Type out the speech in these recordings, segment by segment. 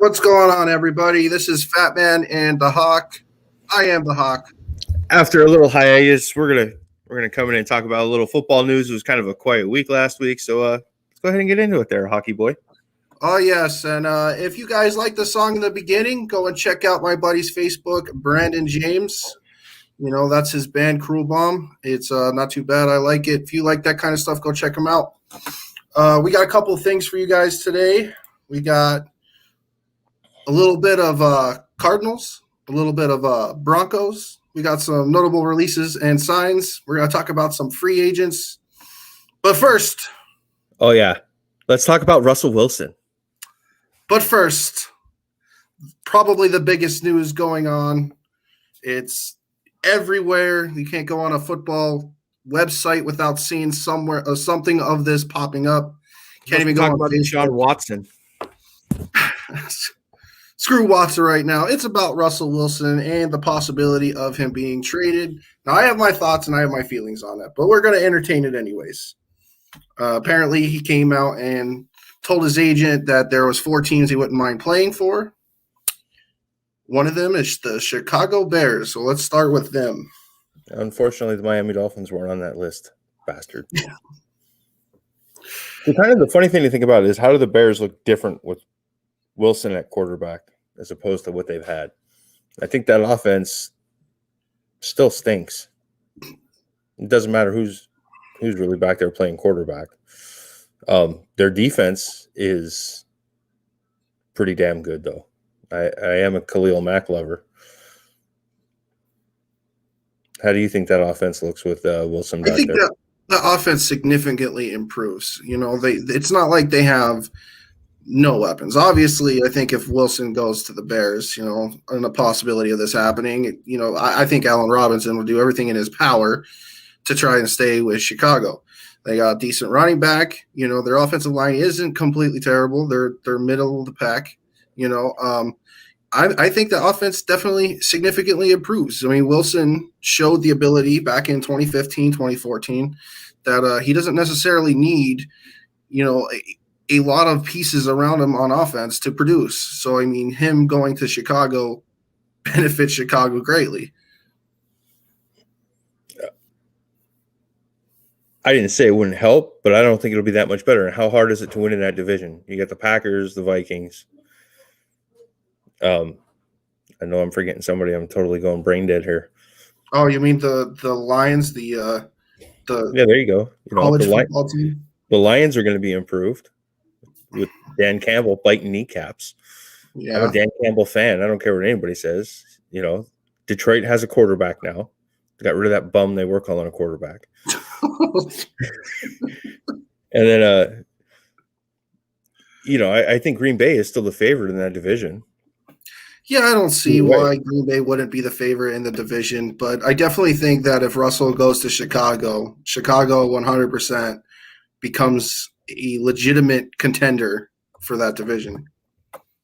What's going on, everybody? This is Fatman and the Hawk. I am the Hawk. After a little hiatus, we're gonna come in and talk about a little football news. It was kind of a quiet week last week, so let's go ahead and get into it there, Hockey Boy. Oh, yes, and if you guys like the song in the beginning, go and check out my buddy's Facebook, Brandon James. You know, that's his band, Cruel Bomb. It's not too bad. I like it. If you like that kind of stuff, go check him out. We got a couple of things for you guys today. We got a little bit of Cardinals, a little bit of Broncos. We got some notable releases and signs. We're going to talk about some free agents. But first. Oh, yeah. Let's talk about Russell Wilson. But first, probably the biggest news going on. It's everywhere. You can't go on a football website without seeing somewhere something of this popping up. Can't even go on about Deshaun Watson. Screw Watson right now. It's about Russell Wilson and the possibility of him being traded. Now, I have my thoughts and I have my feelings on that, but we're going to entertain it anyways. Apparently, he came out and told his agent that there was 4 teams he wouldn't mind playing for. One of them is the Chicago Bears, so let's start with them. Unfortunately, the Miami Dolphins weren't on that list. Bastard. Yeah. So kind of the funny thing to think about is how do the Bears look different with Wilson at quarterback as opposed to what they've had? I think that offense still stinks. It doesn't matter who's really back there playing quarterback. Their defense is pretty damn good, though. I am a Khalil Mack lover. How do you think that offense looks with Wilson back there? I think the offense significantly improves. You know, it's not like they have no weapons. Obviously, I think if Wilson goes to the Bears, you know, and the possibility of this happening, you know, I think Allen Robinson will do everything in his power to try and stay with Chicago. They got a decent running back. You know, their offensive line isn't completely terrible. They're middle of the pack. You know, I think the offense definitely significantly improves. I mean, Wilson showed the ability back in 2015, 2014 that he doesn't necessarily need, you know, a lot of pieces around him on offense to produce. So, I mean, him going to Chicago benefits Chicago greatly. I didn't say it wouldn't help, but I don't think it'll be that much better. How hard is it to win in that division? You got the Packers, the Vikings. I know I'm forgetting somebody. I'm totally going brain dead here. Oh, you mean the Lions? Yeah, there you go. You know, college football team. The Lions are going to be improved with Dan Campbell biting kneecaps. Yeah. I'm a Dan Campbell fan. I don't care what anybody says. You know, Detroit has a quarterback now. They got rid of that bum they were calling a quarterback. And then, you know, I think Green Bay is still the favorite in that division. Yeah, I don't see why Green Bay wouldn't be the favorite in the division, but I definitely think that if Russell goes to Chicago 100% becomes a legitimate contender for that division.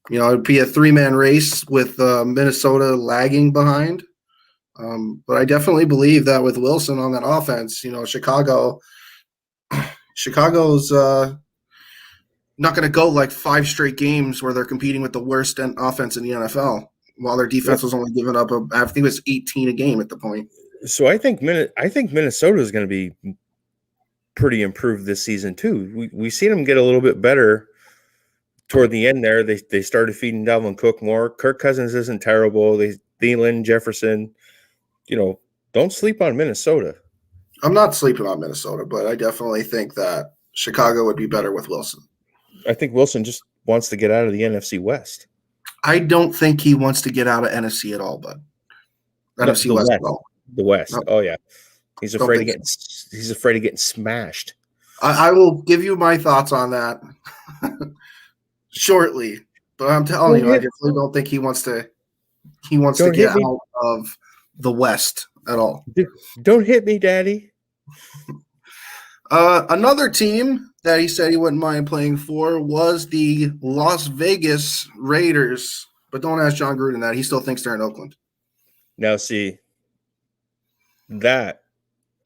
You know, it'd be a 3-man race with Minnesota lagging behind. But I definitely believe that with Wilson on that offense, you know, Chicago's not going to go like 5 straight games where they're competing with the worst offense in the NFL, while their defense was only giving up, I think it was 18 a game at the point. So I think Minnesota is going to be pretty improved this season too. We've seen them get a little bit better toward the end there. They started feeding Dalvin Cook more. Kirk Cousins isn't terrible. Thielen, Jefferson. You know, don't sleep on Minnesota. I'm not sleeping on Minnesota, but I definitely think that Chicago would be better with Wilson. I think Wilson just wants to get out of the NFC West. I don't think he wants to get out of NFC at all, bud. NFC West at all. The West. No. Oh yeah. He's afraid of getting smashed. I will give you my thoughts on that shortly. But I'm telling you, I definitely don't think he wants to get out of the West at all. Don't hit me, Daddy. Another team that he said he wouldn't mind playing for was the Las Vegas Raiders. But don't ask John Gruden that. He still thinks they're in Oakland. Now, see, that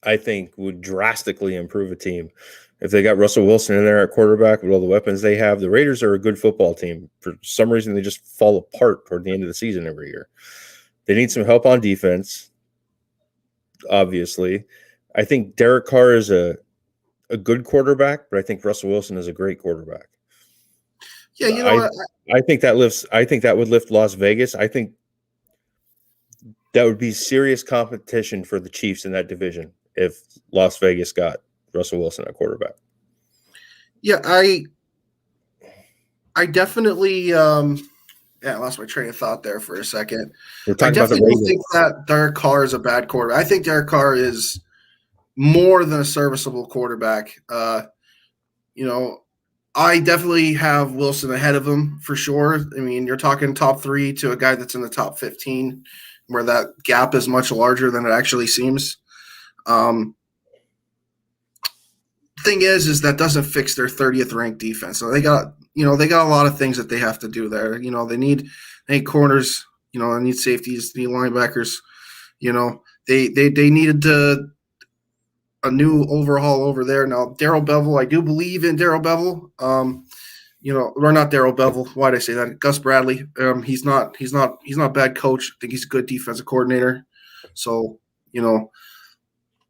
I think would drastically improve a team. If they got Russell Wilson in there at quarterback with all the weapons they have, the Raiders are a good football team. For some reason, they just fall apart toward the end of the season every year. They need some help on defense, obviously. I think Derek Carr is a good quarterback, but I think Russell Wilson is a great quarterback. Yeah, you know what? I think that would lift Las Vegas. I think that would be serious competition for the Chiefs in that division if Las Vegas got Russell Wilson at quarterback. Yeah, I definitely I lost my train of thought there for a second. I definitely don't think that Derek Carr is a bad quarterback. I think Derek Carr is more than a serviceable quarterback. I definitely have Wilson ahead of him for sure. I mean, you're talking top 3 to a guy that's in the top 15, where that gap is much larger than it actually seems. Thing is that doesn't fix their 30th ranked defense. So they got a lot of things that they have to do there. They need corners. They need safeties, they need linebackers. They needed a new overhaul over there. Now, Darrell Bevell, I do believe in Darrell Bevell. Or not Darrell Bevell. Why did I say that? Gus Bradley. He's not a bad coach. I think he's a good defensive coordinator. So,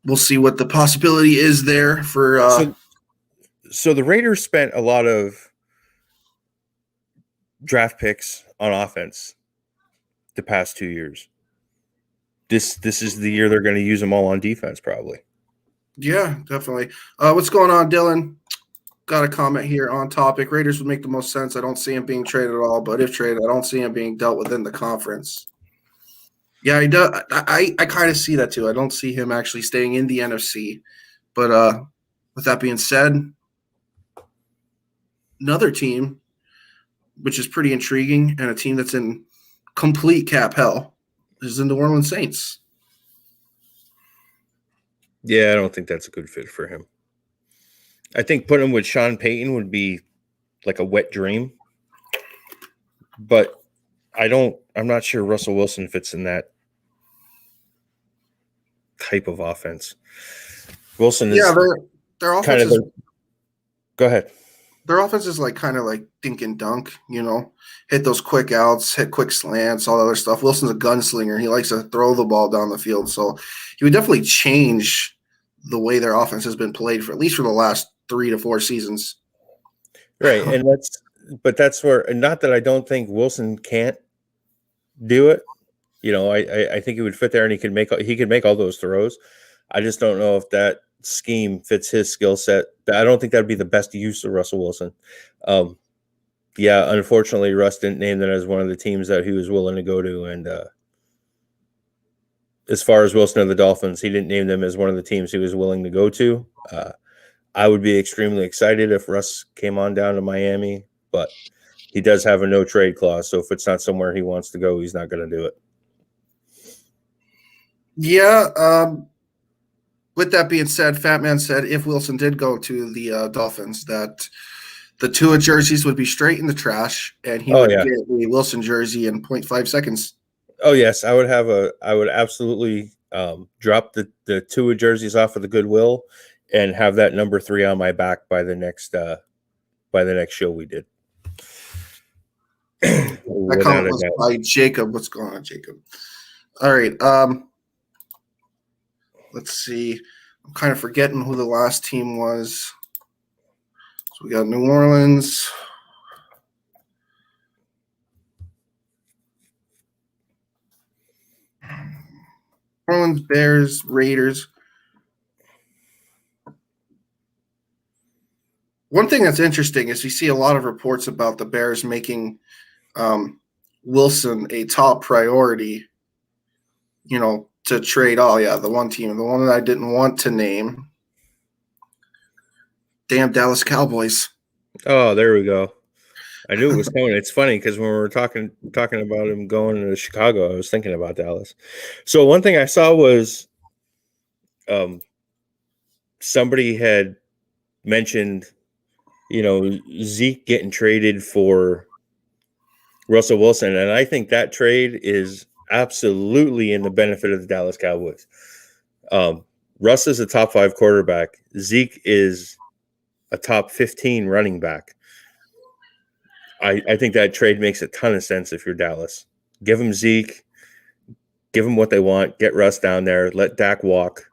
we'll see what the possibility is there for. So the Raiders spent a lot of draft picks on offense the past 2 years. This is the year they're going to use them all on defense, probably. Yeah, definitely. What's going on, Dylan? Got a comment here on topic. Raiders would make the most sense. I don't see him being traded at all, but if traded, I don't see him being dealt within the conference. Yeah, he does. I kind of see that too. I don't see him actually staying in the NFC. But with that being said, another team, which is pretty intriguing, and a team that's in complete cap hell, is the New Orleans Saints. Yeah, I don't think that's a good fit for him. I think putting him with Sean Payton would be like a wet dream. But I'm not sure Russell Wilson fits in that type of offense. Wilson is their offense is go ahead. Their offense is kind of like dink and dunk, hit those quick outs, hit quick slants, all that other stuff. Wilson's a gunslinger. He likes to throw the ball down the field. So he would definitely change the way their offense has been played for at least for the last 3 to 4 seasons. Right. And that's where, not that I don't think Wilson can't do it. I think he would fit there and he could make all those throws. I just don't know if that scheme fits his skill set. I don't think that'd be the best use of Russell Wilson. Unfortunately, Russ didn't name that as one of the teams that he was willing to go to. And as far as Wilson and the Dolphins, he didn't name them as one of the teams he was willing to go to. I would be extremely excited if Russ came on down to Miami, but he does have a no trade clause. So if it's not somewhere he wants to go, he's not going to do it. Yeah. With that being said, Fatman said if Wilson did go to the Dolphins, that the Tua jerseys would be straight in the trash, and he would get a Wilson jersey in 0.5 seconds. Oh yes, I would absolutely drop the Tua jerseys off of the Goodwill and have that number 3 on my back by the next show we did. That comment was by Jacob. What's going on, Jacob? All right. Let's see. I'm kind of forgetting who the last team was. So we got New Orleans. Orleans, Bears, Raiders. One thing that's interesting is you see a lot of reports about the Bears making Wilson a top priority, to trade. Oh, yeah, the one team, the one that I didn't want to name. Damn Dallas Cowboys. Oh, there we go. I knew it was coming. It's funny because when we were talking about him going to Chicago, I was thinking about Dallas. So one thing I saw was somebody had mentioned, Zeke getting traded for Russell Wilson. And I think that trade is absolutely in the benefit of the Dallas Cowboys. Russ is a top 5 quarterback. Zeke is a top 15 running back. I think that trade makes a ton of sense if you're Dallas. Give him Zeke, give them what they want, get Russ down there, let Dak walk.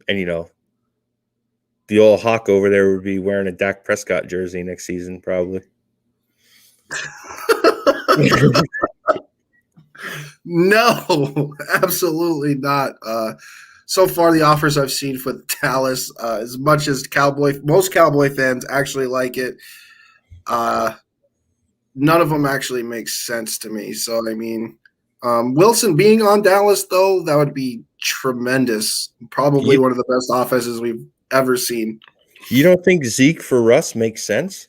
And, the old Hawk over there would be wearing a Dak Prescott jersey next season, probably. No, absolutely not. So far, the offers I've seen for Dallas, as much as most Cowboy fans actually like it, none of them actually makes sense to me. So, I mean, Wilson being on Dallas, though, that would be tremendous. Probably one of the best offenses we've ever seen. You don't think Zeke for Russ makes sense?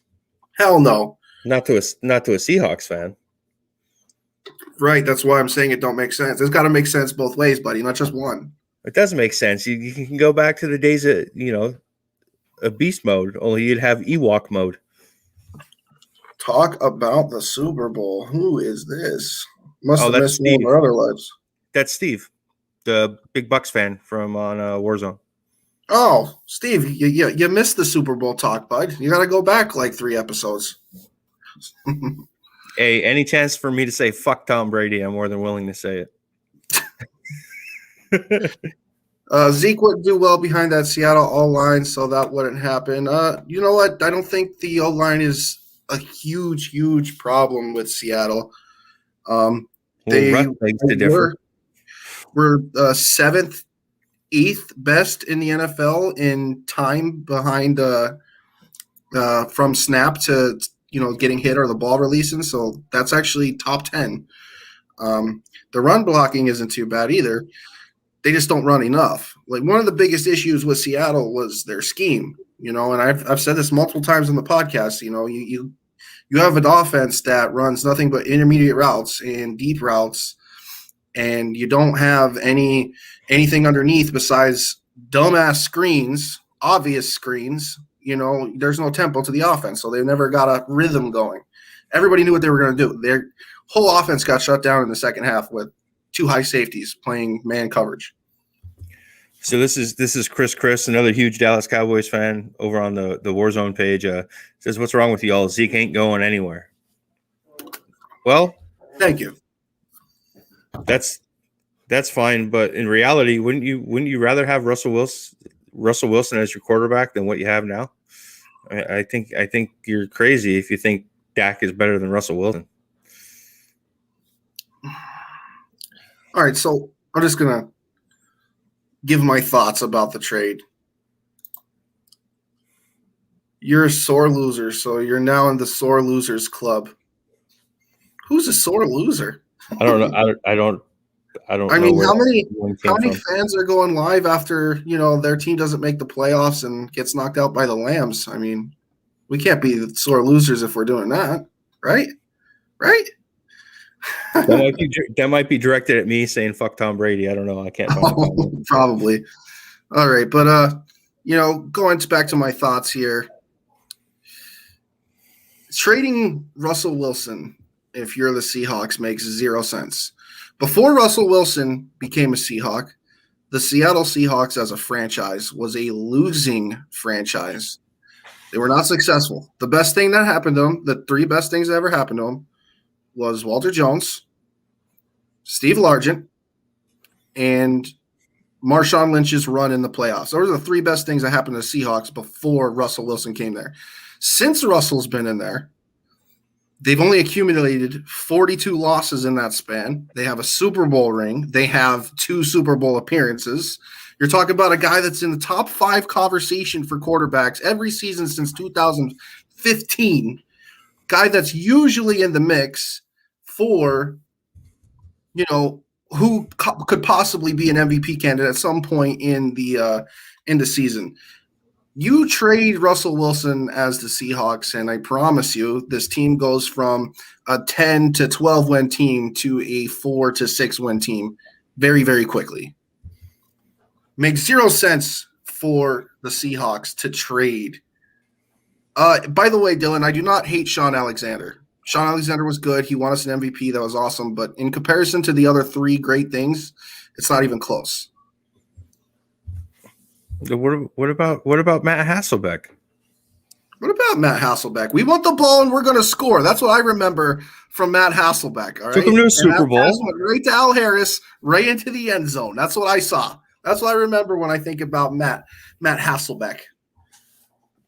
Hell no. Not to a Seahawks fan. Right. That's why I'm saying it don't make sense. It's got to make sense both ways, buddy, not just one. It does make sense. You can go back to the days of, a beast mode, only you'd have Ewok mode. Talk about the Super Bowl. Who is this? Must have that's missed one of our other lives. That's Steve, the big Bucks fan from on Warzone. Oh, Steve, you missed the Super Bowl talk, bud. You got to go back like 3 episodes. Hey, any chance for me to say fuck Tom Brady, I'm more than willing to say it. Zeke wouldn't do well behind that Seattle O-line, so that wouldn't happen. You know what? I don't think the O-line is a huge problem with Seattle. They were 7th, 8th best in the NFL in time behind from snap to getting hit or the ball releasing. So that's actually top 10. The run blocking isn't too bad either. They just don't run enough. Like, one of the biggest issues with Seattle was their scheme, and I've said this multiple times on the podcast. You have an offense that runs nothing but intermediate routes and deep routes, and you don't have anything underneath besides dumbass screens, obvious screens. There's no tempo to the offense, so they never got a rhythm going. Everybody knew what they were going to do. Their whole offense got shut down in the second half with 2 high safeties playing man coverage. So this is Chris, another huge Dallas Cowboys fan over on the Warzone page. Says, "What's wrong with y'all? Zeke ain't going anywhere." Well, thank you. That's fine, but in reality, wouldn't you rather have Russell Wilson as your quarterback than what you have now? I think you're crazy if you think Dak is better than Russell Wilson. All right, so I'm just gonna give my thoughts about the trade. You're a sore loser, so you're now in the sore losers club. Who's a sore loser? I don't know. I don't. I mean, how many fans are going live after their team doesn't make the playoffs and gets knocked out by the Lambs? I mean, we can't be sore losers if we're doing that, right? Right? That might be directed at me saying "fuck Tom Brady." I don't know. I can't. Probably. All right, but going back to my thoughts here, trading Russell Wilson, if you're the Seahawks, makes 0 sense. Before Russell Wilson became a Seahawk, the Seattle Seahawks as a franchise was a losing franchise. They were not successful. The best thing that happened to them, the 3 best things that ever happened to them, was Walter Jones, Steve Largent, and Marshawn Lynch's run in the playoffs. Those are the 3 best things that happened to the Seahawks before Russell Wilson came there. Since Russell's been in there, they've only accumulated 42 losses in that span. They have a Super Bowl ring. They have 2 Super Bowl appearances. You're talking about a guy that's in the top 5 conversation for quarterbacks every season since 2015. Guy that's usually in the mix for, who could possibly be an MVP candidate at some point in the season. You trade Russell Wilson as the Seahawks, and I promise you, this team goes from a 10 to 12 win team to a 4 to 6 win team very, very quickly. Makes 0 sense for the Seahawks to trade. By the way, Dylan, I do not hate Sean Alexander. Sean Alexander was good. He won us an MVP. That was awesome. But in comparison to the other 3 great things, it's not even close. What about Matt Hasselbeck? What about Matt Hasselbeck? We want the ball and we're going to score. That's what I remember from Matt Hasselbeck. All right. Took him to a And Super that pass Bowl. went right to Al Harris, right into the end zone. That's what I saw. That's what I remember when I think about Matt Hasselbeck.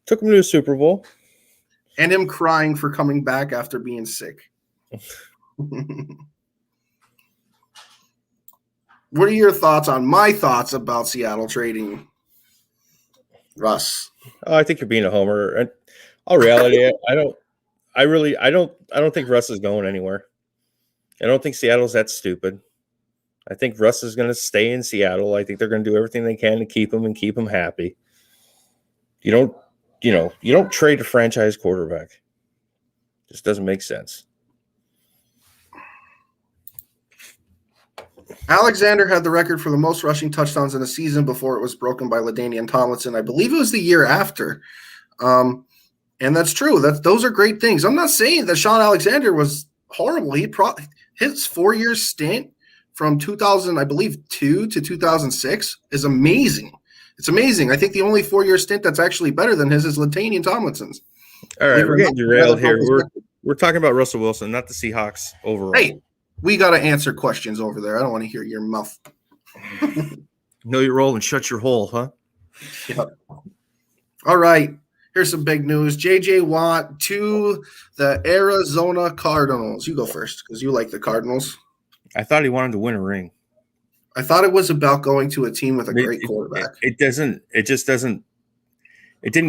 Took him to a Super Bowl. And him crying for coming back after being sick. What are your thoughts on my thoughts about Seattle trading Russ? Oh, I think you're being a homer. And all reality, I don't think Russ is going anywhere. I don't think Seattle's that stupid. I think Russ is going to stay in Seattle. I think they're going to do everything they can to keep him and keep him happy. You don't trade a franchise quarterback. It just doesn't make sense. Alexander had the record for the most rushing touchdowns in a season before it was broken by LaDainian Tomlinson. I believe it was the year after. And that's true. Those are great things. I'm not saying that Sean Alexander was horrible. His 4-year stint from 2000, I believe, 2 to 2006 is amazing. It's amazing. I think the only 4-year stint that's actually better than his is LaDainian Tomlinson's. All right, we're getting derailed here. We're talking about Russell Wilson, not the Seahawks overall. Hey, we got to answer questions over there. I don't want to hear your mouth. Know your role and shut your hole, huh? Yep. All right. Here's some big news. J.J. Watt to the Arizona Cardinals. You go first because you like the Cardinals. I thought he wanted to win a ring. I thought it was about going to a team with a great quarterback. It didn't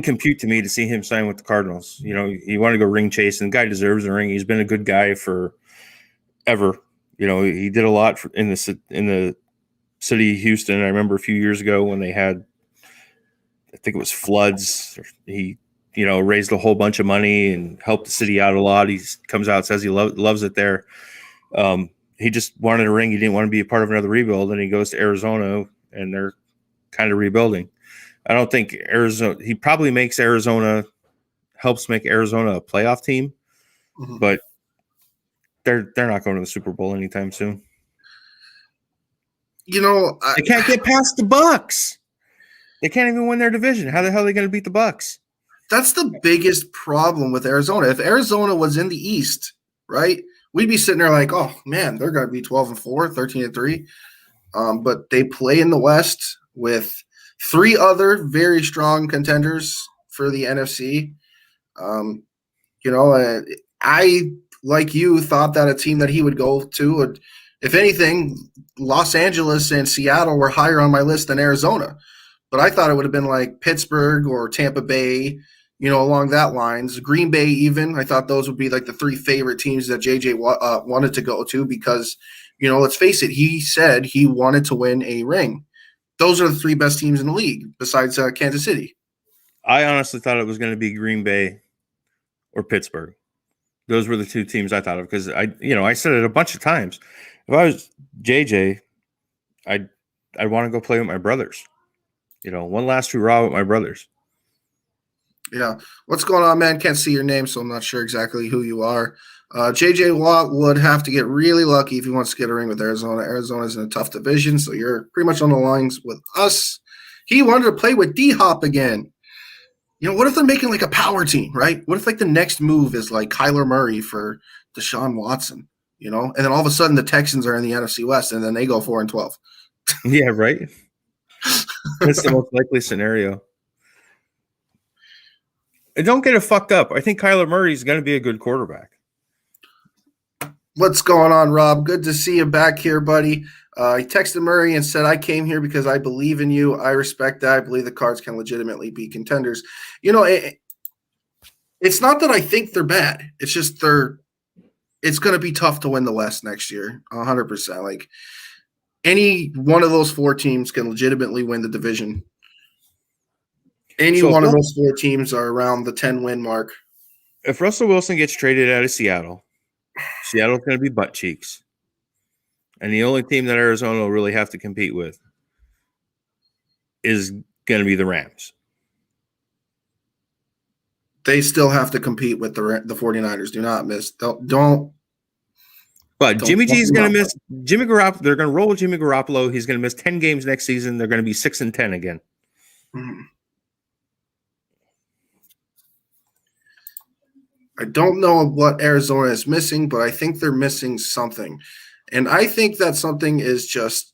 compute to me to see him sign with the Cardinals. You know, he wanted to go ring chasing. The guy deserves a ring. He's been a good guy for ever. You know, he did a lot in the city of Houston. I remember a few years ago when they had, I think it was floods. He, raised a whole bunch of money and helped the city out a lot. He comes out, says he loves it there. He just wanted a ring. He didn't want to be a part of another rebuild, and he goes to Arizona, and they're kind of rebuilding. I don't think Arizona – he probably helps make Arizona a playoff team, but they're not going to the Super Bowl anytime soon. They can't get past the Bucs. They can't even win their division. How the hell are they going to beat the Bucs? That's the biggest problem with Arizona. If Arizona was in the East, right, we'd be sitting there like, oh, man, they're going to be 12-4, 13-3. But they play in the West with 3 other very strong contenders for the NFC. I, like you, thought that a team that he would go to would, if anything, Los Angeles and Seattle were higher on my list than Arizona. But I thought it would have been like Pittsburgh or Tampa Bay, along that lines. Green Bay even. I thought those would be like the 3 favorite teams that JJ wanted to go to because, let's face it, he said he wanted to win a ring. Those are the 3 best teams in the league besides Kansas City. I honestly thought it was going to be Green Bay or Pittsburgh. Those were the 2 teams I thought of because I said it a bunch of times. If I was JJ, I'd want to go play with my brothers. One last hurrah with my brothers. Yeah. What's going on, man? Can't see your name, so I'm not sure exactly who you are. J.J. Watt would have to get really lucky if he wants to get a ring with Arizona. Arizona's in a tough division, so you're pretty much on the lines with us. He wanted to play with D-Hop again. What if they're making like a power team, right? What if like the next move is like Kyler Murray for Deshaun Watson, and then all of a sudden the Texans are in the NFC West and then they go 4-12. Yeah, right. That's the most likely scenario. And don't get it fucked up. I think Kyler Murray is going to be a good quarterback. What's going on, Rob? Good to see you back here, buddy. He texted Murray and said, I came here because I believe in you. I respect that. I believe the Cards can legitimately be contenders. It's not that I think they're bad. It's just it's going to be tough to win the West next year, 100%. Like, any one of those 4 teams can legitimately win the division. One of those 4 teams are around the 10-win mark. If Russell Wilson gets traded out of Seattle's going to be butt cheeks. And the only team that Arizona will really have to compete with is going to be the Rams. They still have to compete with the 49ers. Do not miss. Don't. But Jimmy G is going to miss Jimmy Garoppolo. They're going to roll with Jimmy Garoppolo. He's going to miss 10 games next season. They're going to be 6-10 again. Hmm. I don't know what Arizona is missing, but I think they're missing something. And I think that something is just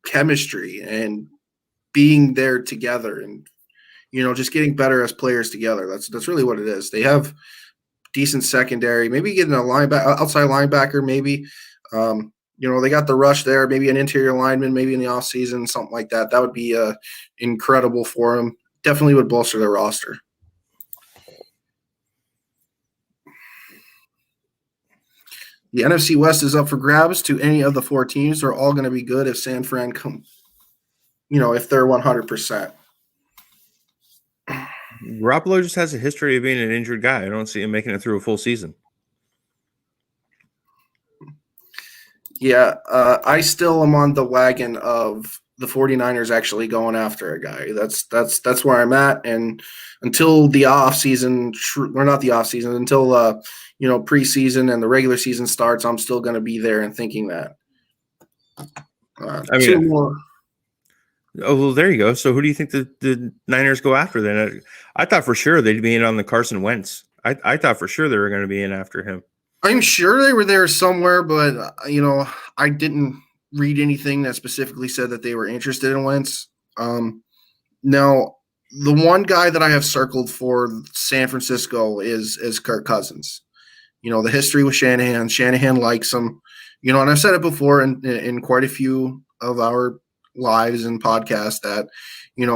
chemistry and being there together and, just getting better as players together. That's really what it is. They have decent secondary, maybe getting a outside linebacker, maybe. They got the rush there, maybe an interior lineman, maybe in the offseason, something like that. That would be incredible for them. Definitely would bolster their roster. The NFC West is up for grabs to any of the four teams. They're all going to be good if San Fran if they're 100%. Garoppolo just has a history of being an injured guy. I don't see him making it through a full season. Yeah, I still am on the wagon of the 49ers actually going after a guy. That's where I'm at. And until the offseason, or not the offseason, until preseason and the regular season starts, I'm still going to be there and thinking that. Two more. Oh, well, there you go. So who do you think the Niners go after then? I thought for sure they'd be in on the Carson Wentz. I thought for sure they were going to be in after him. I'm sure they were there somewhere, but, I didn't read anything that specifically said that they were interested in Wentz. Now, the one guy that I have circled for San Francisco is Kirk Cousins. The history with Shanahan. Shanahan likes him. And I've said it before in quite a few of our lives and podcasts that,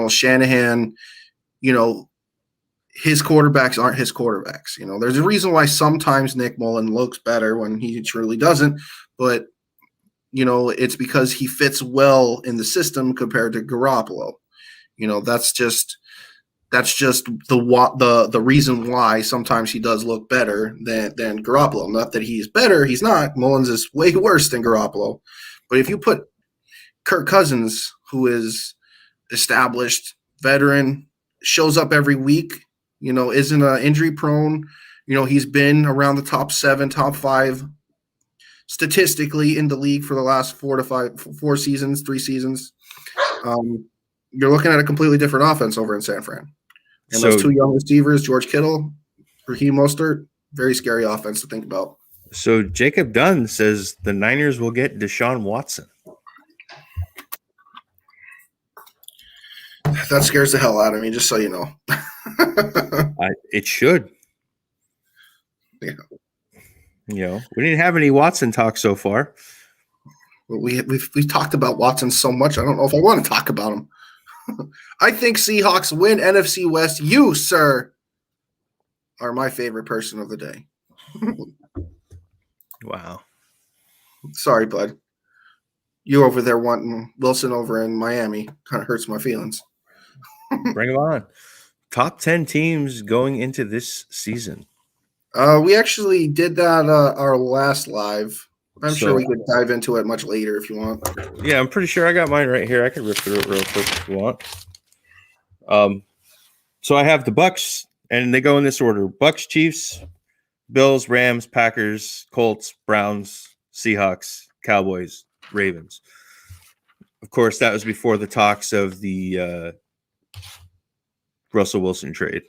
Shanahan, his quarterbacks aren't his quarterbacks. There's a reason why sometimes Nick Mullen looks better when he truly doesn't, but it's because he fits well in the system compared to Garoppolo. That's just the reason why sometimes he does look better than Garoppolo. Not that he's better, he's not. Mullins is way worse than Garoppolo. But if you put Kirk Cousins, who is established, veteran, shows up every week, isn't injury prone. He's been around the top 7, top 5 statistically in the league for the last 3 seasons. You're looking at a completely different offense over in San Fran. And those two young receivers, George Kittle, Raheem Mostert, very scary offense to think about. So Jacob Dunn says the Niners will get Deshaun Watson. That scares the hell out of me, just so you know. It should. Yeah. We didn't have any Watson talk so far. We've talked about Watson so much, I don't know if I want to talk about him. I think Seahawks win NFC West. You, sir, are my favorite person of the day. Wow. Sorry, bud. You over there wanting Wilson over in Miami kind of hurts my feelings. Bring him on. Top 10 teams going into this season. We actually did that our last live. I'm sure we could dive into it much later if you want. Yeah, I'm pretty sure I got mine right here. I can rip through it real quick if you want. So I have the Bucks, and they go in this order: Bucks, Chiefs, Bills, Rams, Packers, Colts, Browns, Seahawks, Cowboys, Ravens. Of course, that was before the talks of the Russell Wilson trade.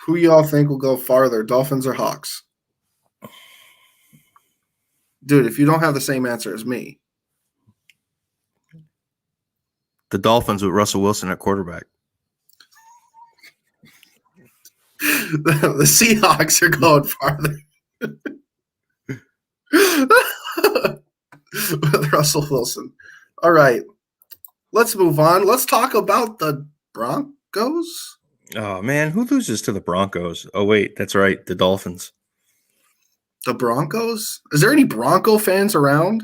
Who y'all think will go farther, Dolphins or Hawks? Dude, if you don't have the same answer as me. The Dolphins with Russell Wilson at quarterback. The Seahawks are going farther. With Russell Wilson. All right. Let's move on. Let's talk about the Broncos. Oh, man. Who loses to the Broncos? Oh, wait. That's right. The Dolphins. The Broncos? Is there any Bronco fans around?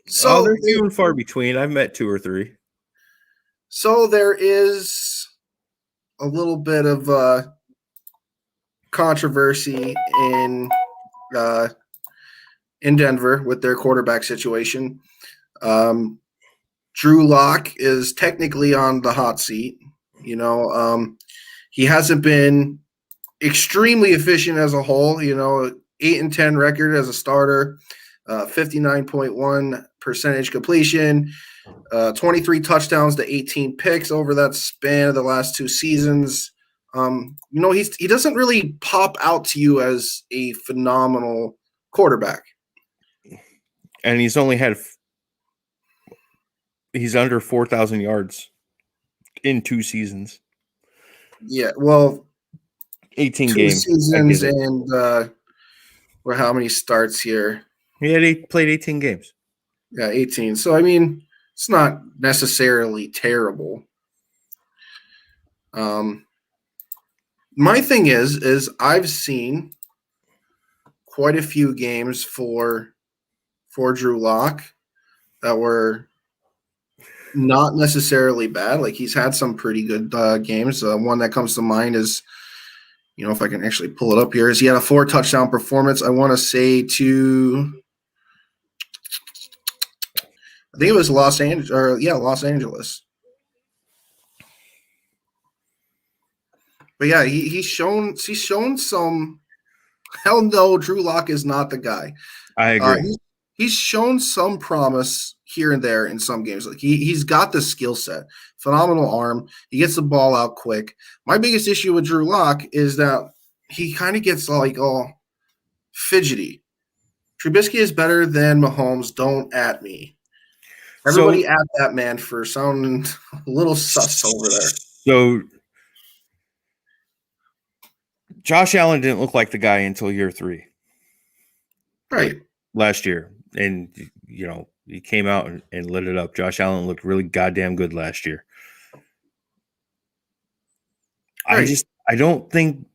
So they're few and far between. I've met 2 or 3. So there is a little bit of controversy in Denver with their quarterback situation. Drew Lock is technically on the hot seat. He hasn't been extremely efficient as a whole, 8-10 record as a starter, 59.1% completion, 23 touchdowns to 18 picks over that span of the last 2 seasons. He doesn't really pop out to you as a phenomenal quarterback. And he's under 4,000 yards in 2 seasons. Yeah, well, 18 2 games seasons and how many starts here? He played 18 games. Yeah, 18. So I mean, it's not necessarily terrible. My thing is I've seen quite a few games for Drew Lock that were not necessarily bad. Like, he's had some pretty good games. One that comes to mind is, if I can actually pull it up here, is he had a 4 touchdown performance. I want to say I think it was Los Angeles. But yeah, he's shown some. Hell no, Drew Lock is not the guy. I agree. He's shown some promise here and there in some games. Like, he's got the skill set, phenomenal arm. He gets the ball out quick. My biggest issue with Drew Lock is that he kind of gets like all fidgety. Trubisky is better than Mahomes. Don't at me. Everybody at that man for sounding a little sus over there. So Josh Allen didn't look like the guy until year 3. Right. Last year. And, he came out and lit it up. Josh Allen looked really goddamn good last year. Right. I don't think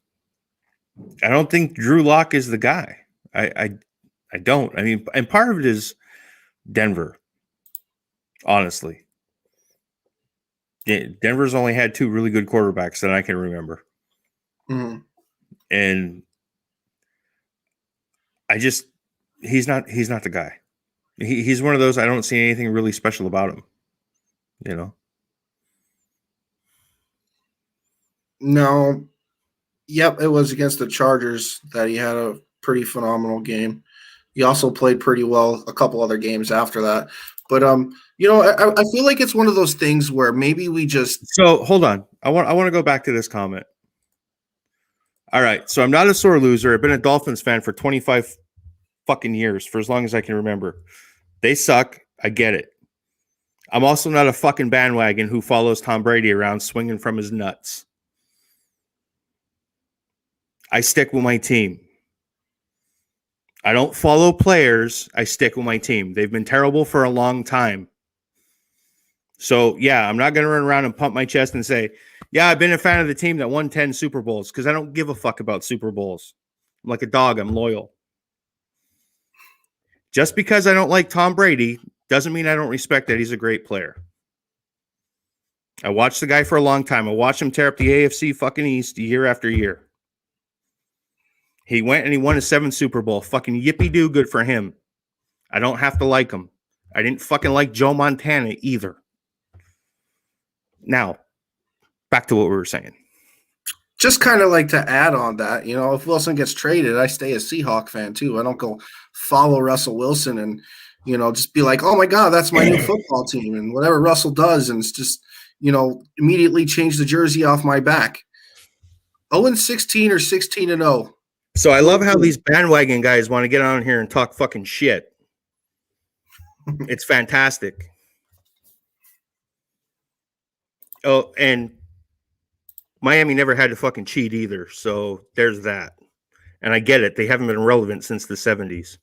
Drew Lock is the guy. I don't. I mean, and part of it is Denver. Honestly. Denver's only had 2 really good quarterbacks that I can remember. Mm-hmm. And he's not the guy. He's one of those, I don't see anything really special about him. No. Yep, it was against the Chargers that he had a pretty phenomenal game. He also played pretty well a couple other games after that. But I feel like it's one of those things where maybe we just. So hold on, I want to go back to this comment. All right, so I'm not a sore loser. I've been a Dolphins fan for 25 fucking years, for as long as I can remember. They suck. I get it. I'm also not a fucking bandwagon who follows Tom Brady around swinging from his nuts. I stick with my team. I don't follow players. I stick with my team. They've been terrible for a long time. So, yeah, I'm not going to run around and pump my chest and say, yeah, I've been a fan of the team that won 10 Super Bowls, because I don't give a fuck about Super Bowls. I'm like a dog. I'm loyal. Just because I don't like Tom Brady doesn't mean I don't respect that he's a great player. I watched the guy for a long time. I watched him tear up the AFC fucking East year after year. He went and he won a 7th Super Bowl. Fucking yippee-doo, good for him. I don't have to like him. I didn't fucking like Joe Montana either. Now, back to what we were saying. Just kind of like to add on that, if Wilson gets traded, I stay a Seahawk fan too. I don't go follow Russell Wilson and, just be like, oh my God, that's my new football team. And whatever Russell does, and it's just, immediately change the jersey off my back. 0-16 or 16-0. So I love how these bandwagon guys want to get on here and talk fucking shit. It's fantastic. Oh, and Miami never had to fucking cheat either, so there's that. And I get it. They haven't been relevant since the 70s.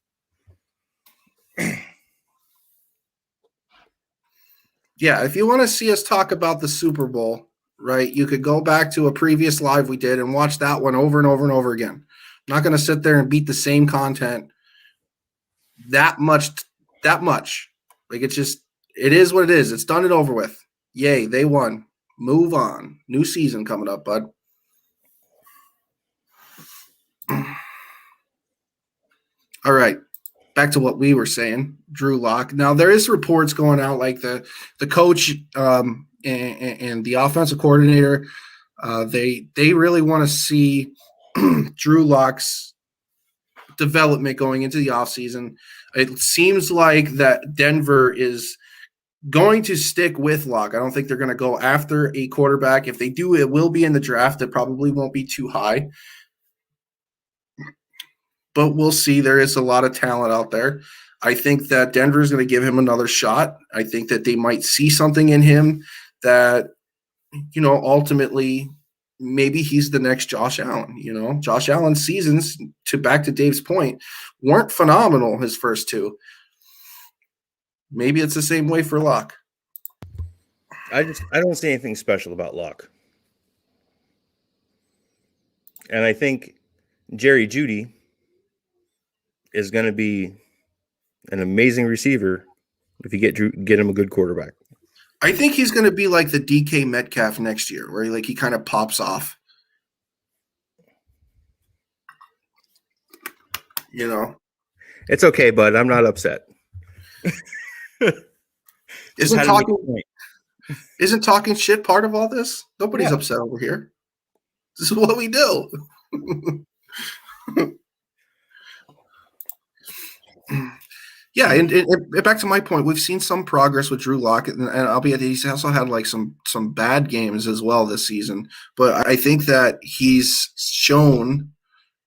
Yeah, if you want to see us talk about the Super Bowl, right, you could go back to a previous live we did and watch that one over and over and over again. I'm not going to sit there and beat the same content that much. Like, it is what it is. It's done and over with. Yay, they won. Move on. New season coming up, bud. All right. Back to what we were saying, Drew Lock. Now, there is reports going out, like the coach and the offensive coordinator, they really want to see Drew Lock's development going into the offseason. It seems like that Denver is going to stick with Locke. I don't think they're going to go after a quarterback. If they do, it will be in the draft. It probably won't be too high. But we'll see. There is a lot of talent out there. I think that Denver is going to give him another shot. I think that they might see something in him that, ultimately maybe he's the next Josh Allen. Josh Allen's seasons, back to Dave's point, weren't phenomenal his first two. Maybe it's the same way for Locke. I don't see anything special about Locke. And I think Jerry Jeudy is going to be an amazing receiver if you get him a good quarterback. I think he's going to be like the DK Metcalf next year, where he kind of pops off. It's okay, bud. I'm not upset. Isn't talking shit part of all this? Nobody's upset over here. This is what we do. Yeah, and back to my point, we've seen some progress with Drew Lock, and albeit he's also had some bad games as well this season. But I think that he's shown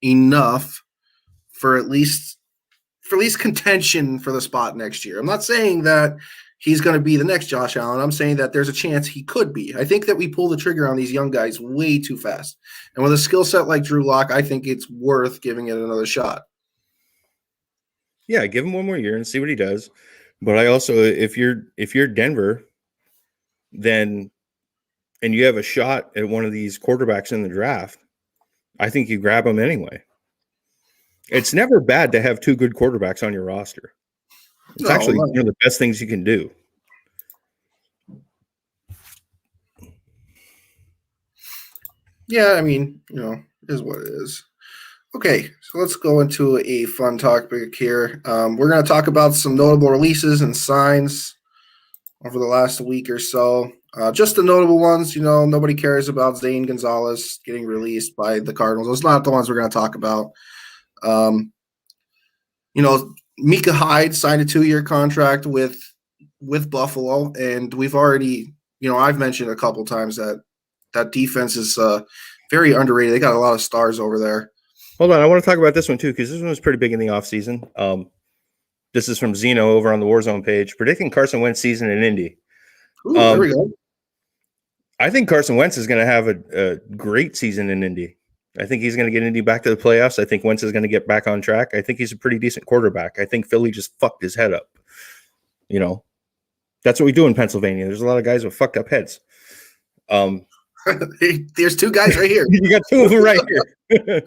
enough for at least contention for the spot next year. I'm not saying that he's going to be the next Josh Allen. I'm saying that there's a chance he could be. I think that we pull the trigger on these young guys way too fast. And with a skill set like Drew Lock, I think it's worth giving it another shot. Yeah, give him one more year and see what he does. But I also, if you're Denver, then and you have a shot at one of these quarterbacks in the draft, I think you grab him anyway. It's never bad to have two good quarterbacks on your roster. It's actually one of the best things you can do. Yeah, I mean, it is what it is. Okay, so let's go into a fun topic here. We're going to talk about some notable releases and signs over the last week or so. Just the notable ones, nobody cares about Zane Gonzalez getting released by the Cardinals. Those are not the ones we're going to talk about. Micah Hyde signed a 2-year contract with Buffalo, and we've already, I've mentioned a couple times that defense is very underrated. They got a lot of stars over there. Hold on, I want to talk about this one too, because this one was pretty big in the offseason. This is from Zeno over on the Warzone page, predicting Carson Wentz season in Indy. Ooh, there we go. I think Carson Wentz is going to have a great season in Indy. I think he's going to get Indy back to the playoffs. I think Wentz is going to get back on track. I think he's a pretty decent quarterback. I think Philly just fucked his head up. That's what we do in Pennsylvania. There's a lot of guys with fucked up heads. There's two guys right here. You got two of them right here.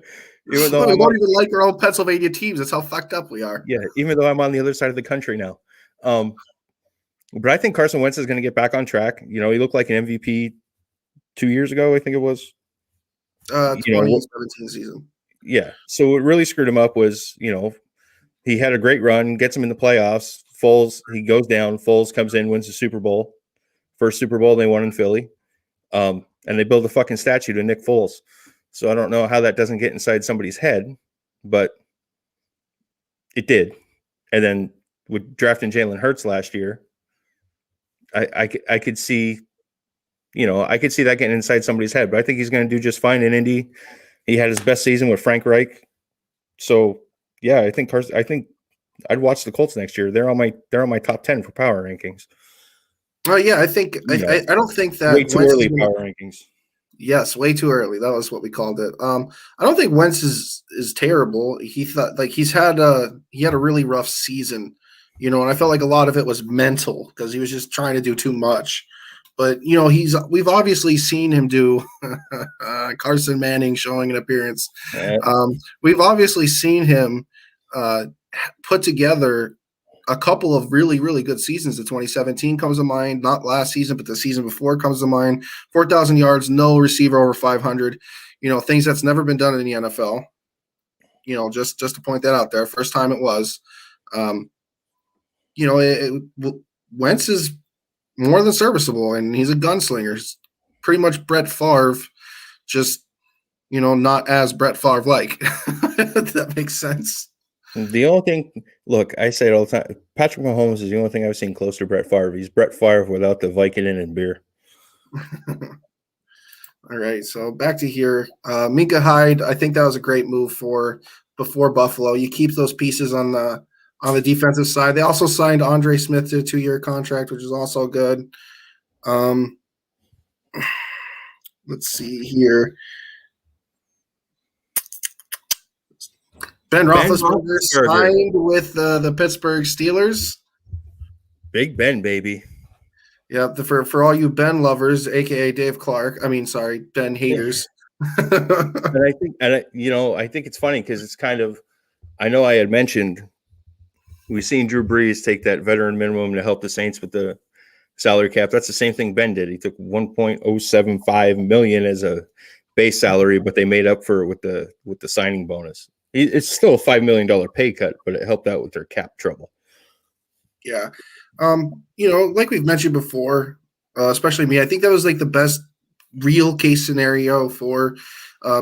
Even though we don't even like our own Pennsylvania teams. That's how fucked up we are. Yeah, even though I'm on the other side of the country now. But I think Carson Wentz is going to get back on track. He looked like an MVP 2 years ago, I think it was. 2017 season. Yeah. So what really screwed him up was, he had a great run, gets him in the playoffs. Foles, he goes down. Foles comes in, wins the Super Bowl. First Super Bowl they won in Philly. And they build a fucking statue to Nick Foles. So I don't know how that doesn't get inside somebody's head, but it did. And then with drafting Jalen Hurts last year, I could see, I could see that getting inside somebody's head. But I think he's going to do just fine in Indy. He had his best season with Frank Reich. So yeah, I think I'd watch the Colts next year. They're on my top 10 for power rankings. Oh yeah, I think I don't think that way too early power rankings. Yes, way too early. That was what we called it. I don't think Wentz is terrible. He thought he had a really rough season, and I felt like a lot of it was mental because he was just trying to do too much. But we've obviously seen him do Carson Manning showing an appearance. Yeah. We've obviously seen him put together a couple of really, really good seasons. The 2017 comes to mind, not last season, but the season before comes to mind. 4,000 yards, no receiver over 500. Things that's never been done in the NFL. Just to point that out there. First time it was. Wentz is more than serviceable, and he's a gunslinger. He's pretty much Brett Favre, just not as Brett Favre like. If that makes sense. The only thing, look, I say it all the time. Patrick Mahomes is the only thing I've seen close to Brett Favre. He's Brett Favre without the Vicodin and beer. All right, so back to here. Minka Hyde, I think that was a great move before Buffalo. You keep those pieces on the defensive side. They also signed Andre Smith to a 2-year contract, which is also good. Let's see here. Ben Roethlisberger signed with the Pittsburgh Steelers. Big Ben, baby. Yeah, for all you Ben lovers, aka Dave Clark. Ben haters. And I think it's funny because it's kind of. I know I had mentioned we've seen Drew Brees take that veteran minimum to help the Saints with the salary cap. That's the same thing Ben did. He took $1.075 million as a base salary, but they made up for it with the signing bonus. It's still a $5 million pay cut, but it helped out with their cap trouble. Yeah. Like we've mentioned before, especially me, I think that was like the best real case scenario for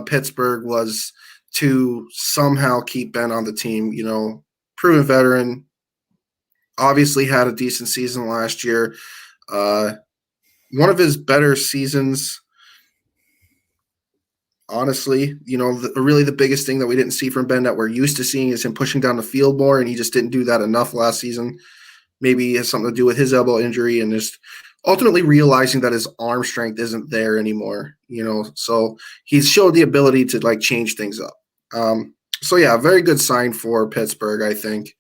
Pittsburgh was to somehow keep Ben on the team. Proven veteran, obviously had a decent season last year. One of his better seasons. Honestly, really the biggest thing that we didn't see from Ben that we're used to seeing is him pushing down the field more, and he just didn't do that enough last season. Maybe it has something to do with his elbow injury and just ultimately realizing that his arm strength isn't there anymore, So he's showed the ability to like change things up. So yeah, very good sign for Pittsburgh, I think.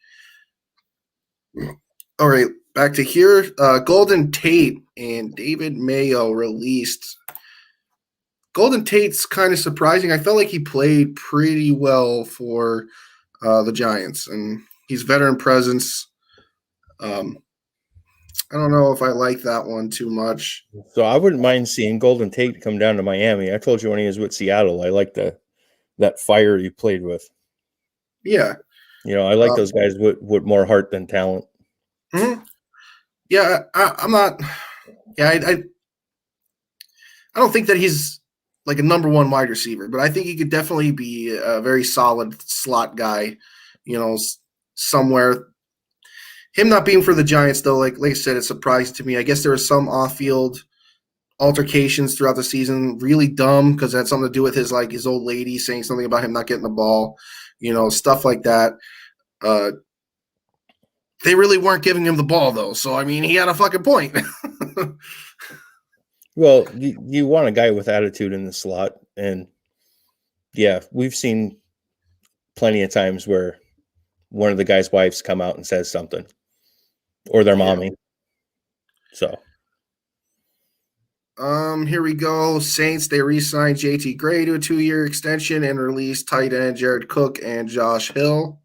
All right, back to here. Golden Tate and David Mayo released. Golden Tate's kind of surprising. I felt like he played pretty well for the Giants, and he's veteran presence. I don't know if I like that one too much. So I wouldn't mind seeing Golden Tate come down to Miami. I told you when he was with Seattle, I like that fire he played with. Yeah. I like those guys with more heart than talent. Mm-hmm. Yeah, I'm not. Yeah, I don't think that he's like a number one wide receiver, but I think he could definitely be a very solid slot guy, somewhere. Him not being for the Giants, though, like I said, it's surprising to me. I guess there was some off-field altercations throughout the season, really dumb because it had something to do with his old lady saying something about him not getting the ball, stuff like that. They really weren't giving him the ball, though. So, he had a fucking point. Well, you want a guy with attitude in the slot. And, yeah, we've seen plenty of times where one of the guy's wives come out and says something. Or their mommy. So. Here we go. Saints, they re-signed JT Gray to a 2-year extension and released tight end Jared Cook and Josh Hill.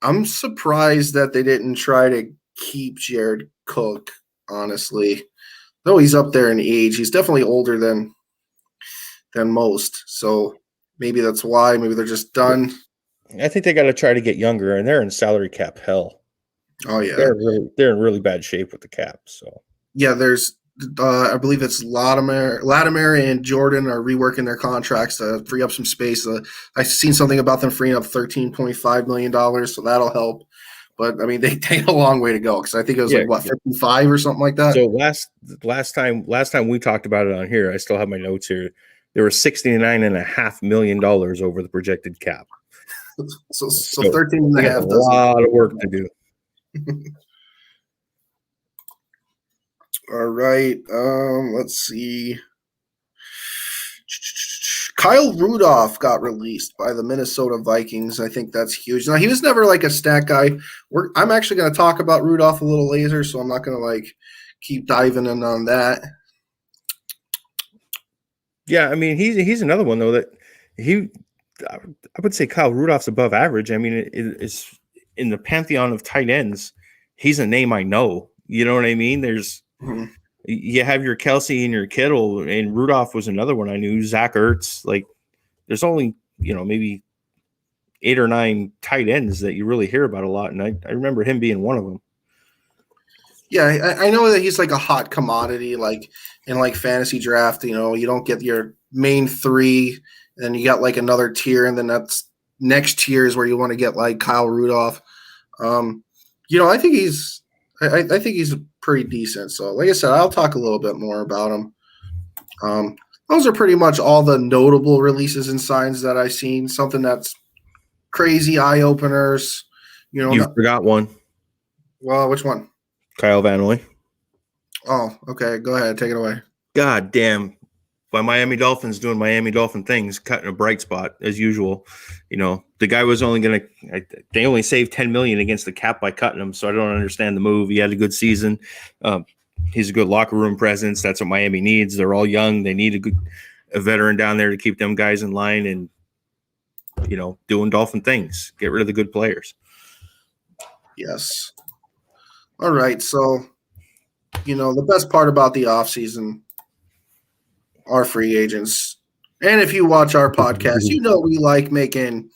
I'm surprised that they didn't try to keep Jared Cook, honestly. Though he's up there in age, he's definitely older than most. So maybe that's why. Maybe they're just done. I think they got to try to get younger, and they're in salary cap hell. Oh yeah, they're in really bad shape with the cap. So yeah, there's I believe it's Latimer and Jordan are reworking their contracts to free up some space. I've seen something about them freeing up $13.5 million, so that'll help. But they take a long way to go because I think it was 55 or something like that. So last time we talked about it on here, I still have my notes here. There were $69.5 million over the projected cap. So 13 and a half. A lot of work to do. All right. Let's see. Kyle Rudolph got released by the Minnesota Vikings. I think that's huge. Now, he was never like a stat guy. I'm actually going to talk about Rudolph a little later, so I'm not going to keep diving in on that. Yeah, he's another one though that I would say Kyle Rudolph's above average. It's in the pantheon of tight ends. He's a name I know. You know what I mean? There's you have your Kelsey and your Kittle, and Rudolph was another one I knew. Zach Ertz. There's only maybe 8 or 9 tight ends that you really hear about a lot, and I remember him being one of them. Yeah, I know that he's like a hot commodity, in fantasy draft. You don't get your main 3, and then you got another tier, and then that's next tiers where you want to get like Kyle Rudolph. I think I think he's pretty decent. So, like I said, I'll talk a little bit more about him. Those are pretty much all the notable releases and signs that I've seen. Something that's crazy eye openers. You forgot one. Well, which one? Kyle Van Noy. Oh, okay. Go ahead. Take it away. God damn. My Miami Dolphins doing Miami Dolphin things, cutting a bright spot as usual. The guy was only going to – they only saved $10 million against the cap by cutting him, so I don't understand the move. He had a good season. He's a good locker room presence. That's what Miami needs. They're all young. They need a veteran down there to keep them guys in line and, doing Dolphin things. Get rid of the good players. Yes. All right. So, the best part about the offseason are free agents. And if you watch our podcast, we like making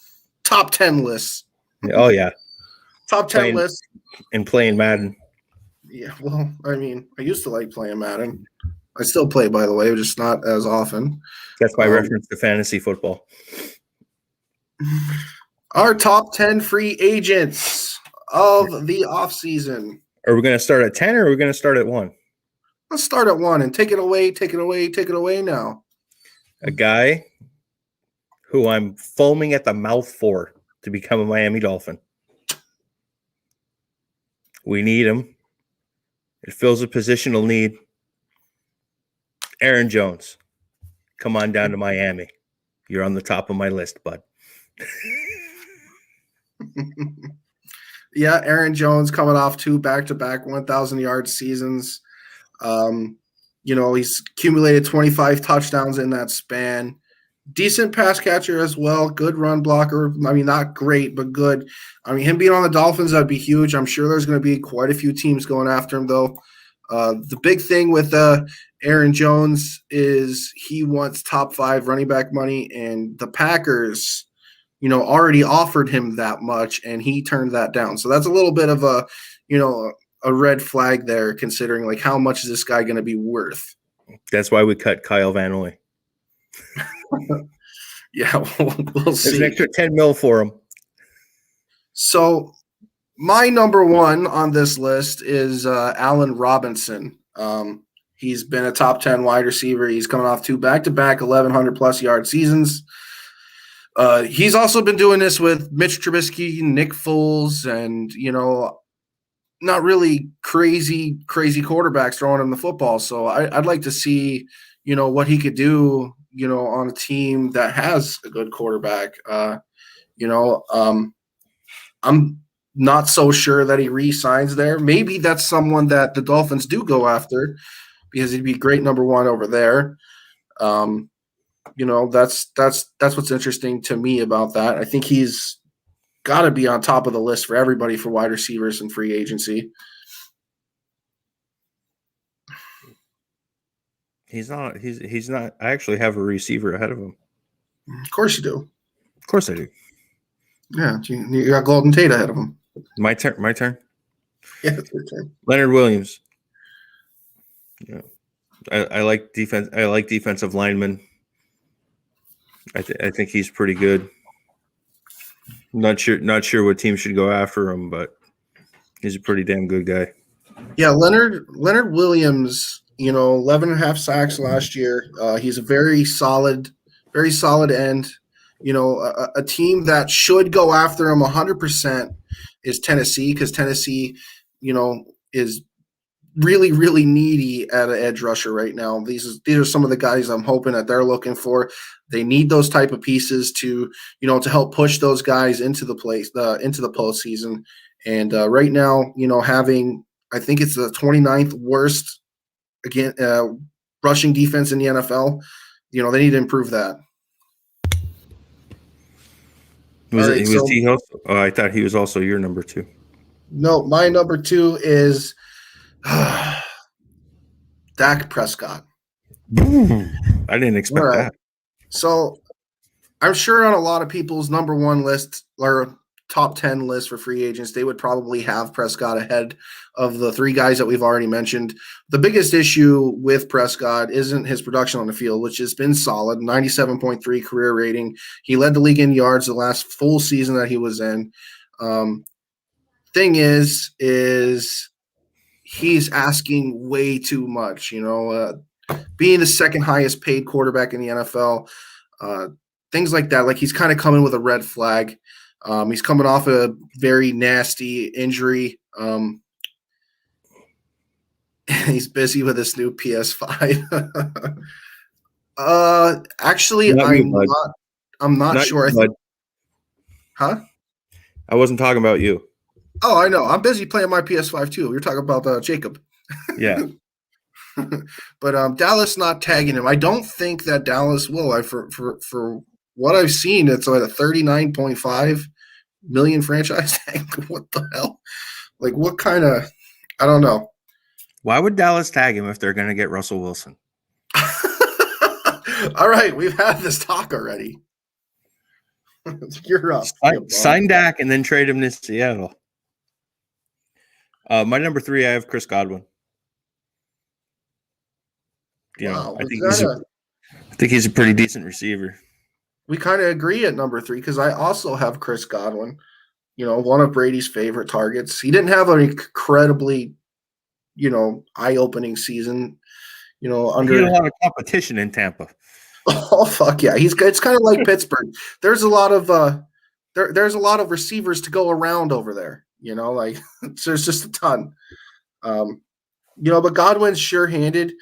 top 10 lists. Oh, yeah. Top 10 lists. And playing Madden. Yeah, well, I used to like playing Madden. I still play, by the way, just not as often. That's my reference to fantasy football. Our top 10 free agents of the offseason. Are we going to start at 10 or are we going to start at 1? Let's start at 1 and take it away now. A guy who I'm foaming at the mouth for to become a Miami Dolphin. We need him. It fills a positional need. Aaron Jones, come on down to Miami. You're on the top of my list, bud. Yeah, Aaron Jones coming off 2 back-to-back 1,000-yard seasons. He's accumulated 25 touchdowns in that span. Decent pass catcher as well. Good run blocker. Not great, but good. Him being on the Dolphins, that'd be huge. I'm sure there's going to be quite a few teams going after him, though. The big thing with Aaron Jones is he wants top 5 running back money, and the Packers, already offered him that much, and he turned that down. So that's a little bit of a red flag there, considering like how much is this guy going to be worth. That's why we cut Kyle Van Noy. Yeah, we'll see. There's an extra $10 million for him. So my number 1 on this list is Allen Robinson. He's been a top 10 wide receiver. He's coming off 2 back-to-back 1,100-plus yard seasons. He's also been doing this with Mitch Trubisky, Nick Foles, and, not really crazy quarterbacks throwing him the football. So I'd like to see, what he could do, on a team that has a good quarterback. I'm not so sure that he re-signs there. Maybe that's someone that the Dolphins do go after because he'd be great number 1 over there. That's what's interesting to me about that. I think he's got to be on top of the list for everybody for wide receivers and free agency. He's not. I actually have a receiver ahead of him. Of course you do. Of course I do. Yeah, you got Golden Tate ahead of him. My turn. Yeah, it's your turn. Leonard Williams. Yeah, I like defense. I like defensive linemen. I think he's pretty good. Not sure what team should go after him, but he's a pretty damn good guy. Yeah, Leonard Williams, 11.5 sacks last year. He's a very solid end. A team that should go after him 100% is Tennessee, because Tennessee, is really, really needy at an edge rusher right now. These are some of the guys I'm hoping that they're looking for. They need those type of pieces to help push those guys into the postseason. And right now, having, I think it's the 29th worst rushing defense in the NFL. They need to improve that. I thought he was also your number 2. No, my number 2 is Dak Prescott. I didn't expect that. So I'm sure on a lot of people's number 1 list or top 10 list for free agents, they would probably have Prescott ahead of the three guys that we've already mentioned. The biggest issue with Prescott isn't his production on the field, which has been solid, 97.3 career rating. He led the league in yards the last full season that he was in. Thing is he's asking way too much, being the second highest paid quarterback in the NFL, things like that. Like, he's kind of coming with a red flag. He's coming off a very nasty injury. He's busy with his new PS5. Actually, I'm not sure. Huh? I wasn't talking about you. Oh, I know. I'm busy playing my PS5 too. You're talking about Jacob. Yeah. But Dallas not tagging him. I don't think that Dallas will. For what I've seen, it's like a $39.5 million franchise tag. What the hell? Like, what kind of? I don't know. Why would Dallas tag him if they're going to get Russell Wilson? All right, we've had this talk already. You're up. Sign Dak and then trade him to Seattle. My number 3, I have Chris Godwin. I think he's a pretty decent receiver. We kind of agree at number 3 because I also have Chris Godwin. One of Brady's favorite targets. He didn't have an incredibly, eye-opening season. He had a lot of competition in Tampa. Oh fuck yeah! It's kind of like Pittsburgh. There's a lot of there's a lot of receivers to go around over there. There's just a ton. But Godwin's sure-handed.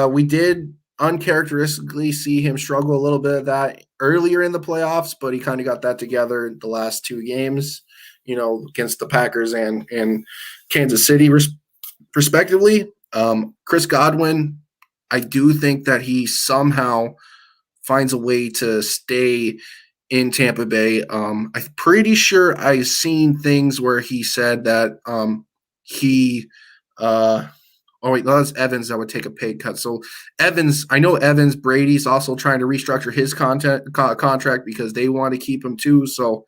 We did uncharacteristically see him struggle a little bit of that earlier in the playoffs, but he kind of got that together the last 2 games, against the Packers and Kansas City, respectively. Chris Godwin, I do think that he somehow finds a way to stay in Tampa Bay. I'm pretty sure I've seen things where he said that that's Evans that would take a pay cut. So I know Evans, Brady's also trying to restructure his contract because they want to keep him too. So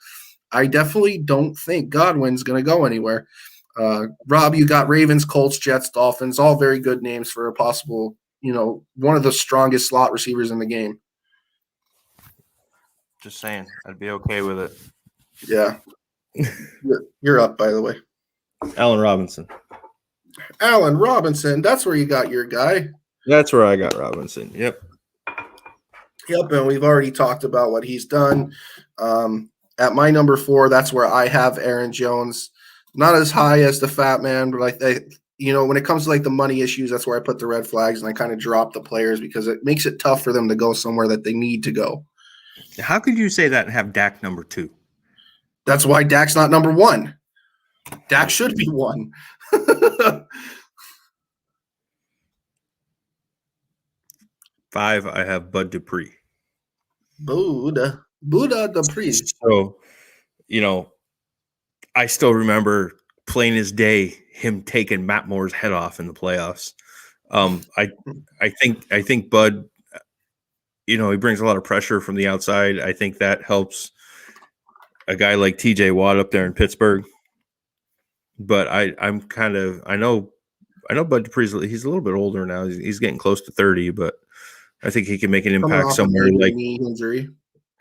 I definitely don't think Godwin's going to go anywhere. Rob, you got Ravens, Colts, Jets, Dolphins, all very good names for a possible, one of the strongest slot receivers in the game. Just saying, I'd be okay with it. Yeah. You're up, by the way. Allen Robinson. That's where you got your guy. That's where I got Robinson. Yep. And we've already talked about what he's done. At my number 4, that's where I have Aaron Jones. Not as high as the Fat Man, but when it comes to the money issues, that's where I put the red flags and I kind of drop the players because it makes it tough for them to go somewhere that they need to go. How could you say that and have Dak number 2? That's why Dak's not number 1. Dak should be 1. 5, I have Bud Dupree. Buddha Dupree. So, I still remember plain as day him taking Matt Moore's head off in the playoffs. I think Bud, he brings a lot of pressure from the outside. I think that helps a guy like TJ Watt up there in Pittsburgh. But I know Bud Dupree's he's a little bit older now. He's getting close to 30, but I think he can make an impact somewhere like knee injury.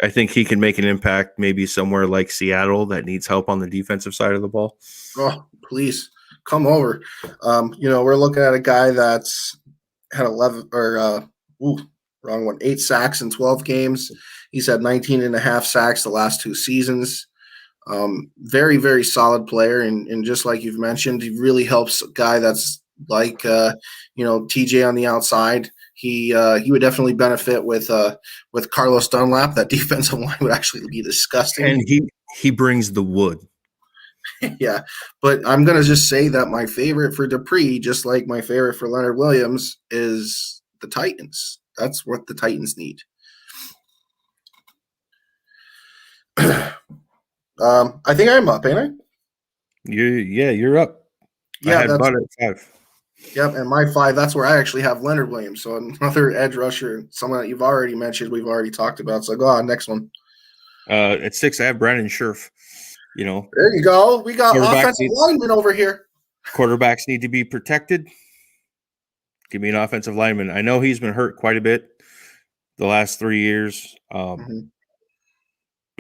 I think he can make an impact maybe somewhere like Seattle that needs help on the defensive side of the ball. Oh, please come over. We're looking at a guy that's had 8 sacks in 12 games. He's had 19 and a half sacks the last 2 seasons. Very, very solid player. And just like you've mentioned, he really helps a guy that's like, TJ on the outside. He would definitely benefit with Carlos Dunlap. That defensive line would actually be disgusting. And he brings the wood. Yeah, but I'm going to just say that my favorite for Dupree, just like my favorite for Leonard Williams, is the Titans. That's what the Titans need. I think I'm up, ain't I? You're up. Yeah, I had Bud at 5. Yep, and my 5, that's where I actually have Leonard Williams. So another edge rusher, someone that you've already mentioned, we've already talked about. So go on, next one. At 6, I have Brandon Sherf. You know, there you go. We got offensive need, linemen over here. Quarterbacks need to be protected. Give me an offensive lineman. I know he's been hurt quite a bit the last 3 years. I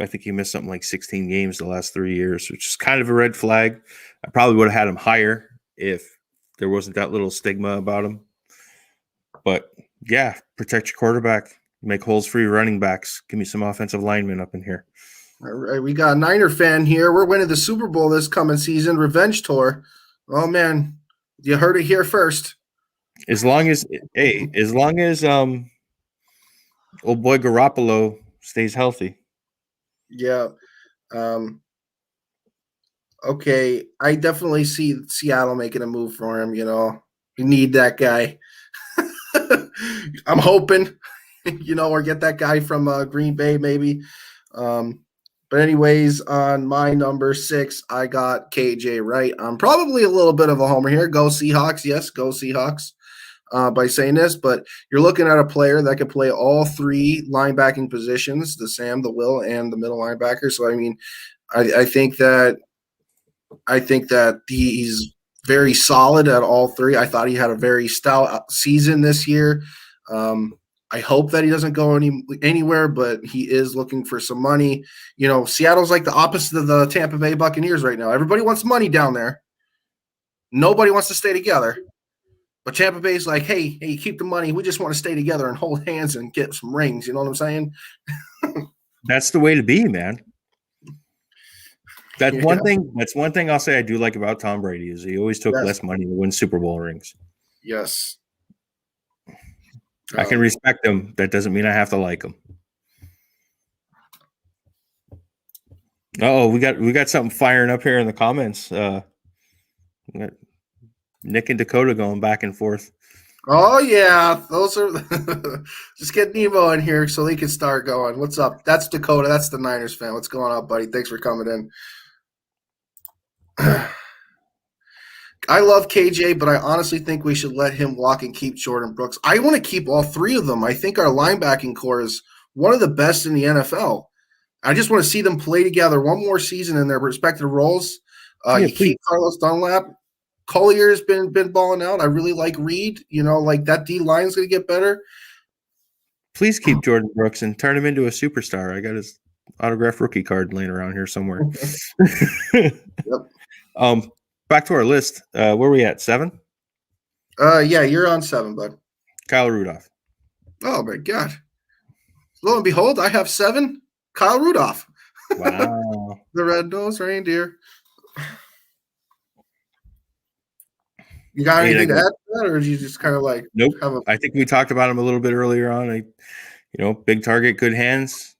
think he missed something like 16 games the last 3 years, which is kind of a red flag. I probably would have had him higher if there wasn't that little stigma about him. But yeah, protect your quarterback. Make holes for your running backs. Give me some offensive linemen up in here. All right, we got a Niner fan here. We're winning the Super Bowl this coming season. Revenge tour. Oh man, you heard it here first. As long as old boy Garoppolo stays healthy. Yeah. Okay, I definitely see Seattle making a move for him. You know, you need that guy. I'm hoping, or get that guy from Green Bay maybe. But anyways, on my number 6, I got KJ Wright. I'm probably a little bit of a homer here. Go Seahawks. Yes, go Seahawks by saying this. But you're looking at a player that can play all 3 linebacking positions, the Sam, the Will, and the middle linebacker. So, I mean, I think that he's very solid at all 3. I thought he had a very stout season this year. I hope that he doesn't go anywhere, but he is looking for some money. Seattle's like the opposite of the Tampa Bay Buccaneers right now. Everybody wants money down there. Nobody wants to stay together. But Tampa Bay's like, hey, keep the money. We just want to stay together and hold hands and get some rings. You know what I'm saying? That's the way to be, man. That's one thing I'll say I do like about Tom Brady is he always took less money to win Super Bowl rings. Yes. I can respect him. That doesn't mean I have to like him. Oh, we got something firing up here in the comments. We got Nick and Dakota going back and forth. Oh yeah, those are just get Nemo in here so he can start going. What's up? That's Dakota. That's the Niners fan. What's going on, buddy? Thanks for coming in. I love KJ, but I honestly think we should let him walk and keep Jordan Brooks. I want to keep all 3 of them. I think our linebacking core is one of the best in the NFL. I just want to see them play together one more season in their respective roles. Keep Carlos Dunlap. Collier's been balling out. I really like Reed. Like that D line's going to get better. Please keep Jordan Brooks and turn him into a superstar. I got his autographed rookie card laying around here somewhere. Yep. Back to our list. Where are we at? 7? Yeah, you're on 7, bud. Kyle Rudolph. Oh my God. Lo and behold, I have 7. Kyle Rudolph. Wow. The red-nosed reindeer. You got anything to add to that, or you just kind of like? Nope. I think we talked about him a little bit earlier on. Big target, good hands.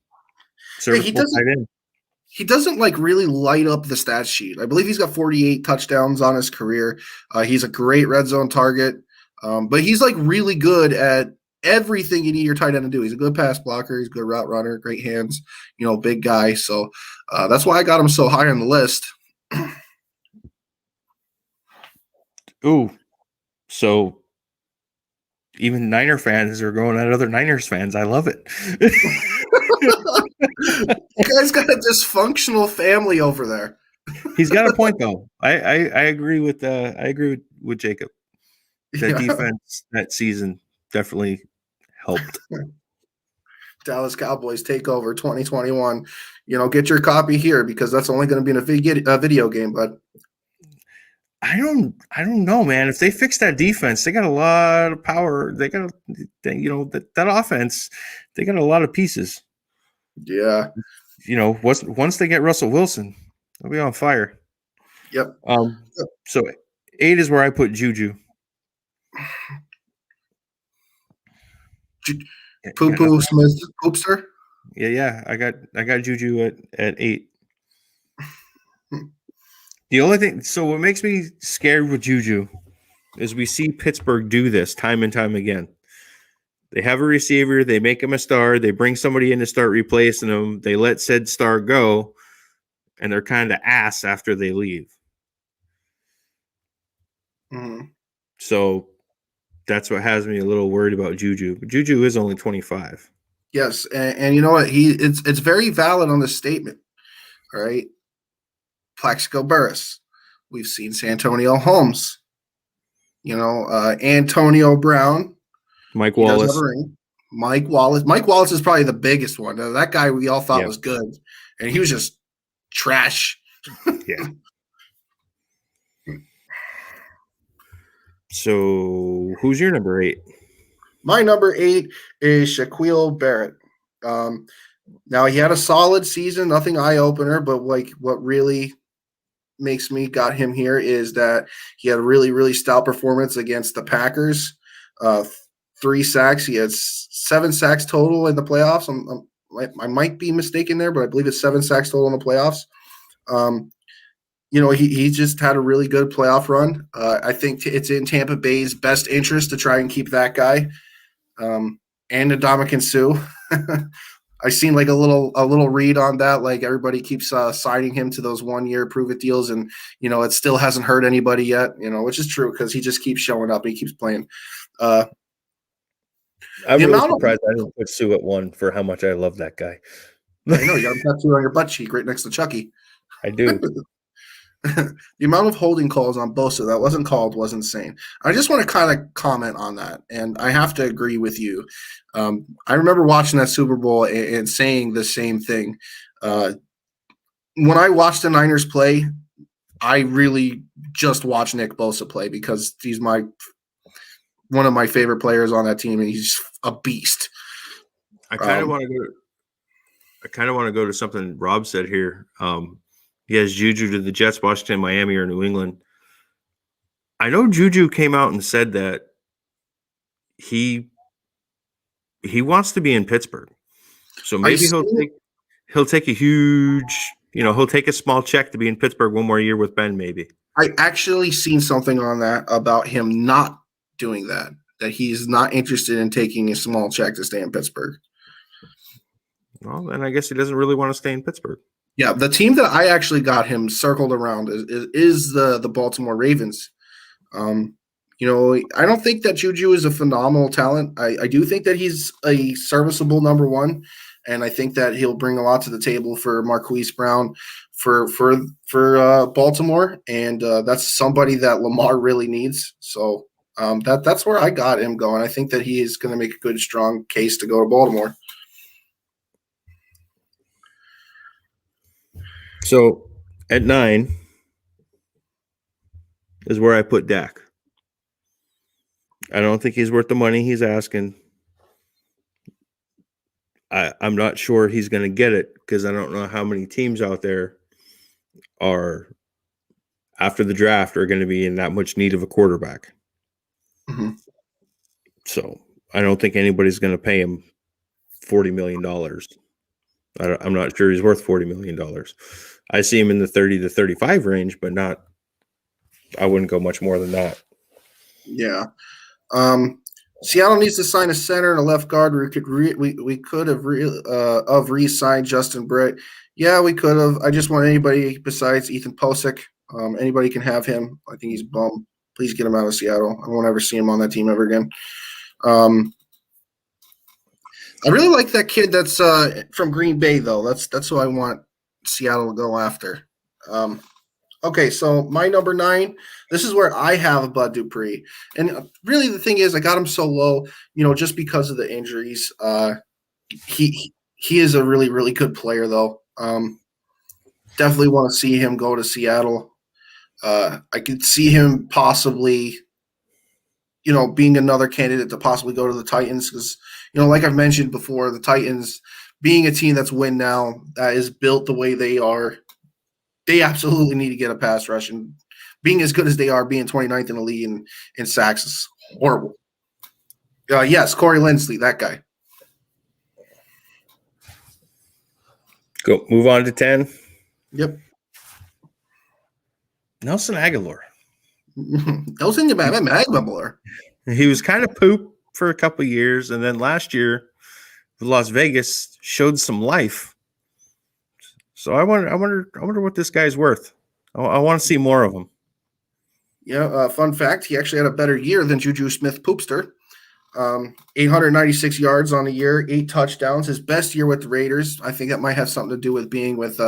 He doesn't like really light up the stat sheet. I believe he's got 48 touchdowns on his career. He's a great red zone target, but he's like really good at everything you need your tight end to do. He's a good pass blocker. He's a good route runner, great hands, big guy. So that's why I got him so high on the list. Ooh, so even Niner fans are going at other Niners fans. I love it. You guys got a dysfunctional family over there. He's got a point, though. I agree with Jacob. That defense that season definitely helped. Dallas Cowboys takeover 2021. Get your copy here because that's only going to be in a video game, bud. I don't know, man. If they fix that defense, they got a lot of power. They got, that offense. They got a lot of pieces. Yeah. Once they get Russell Wilson, they'll be on fire. Yep. So 8 is where I put Juju. Poo Smith Poopster. Yeah. I got Juju at 8. The only thing, so what makes me scared with Juju is we see Pittsburgh do this time and time again. They have a receiver, they make him a star, they bring somebody in to start replacing him, they let said star go, and they're kind of ass after they leave. Mm-hmm. So that's what has me a little worried about Juju. But Juju is only 25. Yes, and you know what? It's very valid on this statement. All right. Plaxico Burress. We've seen Santonio Holmes. Antonio Brown. Mike He does have Wallace. a ring. Mike Wallace. Mike Wallace is probably the biggest one. That guy we all thought was good, and he was just trash. Yeah. So who's your number 8? My number 8 is Shaquille Barrett. Now he had a solid season, nothing eye-opener, but like what really makes me got him here is that he had a really, really stout performance against the Packers. 3 sacks. He had 7 sacks total in the playoffs. I might be mistaken there, but I believe it's 7 sacks total in the playoffs. He just had a really good playoff run. I think it's in Tampa Bay's best interest to try and keep that guy. And Ndamukong Suh. I seen like a little read on that. Like everybody keeps signing him to those 1-year prove-it deals, and it still hasn't hurt anybody yet. Which is true because he just keeps showing up. He keeps playing. I'm really surprised I didn't put Sue at 1 for how much I love that guy. I know you got a tattoo on your butt cheek right next to Chucky. I do. The amount of holding calls on Bosa that wasn't called was insane. I just want to kind of comment on that, and I have to agree with you. I remember watching that Super Bowl and saying the same thing. When I watched the Niners play, I really just watched Nick Bosa play because he's one of my favorite players on that team, and he's a beast. I kind of want to go to something Rob said here. He has Juju to the Jets, Washington, Miami, or New England. I know Juju came out and said that he wants to be in Pittsburgh. So maybe he'll take a huge, he'll take a small check to be in Pittsburgh one more year with Ben, maybe. I actually seen something on that about him not doing that he's not interested in taking a small check to stay in Pittsburgh. Well, then I guess he doesn't really want to stay in Pittsburgh. Yeah, the team that I actually got him circled around is the Baltimore Ravens. I don't think that Juju is a phenomenal talent. I do think that he's a serviceable number 1, and I think that he'll bring a lot to the table for Marquise Brown for Baltimore, and that's somebody that Lamar really needs. So that's where I got him going. I think that he is going to make a good, strong case to go to Baltimore. So at 9 is where I put Dak. I don't think he's worth the money he's asking. I'm not sure he's going to get it because I don't know how many teams out there are after the draft are going to be in that much need of a quarterback. Mm-hmm. So I don't think anybody's going to pay him $40 million. I'm not sure he's worth $40 million. I see him in the 30 to 35 range, but I wouldn't go much more than that. Yeah. Seattle needs to sign a center and a left guard. We could have re-signed Justin Britt. Yeah, we could have. I just want anybody besides Ethan Posick. Anybody can have him. I think he's bum. Please get him out of Seattle. I won't ever see him on that team ever again. I really like that kid that's from Green Bay, though. That's who I want Seattle to go after. Okay, so my number 9, this is where I have Bud Dupree. And really the thing is I got him so low, just because of the injuries. He is a really, really good player, though. Definitely want to see him go to Seattle. I could see him possibly, being another candidate to possibly go to the Titans because, like I've mentioned before, the Titans being a team that's win now, that is built the way they are, they absolutely need to get a pass rush. And being as good as they are, being 29th in the league in sacks is horrible. Yes, Corey Linsley, that guy. Go move on to 10. Yep. Nelson Aguilar. Nelson Aguilar. He was kind of poop for a couple of years, and then last year, Las Vegas showed some life. So I wonder what this guy's worth. I want to see more of him. Yeah. Fun fact: he actually had a better year than Juju Smith-Poopster. 896 yards on the year, 8 touchdowns. His best year with the Raiders. I think that might have something to do with being with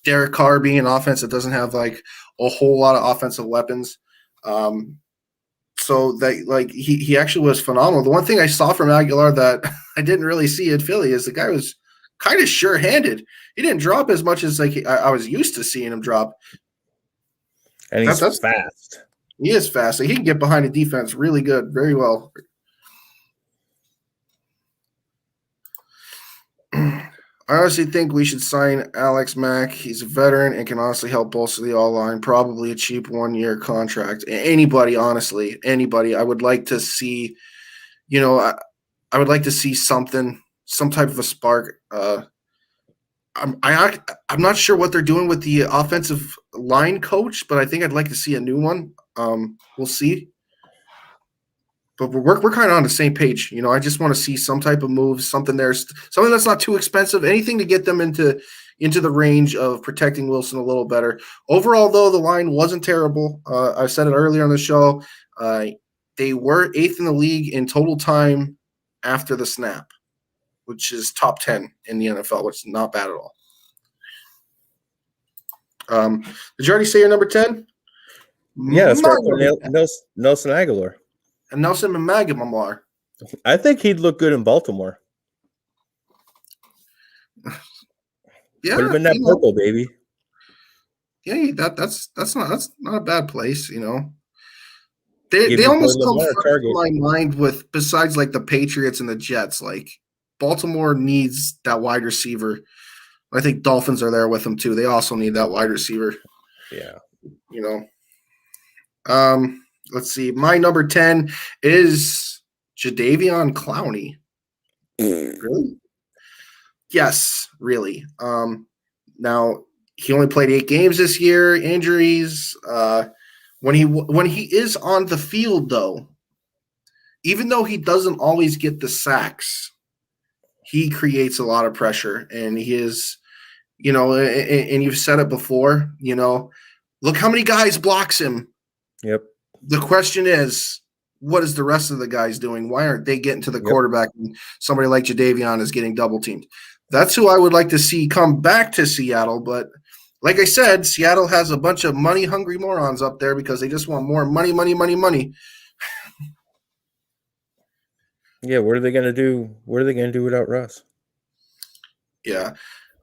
Derek Carr being an offense that doesn't have like a whole lot of offensive weapons. So that like he actually was phenomenal. The one thing I saw from Aguilar that I didn't really see in Philly is the guy was kind of sure-handed. He didn't drop as much as like I was used to seeing him drop. And he's fast. He is fast. Like, he can get behind the defense really good, very well. I honestly think we should sign Alex Mack. He's a veteran and can honestly help bolster the all-line. Probably a cheap 1-year contract. Anybody, honestly, anybody. I would like to see, I would like to see something, some type of a spark. I'm not sure what they're doing with the offensive line coach, but I think I'd like to see a new one. We'll see. But we're kind of on the same page. I just want to see some type of move, something that's not too expensive, anything to get them into the range of protecting Wilson a little better. Overall, though, the line wasn't terrible. I said it earlier on the show. They were 8th in the league in total time after the snap, which is top 10 in the NFL, which is not bad at all. Did you already say your number 10? Yeah, that's right. Nelson Aguilar. And Nelson Aguilar. I think he'd look good in Baltimore. Yeah, could have been that purple, baby. Yeah, that's not a bad place. They almost come first in my mind with, besides like the Patriots and the Jets. Like Baltimore needs that wide receiver. I think Dolphins are there with them too. They also need that wide receiver. Yeah. Let's see. My number 10 is Jadeveon Clowney. Really? Yes, really. Now he only played 8 games this year. Injuries. When he is on the field, though, even though he doesn't always get the sacks, he creates a lot of pressure, and he is, and you've said it before. Look how many guys blocks him. Yep. The question is, what is the rest of the guys doing? Why aren't they getting to the quarterback and somebody like Jadeveon is getting double teamed? That's who I would like to see come back to Seattle. But like I said, Seattle has a bunch of money-hungry morons up there because they just want more money, money, money, money. Yeah, what are they going to do? What are they going to do without Russ? Yeah.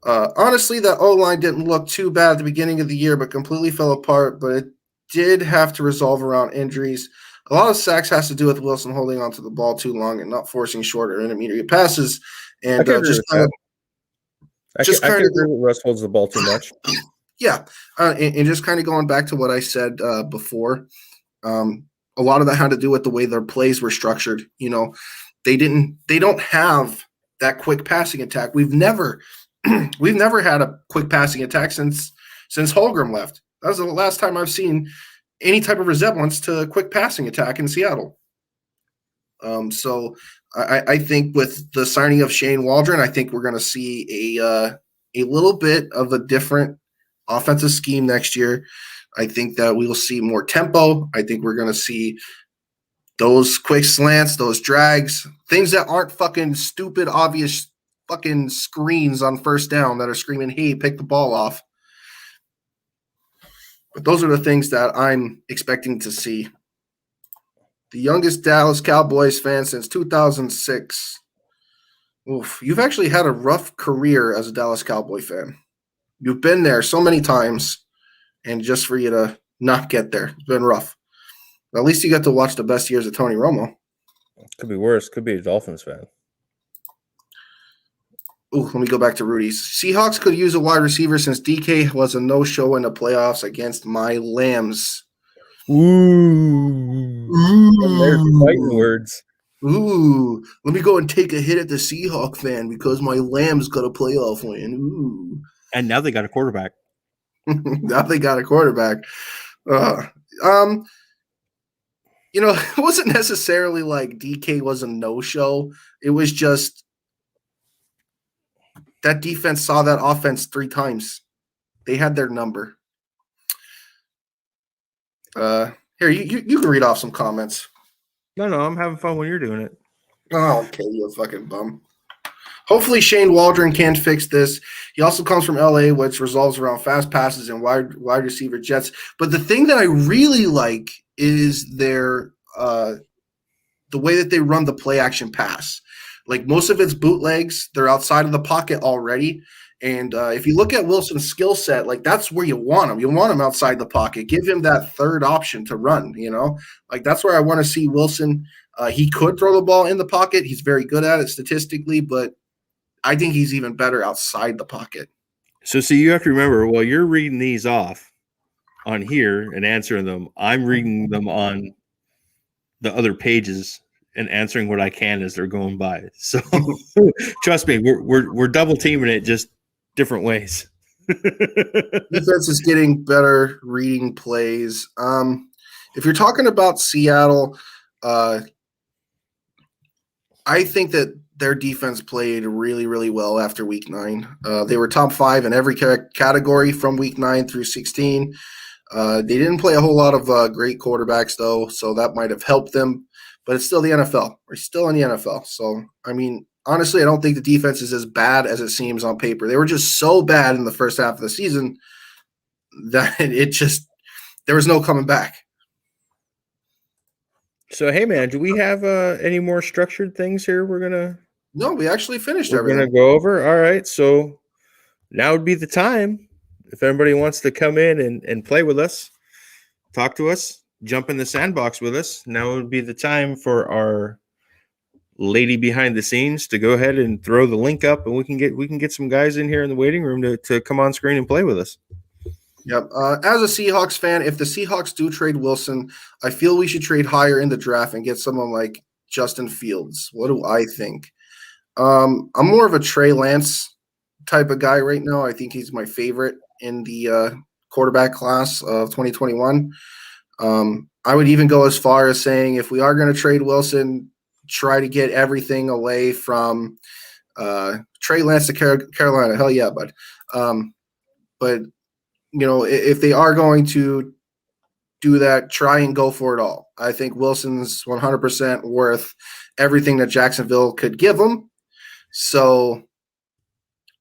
Honestly, that O-line didn't look too bad at the beginning of the year, but completely fell apart. But it did have to resolve around injuries. A lot of sacks has to do with Wilson holding onto the ball too long and not forcing short or intermediate passes. And I agree with Russ holds the ball too much. Yeah. And just kind of going back to what I said before, a lot of that had to do with the way their plays were structured. They don't have that quick passing attack. We've never had a quick passing attack since Holmgren left. That was the last time I've seen any type of resemblance to a quick passing attack in Seattle. So I think with the signing of Shane Waldron, I think we're going to see a little bit of a different offensive scheme next year. I think that we will see more tempo. I think we're going to see those quick slants, those drags, things that aren't fucking stupid, obvious fucking screens on first down that are screaming, hey, pick the ball off. But those are the things that I'm expecting to see. The youngest Dallas Cowboys fan since 2006. Oof, you've actually had a rough career as a Dallas Cowboy fan. You've been there so many times, and just for you to not get there, it's been rough. But at least you got to watch the best years of Tony Romo. Could be worse. Could be a Dolphins fan. Ooh, let me go back to Rudy's. Seahawks could use a wide receiver since DK was a no-show in the playoffs against my Lambs. Ooh. There's fighting words. Ooh. Let me go and take a hit at the Seahawk fan because my Lambs got a playoff win. Ooh. And now they got a quarterback. Now they got a quarterback. It wasn't necessarily like DK was a no-show. It was just that defense saw that offense 3 times. They had their number. Here, you can read off some comments. No, I'm having fun when you're doing it. Oh, okay, you fucking bum. Hopefully Shane Waldron can fix this. He also comes from LA, which revolves around fast passes and wide receiver jets. But the thing that I really like is their the way that they run the play action pass. Like most of it's bootlegs, they're outside of the pocket already. And if you look at Wilson's skill set, like that's where you want him. You want him outside the pocket. Give him that third option to run. Like that's where I want to see Wilson. He could throw the ball in the pocket. He's very good at it statistically, but I think he's even better outside the pocket. So, see, you have to remember, while you're reading these off on here and answering them, I'm reading them on the other pages and answering what I can as they're going by. So, trust me, we're double teaming it, just different ways. Defense is getting better reading plays. If you're talking about Seattle, I think that their defense played really, really well after week 9. They were top 5 in every category from week 9 through 16. They didn't play a whole lot of great quarterbacks, though, so that might have helped them. But it's still the NFL. We're still in the NFL. So, I mean, honestly, I don't think the defense is as bad as it seems on paper. They were just so bad in the first half of the season that there was no coming back. So, hey, man, do we have any more structured things here No, we actually finished everything. We're going to go over? All right, so now would be the time. If anybody wants to come in and play with us, talk to us, jump in the sandbox with us, now would be the time for our lady behind the scenes to go ahead and throw the link up, and we can get some guys in here in the waiting room to come on screen and play with us. Yep. As a Seahawks fan, if the Seahawks do trade Wilson, I feel we should trade higher in the draft and get someone like Justin Fields. What do I think? I'm more of a Trey Lance type of guy right now. I think he's my favorite in the quarterback class of 2021. I would even go as far as saying if we are going to trade Wilson, try to get everything away from Trey Lance to Carolina. Hell yeah, bud. But if they are going to do that, try and go for it all. I think Wilson's 100% worth everything that Jacksonville could give him. So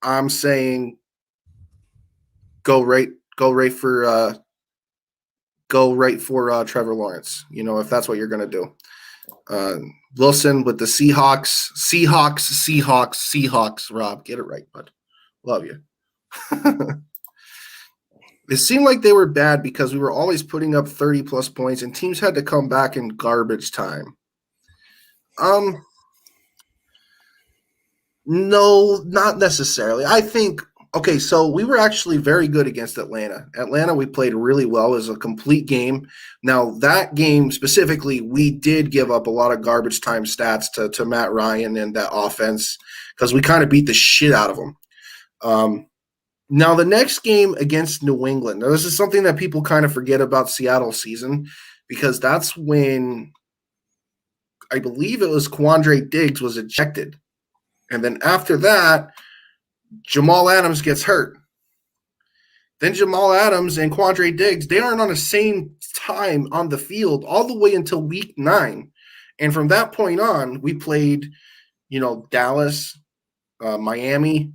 I'm saying go right for Trevor Lawrence. If that's what you're going to do. Wilson with the Seahawks. Rob, get it right, bud. Love you. It seemed like they were bad because we were always putting up 30-plus points, and teams had to come back in garbage time. No, not necessarily. I think okay, so we were actually very good against Atlanta. Atlanta, we played really well. It was a complete game. Now, that game specifically, we did give up a lot of garbage time stats to Matt Ryan and that offense because we kind of beat the shit out of them. Now, the next game against New England, now this is something that people kind of forget about Seattle's season because that's when I believe it was Quandre Diggs was ejected. And then after that, Jamal Adams gets hurt. Then Jamal Adams and Quandre Diggs, they aren't on the same time on the field all the way until week 9. And from that point on, we played, Dallas, Miami,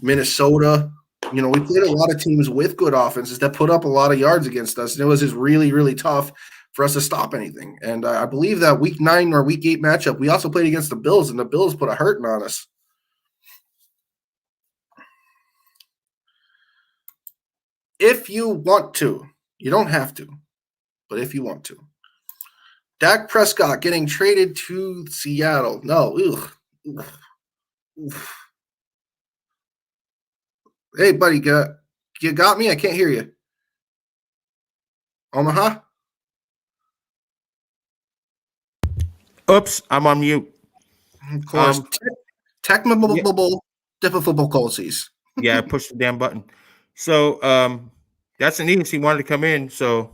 Minnesota. We played a lot of teams with good offenses that put up a lot of yards against us. And it was just really, really tough for us to stop anything. And I believe that week 9 or week 8 matchup, we also played against the Bills, and the Bills put a hurting on us. If you want to, you don't have to, but if you want to. Dak Prescott getting traded to Seattle. No. Ugh. Hey, buddy, you got me? I can't hear you. Omaha? Oops, I'm on mute. Of course. Technical difficulties. Yeah, I pushed the damn button. So that's Aeneas. He wanted to come in, so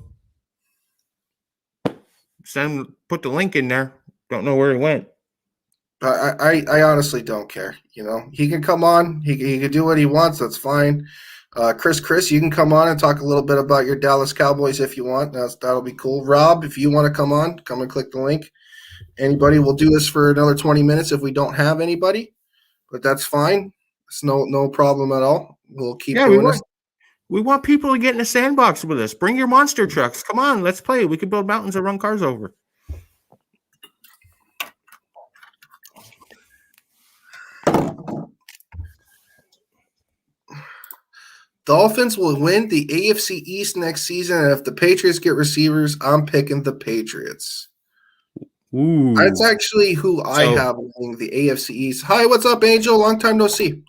put the link in there. Don't know where he went. I honestly don't care. He can come on. He can do what he wants. That's fine. Chris, you can come on and talk a little bit about your Dallas Cowboys if you want. That'll be cool. Rob, if you want to come on, come and click the link. anybody. We'll do this for another 20 minutes if we don't have anybody, but that's fine. It's no problem at all. We'll keep doing this. We want people to get in the sandbox with us. Bring your monster trucks. Come on, let's play. We can build mountains and run cars over. Dolphins will win the AFC East next season, and if the Patriots get receivers, I'm picking the Patriots. Ooh. That's actually who I have winning the AFC East. Hi, what's up, Angel? Long time no see.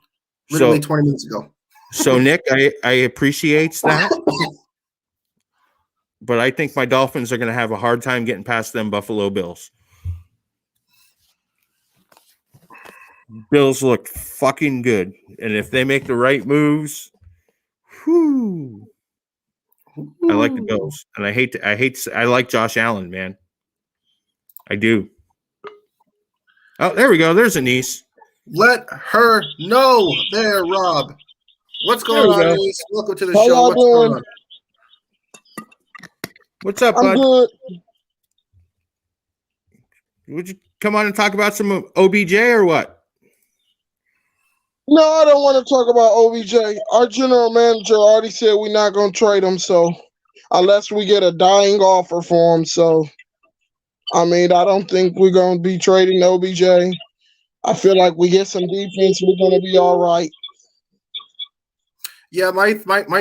Literally 20 minutes ago. So, Nick, I appreciate that, but I think my Dolphins are going to have a hard time getting past them Buffalo Bills. Bills look fucking good, and if they make the right moves, I like the Bills, and I like Josh Allen, man. I do. Oh, there we go. There's Anise. Let her know there, Rob. What's going on, Anise? Welcome to the show. What's going on? What's up, bud? Good. Would you come on and talk about some OBJ or what? No, I don't want to talk about OBJ. Our general manager already said we're not going to trade him, so unless we get a dying offer for him. So, I mean, I don't think we're going to be trading OBJ. I feel like we get some defense, we're going to be all right. Yeah, my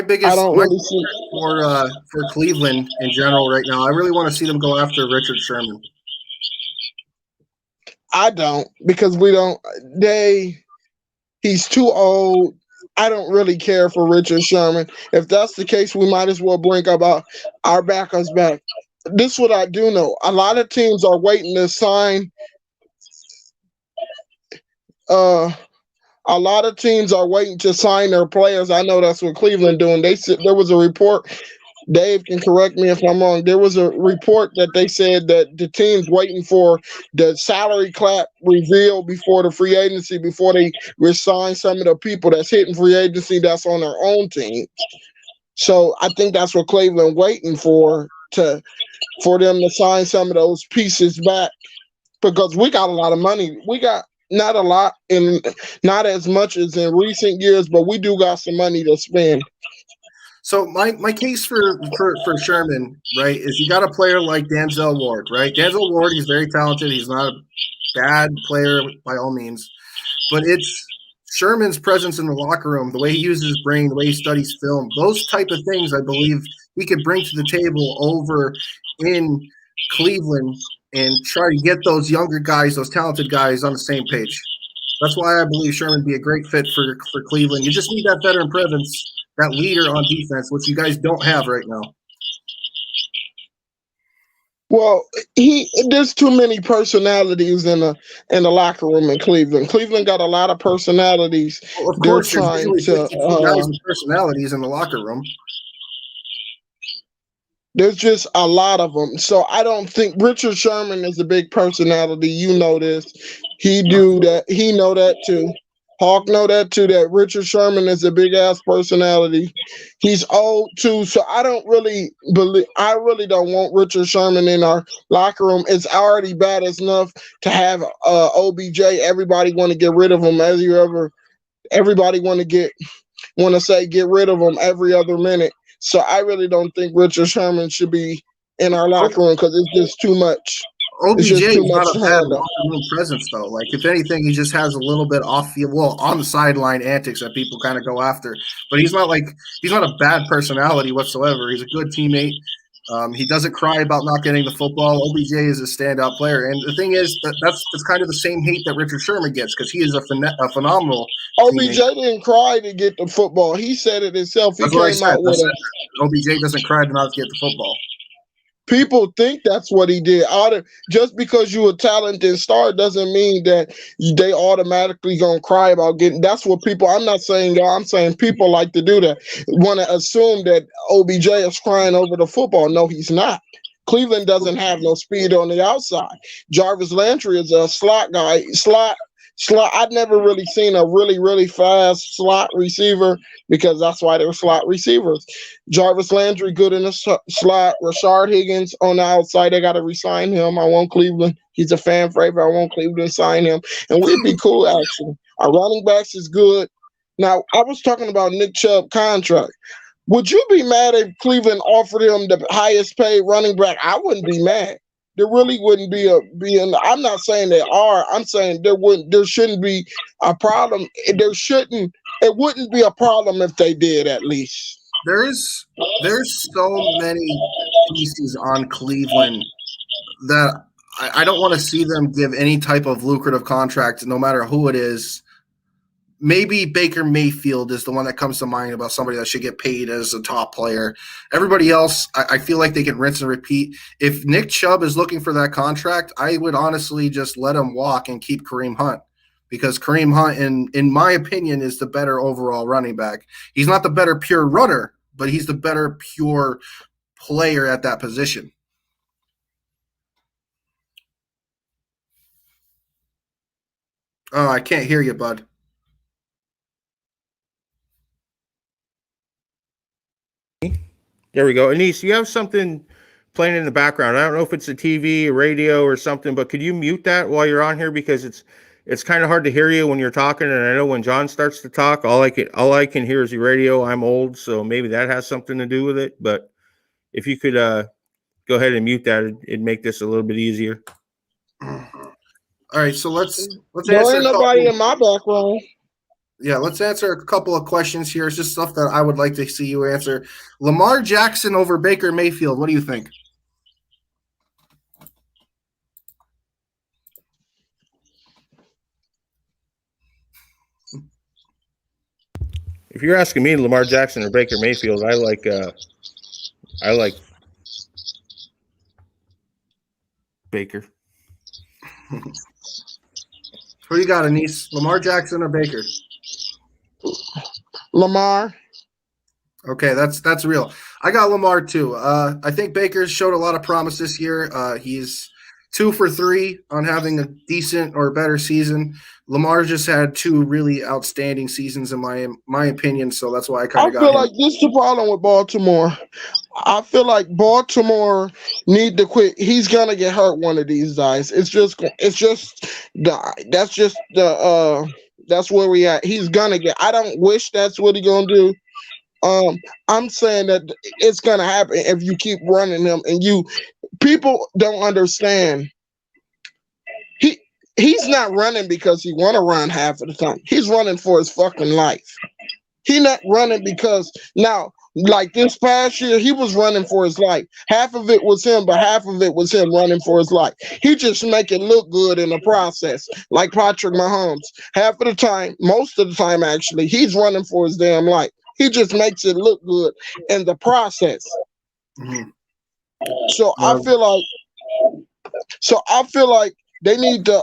biggest for Cleveland in general right now, I really want to see them go after Richard Sherman. I don't, because he's too old. I don't really care for Richard Sherman. If that's the case, we might as well bring about our backups back. This is what I do know. A lot of teams are waiting to sign. A lot of teams are waiting to sign their players. I know that's what Cleveland doing. They said there was a report. Dave can correct me if I'm wrong. There was a report that they said that the team's waiting for the salary cap reveal before the free agency, before they resign some of the people that's hitting free agency that's on their own team. So I think that's what Cleveland waiting for them to sign some of those pieces back, because we got a lot of money. We got not a lot and not as much as in recent years, but we do got some money to spend. So my case for Sherman, right, is you got a player like Denzel Ward, right? Denzel Ward, he's very talented. He's not a bad player by all means, but it's Sherman's presence in the locker room, the way he uses his brain, the way he studies film, those type of things I believe we could bring to the table over in Cleveland and try to get those younger guys, those talented guys on the same page. That's why I believe Sherman would be a great fit for Cleveland. You just need that veteran presence, that leader on defense, which you guys don't have right now. Well, there's too many personalities in the locker room in Cleveland. Cleveland got a lot of personalities. Well, of course, there's usually 52 guys with personalities in the locker room. There's just a lot of them. So I don't think Richard Sherman is a big personality. You know this. He do that. He know that too. Hawk know that too, that Richard Sherman is a big-ass personality. He's old too, so I really don't want Richard Sherman in our locker room. It's already bad enough to have OBJ. Everybody want to get rid of him. Everybody want to get rid of him every other minute. So I really don't think Richard Sherman should be in our locker room because it's just too much. OBJ is not a bad locker room presence, though. Like, if anything, he just has a little bit on the sideline antics that people kind of go after. But he's not a bad personality whatsoever. He's a good teammate. He doesn't cry about not getting the football. OBJ is a standout player. And the thing is, that's kind of the same hate that Richard Sherman gets, because he is a phenomenal OBJ teammate. Didn't cry to get the football. He said it himself. That's what I said. OBJ doesn't cry to not get the football. People think that's what he did. Just because you're a talented star doesn't mean that they automatically gonna cry about getting. That's what people. I'm not saying y'all. I'm saying people like to do that. Want to assume that OBJ is crying over the football. No, he's not. Cleveland doesn't have no speed on the outside. Jarvis Landry is a slot guy. slot. I'd never really seen a really, really fast slot receiver because that's why they were slot receivers. Jarvis Landry good in the slot. Rashard Higgins on the outside. They got to re-sign him. I want Cleveland. He's a fan favorite. I want Cleveland to sign him. And we'd be cool, actually. Our running backs is good. Now, I was talking about Nick Chubb contract. Would you be mad if Cleveland offered him the highest paid running back? I wouldn't be mad. There really wouldn't be I'm not saying they are. I'm saying there shouldn't be a problem. It wouldn't be a problem if they did, at least. There's so many pieces on Cleveland that I don't want to see them give any type of lucrative contract, no matter who it is. Maybe Baker Mayfield is the one that comes to mind about somebody that should get paid as a top player. Everybody else, I feel like they can rinse and repeat. If Nick Chubb is looking for that contract, I would honestly just let him walk and keep Kareem Hunt, because Kareem Hunt, in my opinion, is the better overall running back. He's not the better pure runner, but he's the better pure player at that position. Oh, I can't hear you, bud. There we go. Anise, you have something playing in the background. I don't know if it's a TV, a radio, or something, but could you mute that while you're on here, because it's kind of hard to hear you when you're talking. And I know when John starts to talk, all I can hear is your radio. I'm old, so maybe that has something to do with it. But if you could go ahead and mute that, it'd make this a little bit easier. All right, so let's There answer ain't nobody in my background. Yeah, let's answer a couple of questions here. It's just stuff that I would like to see you answer. Lamar Jackson over Baker Mayfield. What do you think? If you're asking me, Lamar Jackson or Baker Mayfield, I like Baker. Who you got, Anise? Lamar Jackson or Baker? Lamar. Okay, that's real. I got Lamar too. I think Baker's showed a lot of promise this year. He's 2 for 3 on having a decent or better season. Lamar just had 2 really outstanding seasons in my opinion, so that's why I kind of got him. I feel like this is the problem with Baltimore. I feel like Baltimore need to quit. He's gonna get hurt one of these days. That's where we at. He's gonna get. I don't wish that's what he's gonna do. I'm saying that it's gonna happen if you keep running him, and people don't understand. He's not running because he want to run half of the time. He's running for his fucking life. He's not running because now, like this past year, he was running for his life. Half of it was him, but half of it was him running for his life. He just make it look good in the process, like Patrick Mahomes. Half of the time, most of the time actually, he's running for his damn life. He just makes it look good in the process. Mm-hmm. So I feel like they need to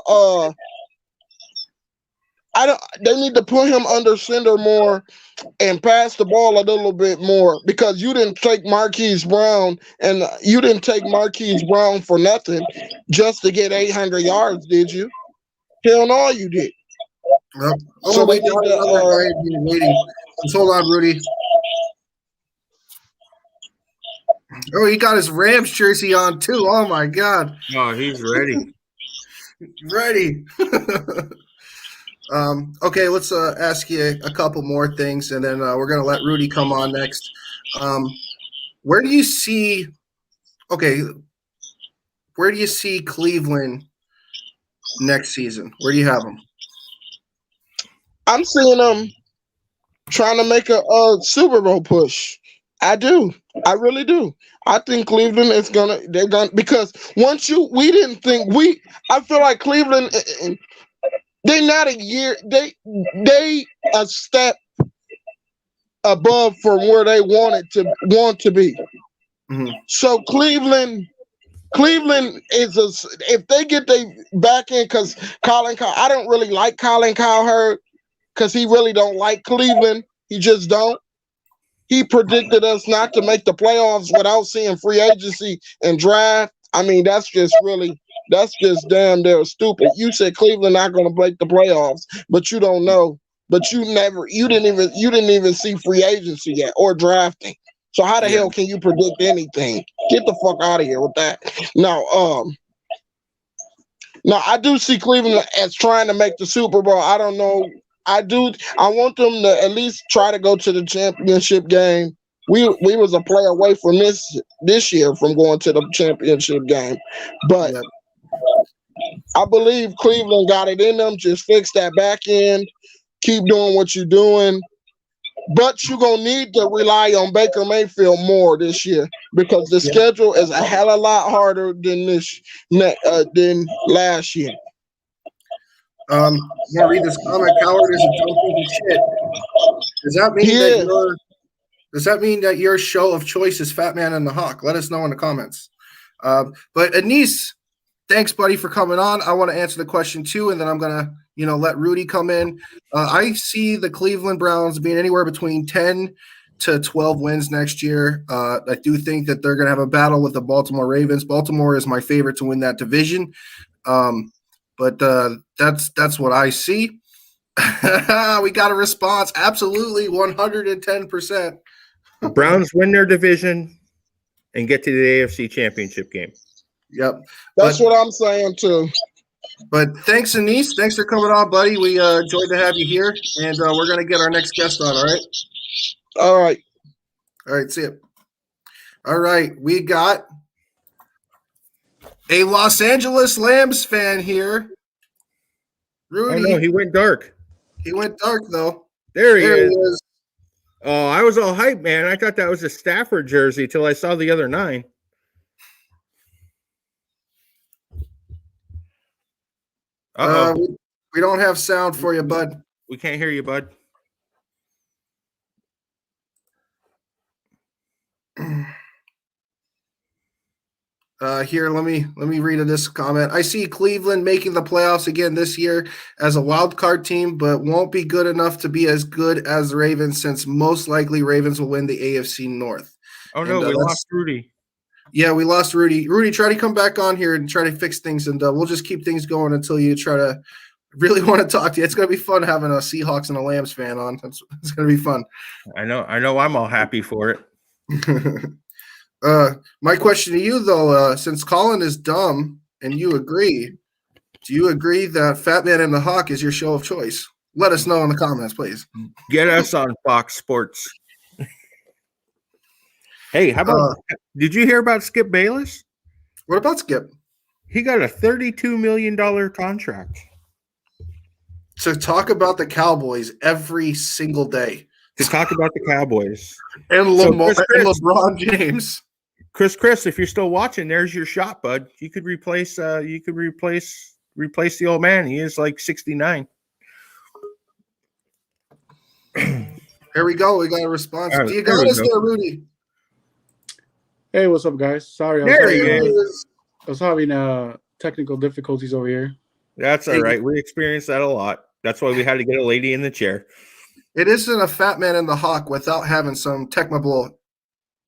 they need to put him under center more and pass the ball a little bit more, because you didn't take Marquise Brown for nothing just to get 800 yards, did you? Hell no, you did. Well, so they need to waiting. Just hold on, Rudy. Oh, he got his Rams jersey on too. Oh my God. Oh, he's ready. Ready. Okay, let's ask you a couple more things, and then we're going to let Rudy come on next. Where do you see Cleveland next season? Where do you have them? I'm seeing them trying to make a Super Bowl push. I do. I really do. I think Cleveland is they're gonna, because I feel like Cleveland, they're not a year, they a step above from where they want to be. Mm-hmm. So Cleveland is if they get their back in, because I don't really like Colin Cowherd, because he really don't like Cleveland. He just don't. He predicted us not to make the playoffs without seeing free agency and draft. I mean, that's just really That's just damn stupid. You said Cleveland not going to break the playoffs, but you don't know. But you didn't even see free agency yet or drafting. So how the hell can you predict anything? Get the fuck out of here with that. Now, I do see Cleveland as trying to make the Super Bowl. I don't know. I want them to at least try to go to the championship game. We was a play away from this year from going to the championship game, but I believe Cleveland got it in them. Just fix that back end. Keep doing what you're doing. But you're going to need to rely on Baker Mayfield more this year because the schedule is a hell of a lot harder than than last year. I'm gonna read this comment. Coward is a dumb piece of shit. Does that mean that your show of choice is Fat Man and the Hawk? Let us know in the comments. But Anise, thanks, buddy, for coming on. I want to answer the question too, and then I'm gonna, let Rudy come in. I see the Cleveland Browns being anywhere between 10 to 12 wins next year. I do think that they're gonna have a battle with the Baltimore Ravens. Baltimore is my favorite to win that division. But that's what I see. We got a response. Absolutely, 110%. The Browns win their division and get to the AFC Championship game. Yep. That's what I'm saying, too. But thanks, Anise. Thanks for coming on, buddy. We enjoyed to have you here, and we're going to get our next guest on, all right? All right. All right, see you. All right, we got a Los Angeles Lambs fan here. Rudy. Oh, no, he went dark. He went dark, though. There he is. Oh, I was all hyped, man. I thought that was a Stafford jersey till I saw the other 9. We don't have sound for you, bud. We can't hear you, bud. Here, let me read this comment. I see Cleveland making the playoffs again this year as a wild card team, but won't be good enough to be as good as the Ravens, since most likely Ravens will win the AFC North. Oh no, we lost Rudy. Yeah, we lost Rudy. Rudy, try to come back on here and try to fix things, and we'll just keep things going until you try to really want to talk to you. It's going to be fun having a Seahawks and a Lambs fan on. It's going to be fun. I know. I'm all happy for it. My question to you, though, since Colin is dumb and you agree, do you agree that Fat Man and the Hawk is your show of choice? Let us know in the comments, please. Get us on Fox Sports. Hey, how about did you hear about Skip Bayless? What about Skip? He got a $32 million contract. To talk about the Cowboys every single day. To talk about the Cowboys. And LeBron James. Chris, if you're still watching, there's your shot, bud. You could replace the old man. He is like 69. Here we go. We got a response. Right, do you got us there, Rudy? Hey, what's up, guys? Sorry, I was having technical difficulties over here. That's all right. We experienced that a lot. That's why we had to get a lady in the chair. It isn't a Fat Man and the Hawk without having some technical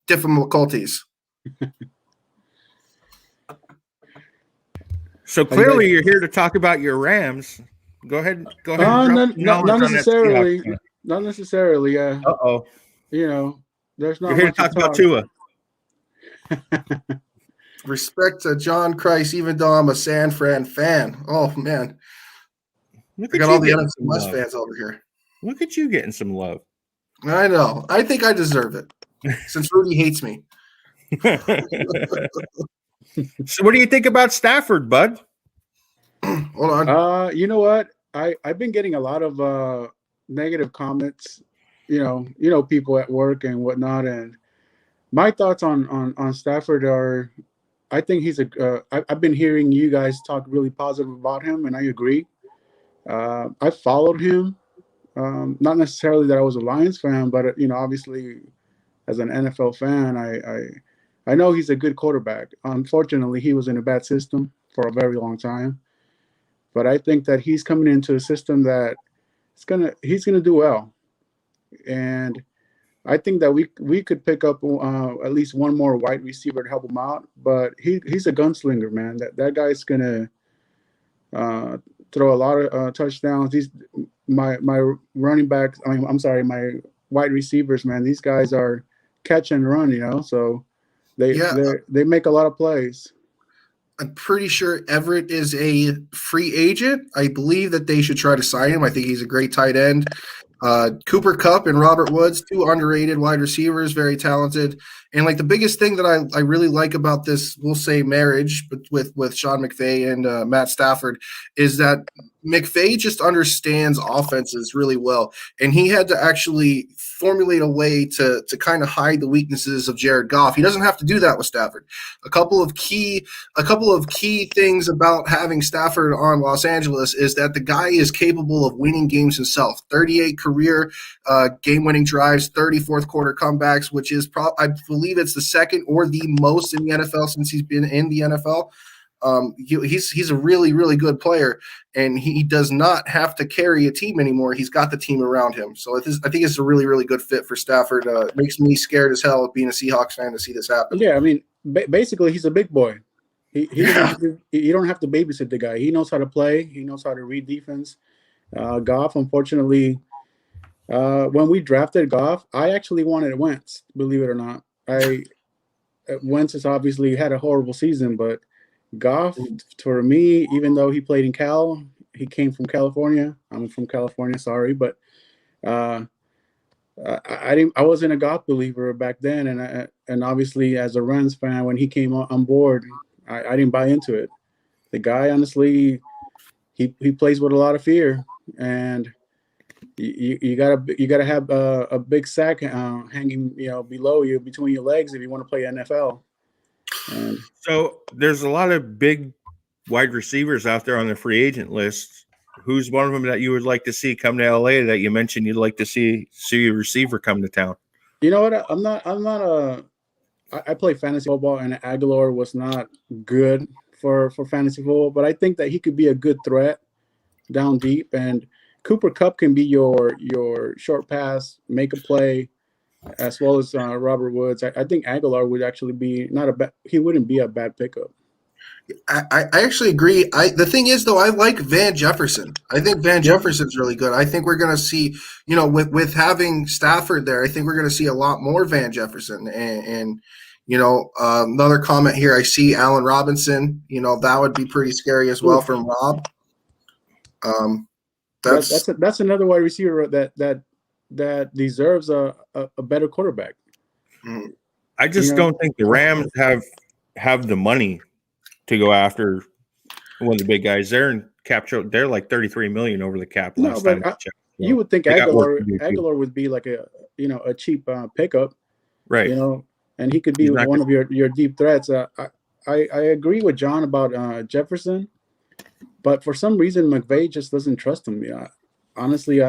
difficulties. So clearly you're here to talk about your Rams. Go ahead. Not necessarily. Not necessarily. Yeah. Uh-oh. There's not. You're here to talk about Tua. Respect to John Christ, even though I'm a San Fran fan. Oh man, I got all the NFC West fans over here. Look at you getting some love. I know. I think I deserve it since Rudy hates me. So, what do you think about Stafford, bud? Hold on. You know what? I've been getting a lot of negative comments. People at work and whatnot, and my thoughts on Stafford are, I think he's I've been hearing you guys talk really positive about him, and I agree. I followed him, not necessarily that I was a Lions fan, but obviously, as an NFL fan, I know he's a good quarterback. Unfortunately, he was in a bad system for a very long time, but I think that he's coming into a system that he's gonna do well, and I think that we could pick up at least one more wide receiver to help him out. But he's a gunslinger, man. That guy's gonna throw a lot of touchdowns. These my running backs. I'm sorry, my wide receivers, man. These guys are catch and run, So they make a lot of plays. I'm pretty sure Everett is a free agent. I believe that they should try to sign him. I think he's a great tight end. Cooper Kupp and Robert Woods, 2 underrated wide receivers, very talented. And like the biggest thing that I really like about this, we'll say marriage with Sean McVay and Matt Stafford, is that McVay just understands offenses really well. And he had to actually formulate a way to kind of hide the weaknesses of Jared Goff. He doesn't have to do that with Stafford. A couple of key things about having Stafford on Los Angeles is that the guy is capable of winning games himself. 38 career game-winning drives, 30 fourth quarter comebacks, which is I believe it's the second or the most in the NFL since he's been in the NFL. He's a really, really good player, and he does not have to carry a team anymore. He's got the team around him. So I think it's a really, really good fit for Stafford. It makes me scared as hell being a Seahawks fan to see this happen. Yeah, I mean, basically, he's a big boy. You don't have to babysit the guy. He knows how to play. He knows how to read defense. Goff, unfortunately, when we drafted Goff, I actually wanted Wentz, believe it or not. Wentz has obviously had a horrible season, but Goff, for me, even though he played in Cal, he came from California. I'm from California, sorry, but I wasn't a Goff believer back then, and obviously as a Rams fan, when he came on board, I didn't buy into it. The guy, honestly, he plays with a lot of fear, and you gotta have a big sack hanging below you, between your legs, if you want to play NFL. And so there's a lot of big wide receivers out there on the free agent list. Who's one of them that you would like to see come to LA that you mentioned you'd like to see a receiver come to town? You know what? I play fantasy football, and Aguilar was not good for fantasy football, but I think that he could be a good threat down deep, and Cooper Kupp can be your short pass, make a play, as well as Robert Woods. I think Aguilar would actually be he wouldn't be a bad pickup. I actually agree. The thing is, though, I like Van Jefferson. I think Van Jefferson's really good. I think we're going to see, with having Stafford there, I think we're going to see a lot more Van Jefferson. And another comment here, I see Allen Robinson. That would be pretty scary as well from Rob. That's another wide receiver that deserves a better quarterback. I just don't think the Rams have the money to go after one of the big guys. They're in cap. They're like $33 million over the cap last time I checked. You would think Aguilar would be like a cheap pickup, right? And he could be one of your deep threats. I agree with John about Jefferson, but for some reason McVay just doesn't trust him. Honestly,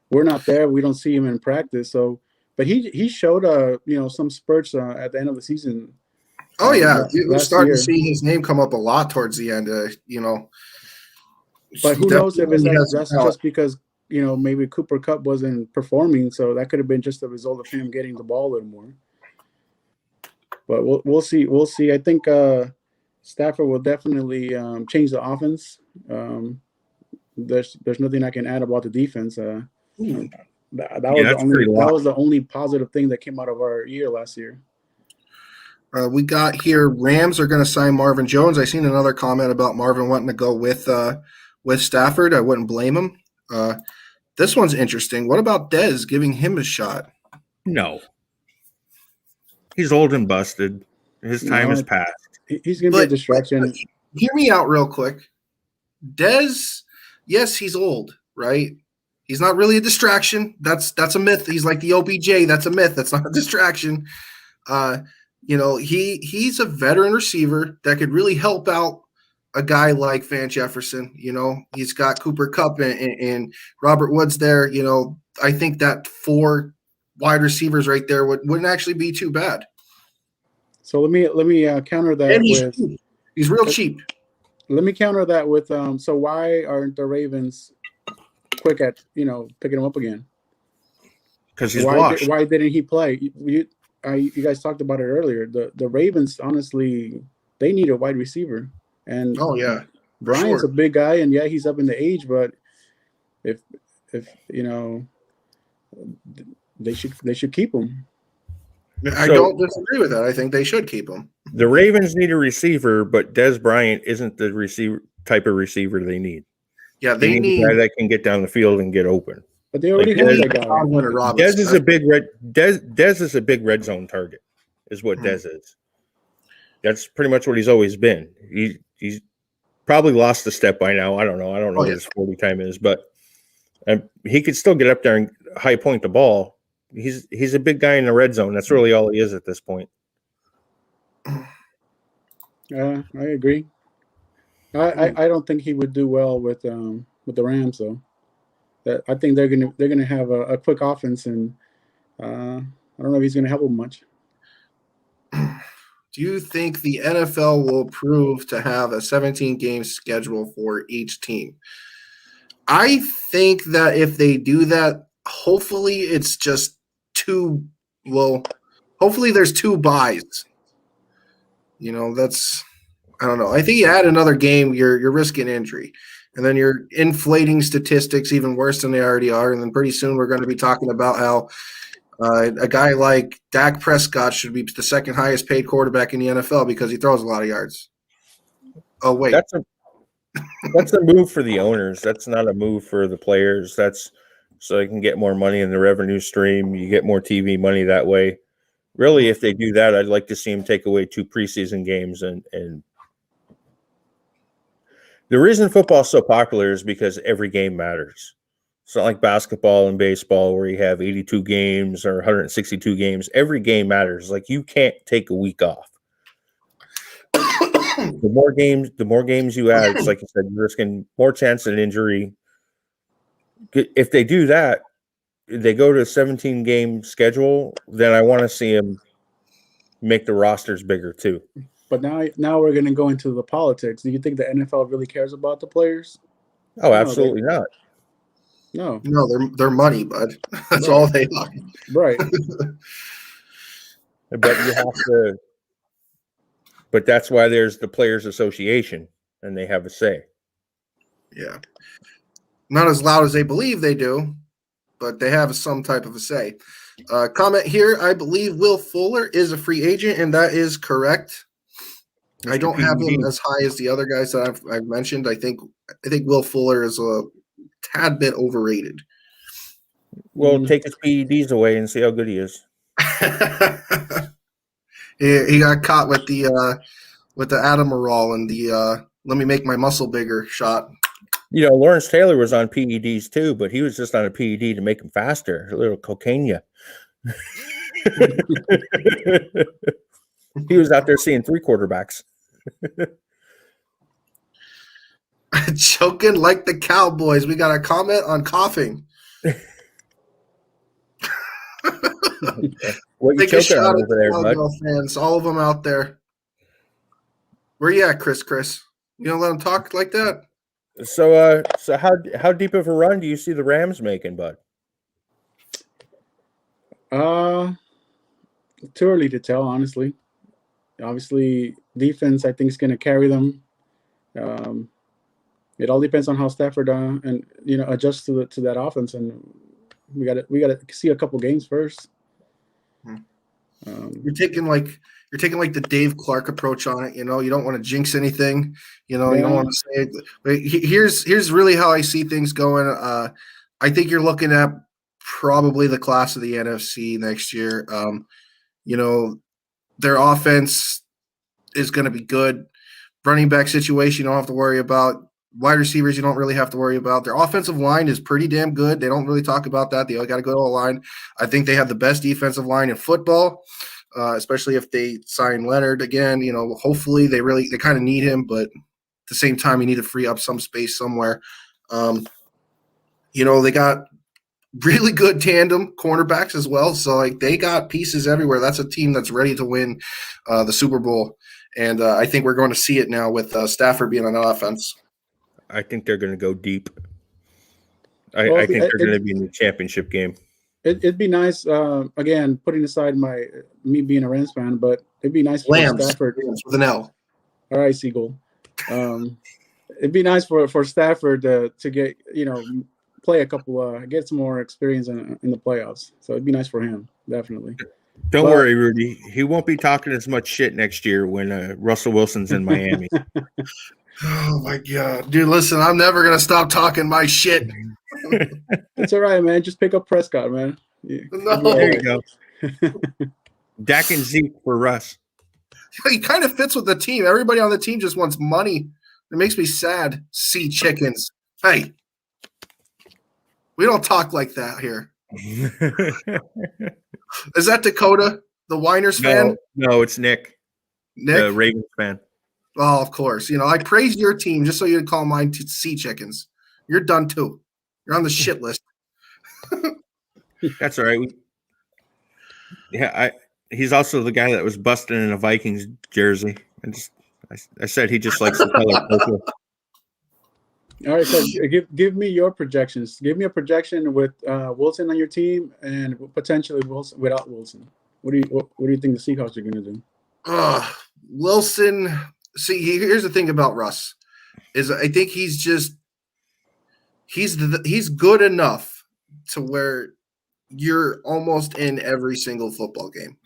we're not there. We don't see him in practice. So, but he showed some spurts at the end of the season. Oh yeah, we're starting to see his name come up a lot towards the end. But who knows if that's just because maybe Cooper Kupp wasn't performing, so that could have been just a result of him getting the ball a little more. But we'll see. We'll see. I think Stafford will definitely change the offense. There's nothing I can add about the defense. That was the only positive thing that came out of our year last year. We got here, Rams are going to sign Marvin Jones. I seen another comment about Marvin wanting to go with Stafford. I wouldn't blame him. This one's interesting. What about Dez, giving him a shot? No. He's old and busted. His time has passed. He's going to be a distraction. Hear me out real quick. Dez, yes, he's old, right? He's not really a distraction. That's a myth. He's like the OBJ. That's a myth. That's not a distraction. He's a veteran receiver that could really help out a guy like Van Jefferson. He's got Cooper Kupp and Robert Woods there. I think that 4 wide receivers right there wouldn't actually be too bad. So let me counter that. And he's real cheap. Let me counter that with so why aren't the Ravens quick at picking him up again? because he's washed. Why didn't he play? You guys talked about it earlier. The Ravens, honestly, they need a wide receiver. And Oh yeah, Bryant's sure. a big guy, and yeah, he's up in the age, but if you know, they should keep him. I don't disagree with that. I think they should keep him. The Ravens need a receiver, but Des Bryant isn't the type of receiver they need. Yeah, they need a guy that can get down the field and get open. But they already have that guy. Des is a big red zone target, is what Des is. That's pretty much what he's always been. He's probably lost a step by now. I don't know. What his 40 time is, but he could still get up there and high point the ball. He's a big guy in the red zone. That's really all he is at this point. I agree. I don't think he would do well with the Rams though. I think they're gonna have a quick offense, and I don't know if he's gonna help them much. Do you think the NFL will prove to have a 17-game schedule for each team? I think that if they do that, hopefully it's just hopefully there's 2 byes. You know, I don't know. I think you add another game, you're risking injury. And then you're inflating statistics even worse than they already are. And then pretty soon we're going to be talking about how a guy like Dak Prescott should be the second highest paid quarterback in the NFL because he throws a lot of yards. Oh, wait. That's a move for the owners. That's not a move for the players. That's so they can get more money in the revenue stream. You get more TV money that way. Really, if they do that, I'd like to see them take away 2 preseason games. And the reason football is so popular is because every game matters. It's not like basketball and baseball where you have 82 games or 162 games. Every game matters. Like, you can't take a week off. The more games you add, it's like you said, you're risking more chance of an injury. If they do that, they go to a 17-game schedule, then I want to see them make the rosters bigger too. But now we're going to go into the politics. Do you think the NFL really cares about the players? Oh, absolutely not. No, they're money, bud. That's all they are. Right. But you have to. But that's why there's the Players Association, and they have a say. Yeah. Not as loud as they believe they do, but they have some type of a say. Comment here, I believe Will Fuller is a free agent, and that is correct. I don't have him as high as the other guys that I've mentioned. I think Will Fuller is a tad bit overrated. Well, take his PEDs away and see how good he is. He got caught with the Adderall and the let me make my muscle bigger shot. You know, Lawrence Taylor was on PEDs too, but he was just on a PED to make him faster. A little cocaine. He was out there seeing 3 quarterbacks. Choking like the Cowboys. We got a comment on coughing. What you choking on over there, bud? Fans, all of them out there. Where you at, Chris? You don't let them talk like that? So how deep of a run do you see the Rams making, bud? Too early to tell, honestly. Obviously, defense, I think, is going to carry them. It all depends on how Stafford and adjusts to that offense, and we got to see a couple games first. You're taking like the Dave Clark approach on it. You don't want to jinx anything. You don't want to say it. But here's really how I see things going. I think you're looking at probably the class of the NFC next year. Their offense is going to be good. Running back situation you don't have to worry about. Wide receivers you don't really have to worry about. Their offensive line is pretty damn good. They don't really talk about that. They all got a good line. I think they have the best defensive line in football, especially if they sign Leonard again. Hopefully they kind of need him, but at the same time you need to free up some space somewhere. They got really good tandem cornerbacks as well. So they got pieces everywhere. That's a team that's ready to win the Super Bowl. And I think we're going to see it now with Stafford being on offense. I think they're going to go deep. I think they're going to be in the championship game. It'd be nice. Again, putting aside me being a Rams fan, but it'd be nice for Lambs Stafford. with an L. All right, Siegel. It'd be nice for Stafford to get play a couple get some more experience in the playoffs. So it'd be nice for him, definitely. Don't worry, Rudy. He won't be talking as much shit next year when Russell Wilson's in Miami. Oh my god, dude! Listen, I'm never gonna stop talking my shit. It's all right, man. Just pick up Prescott, man. No. There you go. Dak and Zeke for Russ. He kind of fits with the team. Everybody on the team just wants money. It makes me sad. Sea chickens. Hey, we don't talk like that here. Is that Dakota, the Winers fan? No, it's Nick. Nick, the Ravens fan. Oh, of course. I praised your team just so you'd call mine sea chickens. You're done too. You're on the shit list. That's all right. He's also the guy that was busting in a Vikings jersey. I said he just likes the color purple. All right, so give me your projections. Give me a projection with Wilson on your team and potentially Wilson without Wilson. What do you think the Seahawks are going to do? Wilson. See, here's the thing about Russ is I think he's good enough to where you're almost in every single football game.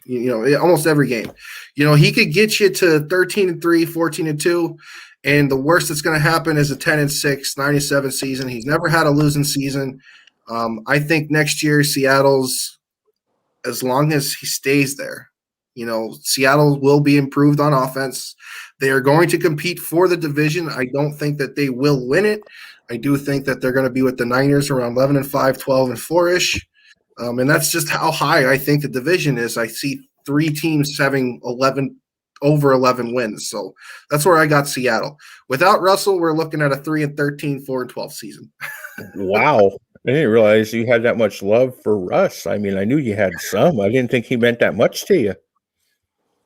Almost every game. He could get you to 13-3, 14-2. And the worst that's going to happen is a 10-6, 97 season. He's never had a losing season. I think next year Seattle's, as long as he stays there, Seattle will be improved on offense. They are going to compete for the division. I don't think that they will win it. I do think that they're going to be with the Niners around 11-5, 12-4-ish. And that's just how high I think the division is. I see 3 teams having over 11 wins. So that's where I got Seattle. Without Russell, we're looking at a 3-13, 4-12 season. Wow. I didn't realize you had that much love for Russ. I mean, I knew you had some. I didn't think he meant that much to you.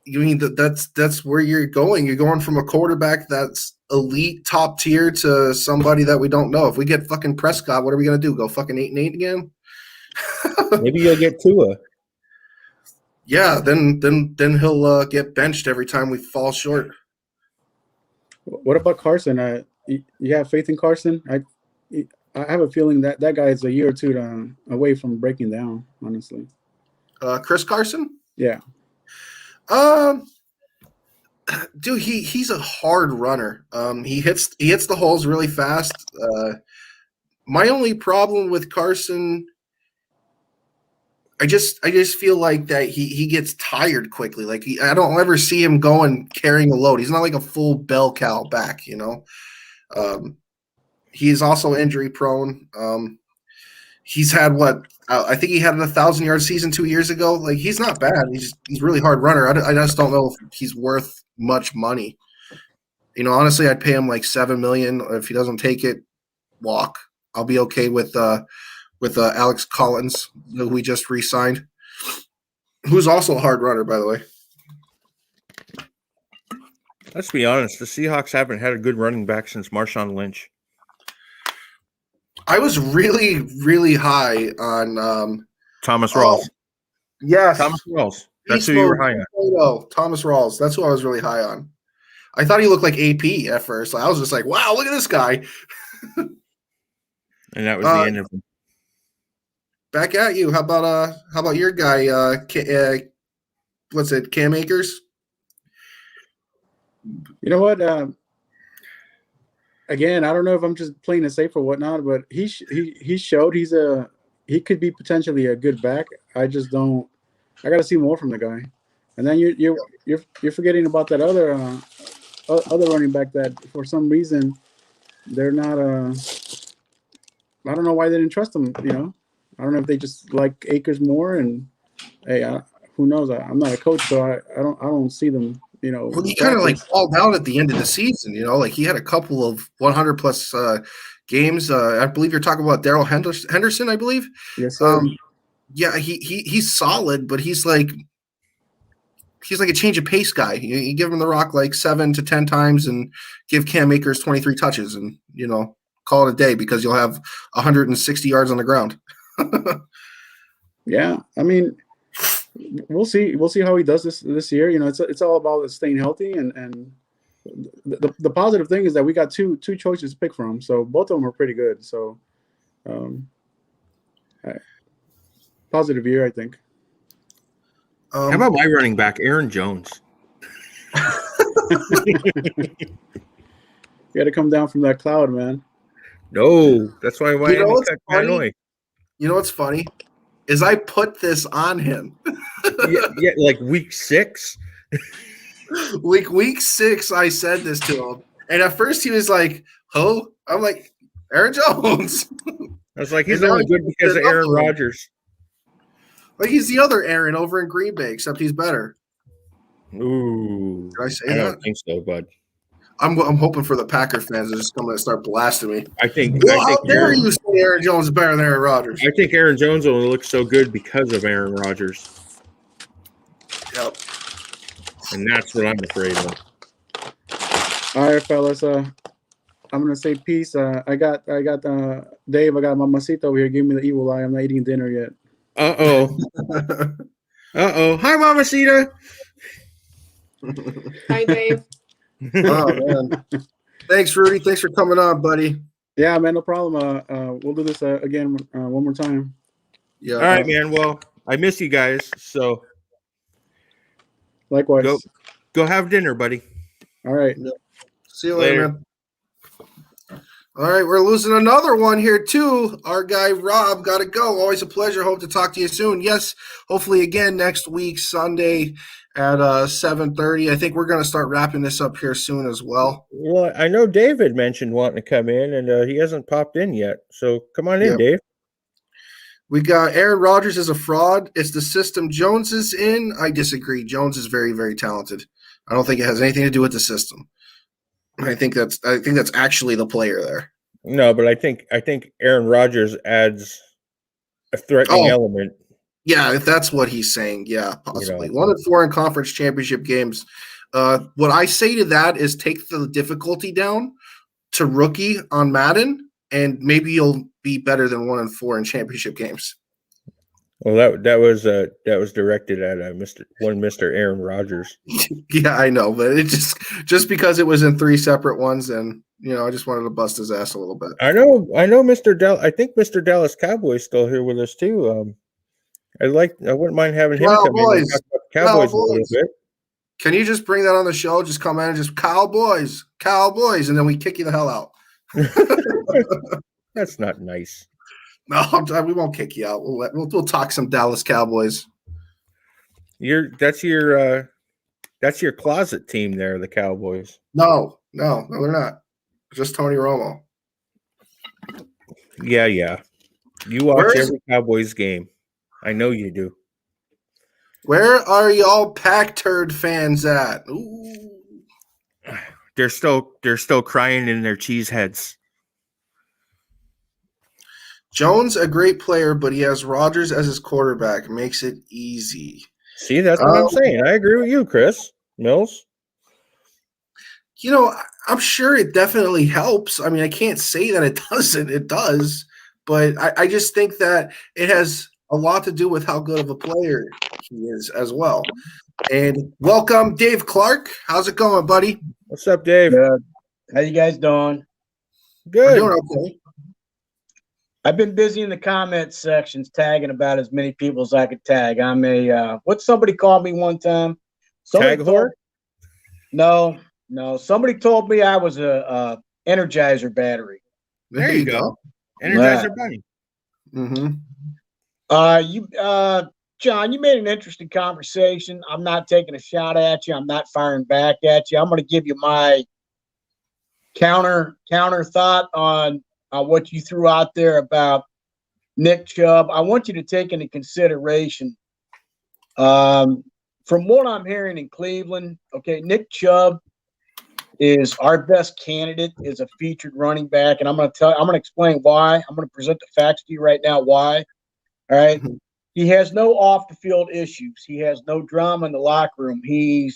You mean that's where you're going. You're going from a quarterback that's elite top tier to somebody that we don't know. If we get fucking Prescott, what are we going to do? Go fucking 8-8 again? Maybe you'll get Tua. Yeah, then he'll get benched every time we fall short. What about Carson? You have faith in Carson? I have a feeling that guy is a year or two away from breaking down, honestly. Chris Carson? Yeah. Dude, he's a hard runner. He hits the holes really fast. My only problem with Carson, I just feel like that he gets tired quickly. Like I don't ever see him going carrying a load. He's not like a full bell cow back, He's also injury prone. He's had I think he had a 1,000-yard season 2 years ago. Like he's not bad. He's really hard runner. I just don't know if he's worth much money. Honestly, I'd pay him like $7 million. If he doesn't take it, walk. I'll be okay with Alex Collins, who we just re-signed, who's also a hard runner, by the way. Let's be honest. The Seahawks haven't had a good running back since Marshawn Lynch. I was really, really high on Thomas Rawls. Yes. Thomas Rawls. That's who you were high on. Thomas Rawls. That's who I was really high on. I thought he looked like AP at first. I was just like, wow, look at this guy. And that was the end of him. Back at you. How about your guy? What's it? Cam Akers. You know what? Again, I don't know if I'm just playing it safe or whatnot, but he showed he could be potentially a good back. I just don't. I got to see more from the guy. And then you're forgetting about that other running back that for some reason they're not. I don't know why they didn't trust him. I don't know if they just like Akers more. And hey, who knows? I'm not a coach, so I don't see them. Well, he kind of like falled out at the end of the season. Like he had a couple of 100+ games. I believe you're talking about Darrell Henderson. I believe. Yes, sir. Yeah, he's solid, but he's like a change of pace guy. You give him the rock like 7 to 10 times, and give Cam Akers 23 touches, and call it a day because you'll have 160 yards on the ground. Yeah, I mean, we'll see. We'll see how he does this year. You know, it's all about staying healthy, and the positive thing is that we got two choices to pick from. So both of them are pretty good. So, positive year, I think. How about my running back, Aaron Jones? You got to come down from that cloud, man. No, that's why Miami what's cut funny? Hanoi. You know what's funny? Is I put this on him. yeah, like week 6. Week 6, I said this to him. And at first he was like, "Oh," I'm like, Aaron Jones. I was like, he's only good because of Aaron Rodgers. Like he's the other Aaron over in Green Bay, except he's better. Ooh. Did I say I that? don't think so, bud. I'm hoping for the Packer fans to just come and start blasting me. I think how dare you say Aaron Jones is better than Aaron Rodgers? I think Aaron Jones will look so good because of Aaron Rodgers. Yep. And that's what I'm afraid of. All right, fellas. I'm gonna say peace. I got Dave. I got Mamacita over here. Give me the evil eye. I'm not eating dinner yet. Uh-oh. Hi, Mamacita. Hi, Dave. Oh man. Thanks, Rudy. Thanks for coming on, buddy. Yeah, man, no problem. We'll do this again one more time. Yeah. All right, man. Well, I miss you guys. So likewise. Go have dinner, buddy. All right. Yep. See you later, man. All right, we're losing another one here too. Our guy Rob got to go. Always a pleasure. Hope to talk to you soon. Yes, hopefully again next week, Sunday at 7:30. I think we're going to start wrapping this up here soon as well. Well, I know David mentioned wanting to come in, and he hasn't popped in yet. So come on in, Dave. We got Aaron Rodgers is a fraud. It's the system Jones is in. I disagree. Jones is very, very talented. I don't think it has anything to do with the system. I think that's actually the player there. No, but I think Aaron Rodgers adds a threatening element. Yeah, if that's what he's saying, yeah, possibly. 1-4 in conference championship games. What I say to that is take the difficulty down to rookie on Madden, and maybe you'll be better than 1-4 in championship games. Well, that was directed at Mr. Aaron Rodgers. Yeah, I know, but it just because it was in 3 separate ones, and I just wanted to bust his ass a little bit. I know, I think Mr. Dallas Cowboy's still here with us too. I wouldn't mind having him come in and talk about Cowboys a little bit. Can you just bring that on the show? Just come in and just Cowboys, and then we kick you the hell out. That's not nice. No, we won't kick you out. We'll talk some Dallas Cowboys. That's your closet team there, the Cowboys. No, they're not. Just Tony Romo. Yeah. You watch every Cowboys game. I know you do. Where are y'all Pack Turd fans at? Ooh. They're still crying in their cheese heads. Jones, a great player, but he has Rodgers as his quarterback. Makes it easy. See, that's what I'm saying. I agree with you, Chris Mills. I'm sure it definitely helps. I mean, I can't say that it doesn't. It does. But I just think that it has a lot to do with how good of a player he is as well. And welcome, Dave Clark. How's it going, buddy? What's up, Dave? Good. How you guys doing? Good. We're doing okay. I've been busy in the comments sections tagging about as many people as I could tag. I'm what somebody called me one time. Tag whore? No. Somebody told me I was a Energizer battery. There you go. Energizer Bunny. Mm-hmm. John, you made an interesting conversation. I'm not taking a shot at you. I'm not firing back at you. I'm going to give you my counter thought on what you threw out there about Nick Chubb. I want you to take into consideration, from what I'm hearing in Cleveland, okay, Nick Chubb is our best candidate as a featured running back, and I'm going to explain why. I'm going to present the facts to you right now. Why? All right. He has no off the field issues. He has no drama in the locker room. He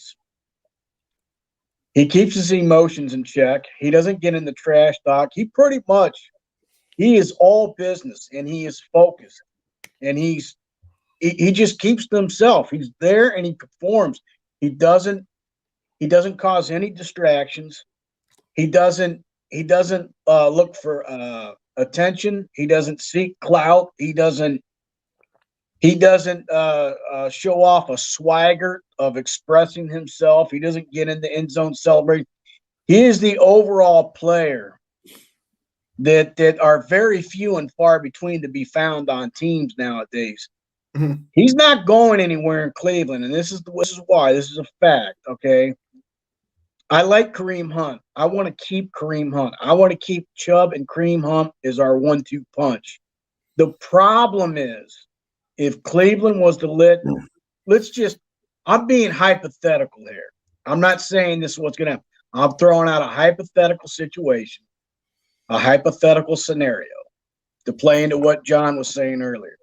keeps his emotions in check. He doesn't get in the trash talk. He is all business, and he is focused, and he's he just keeps to himself. He's there and he performs. He doesn't cause any distractions. He doesn't look for attention. He doesn't seek clout. He doesn't show off a swagger of expressing himself. He doesn't get in the end zone celebrating. He is the overall player that are very few and far between to be found on teams nowadays. Mhm. He's not going anywhere in Cleveland, and this is why. This is a fact, okay? I like Kareem Hunt. I want to keep Kareem Hunt. I want to keep Chubb and Kareem Hunt as our 1-2 punch. The problem is, if Cleveland was to I'm being hypothetical here. I'm not saying this is what's going to happen. I'm throwing out a hypothetical situation, a hypothetical scenario to play into what John was saying earlier.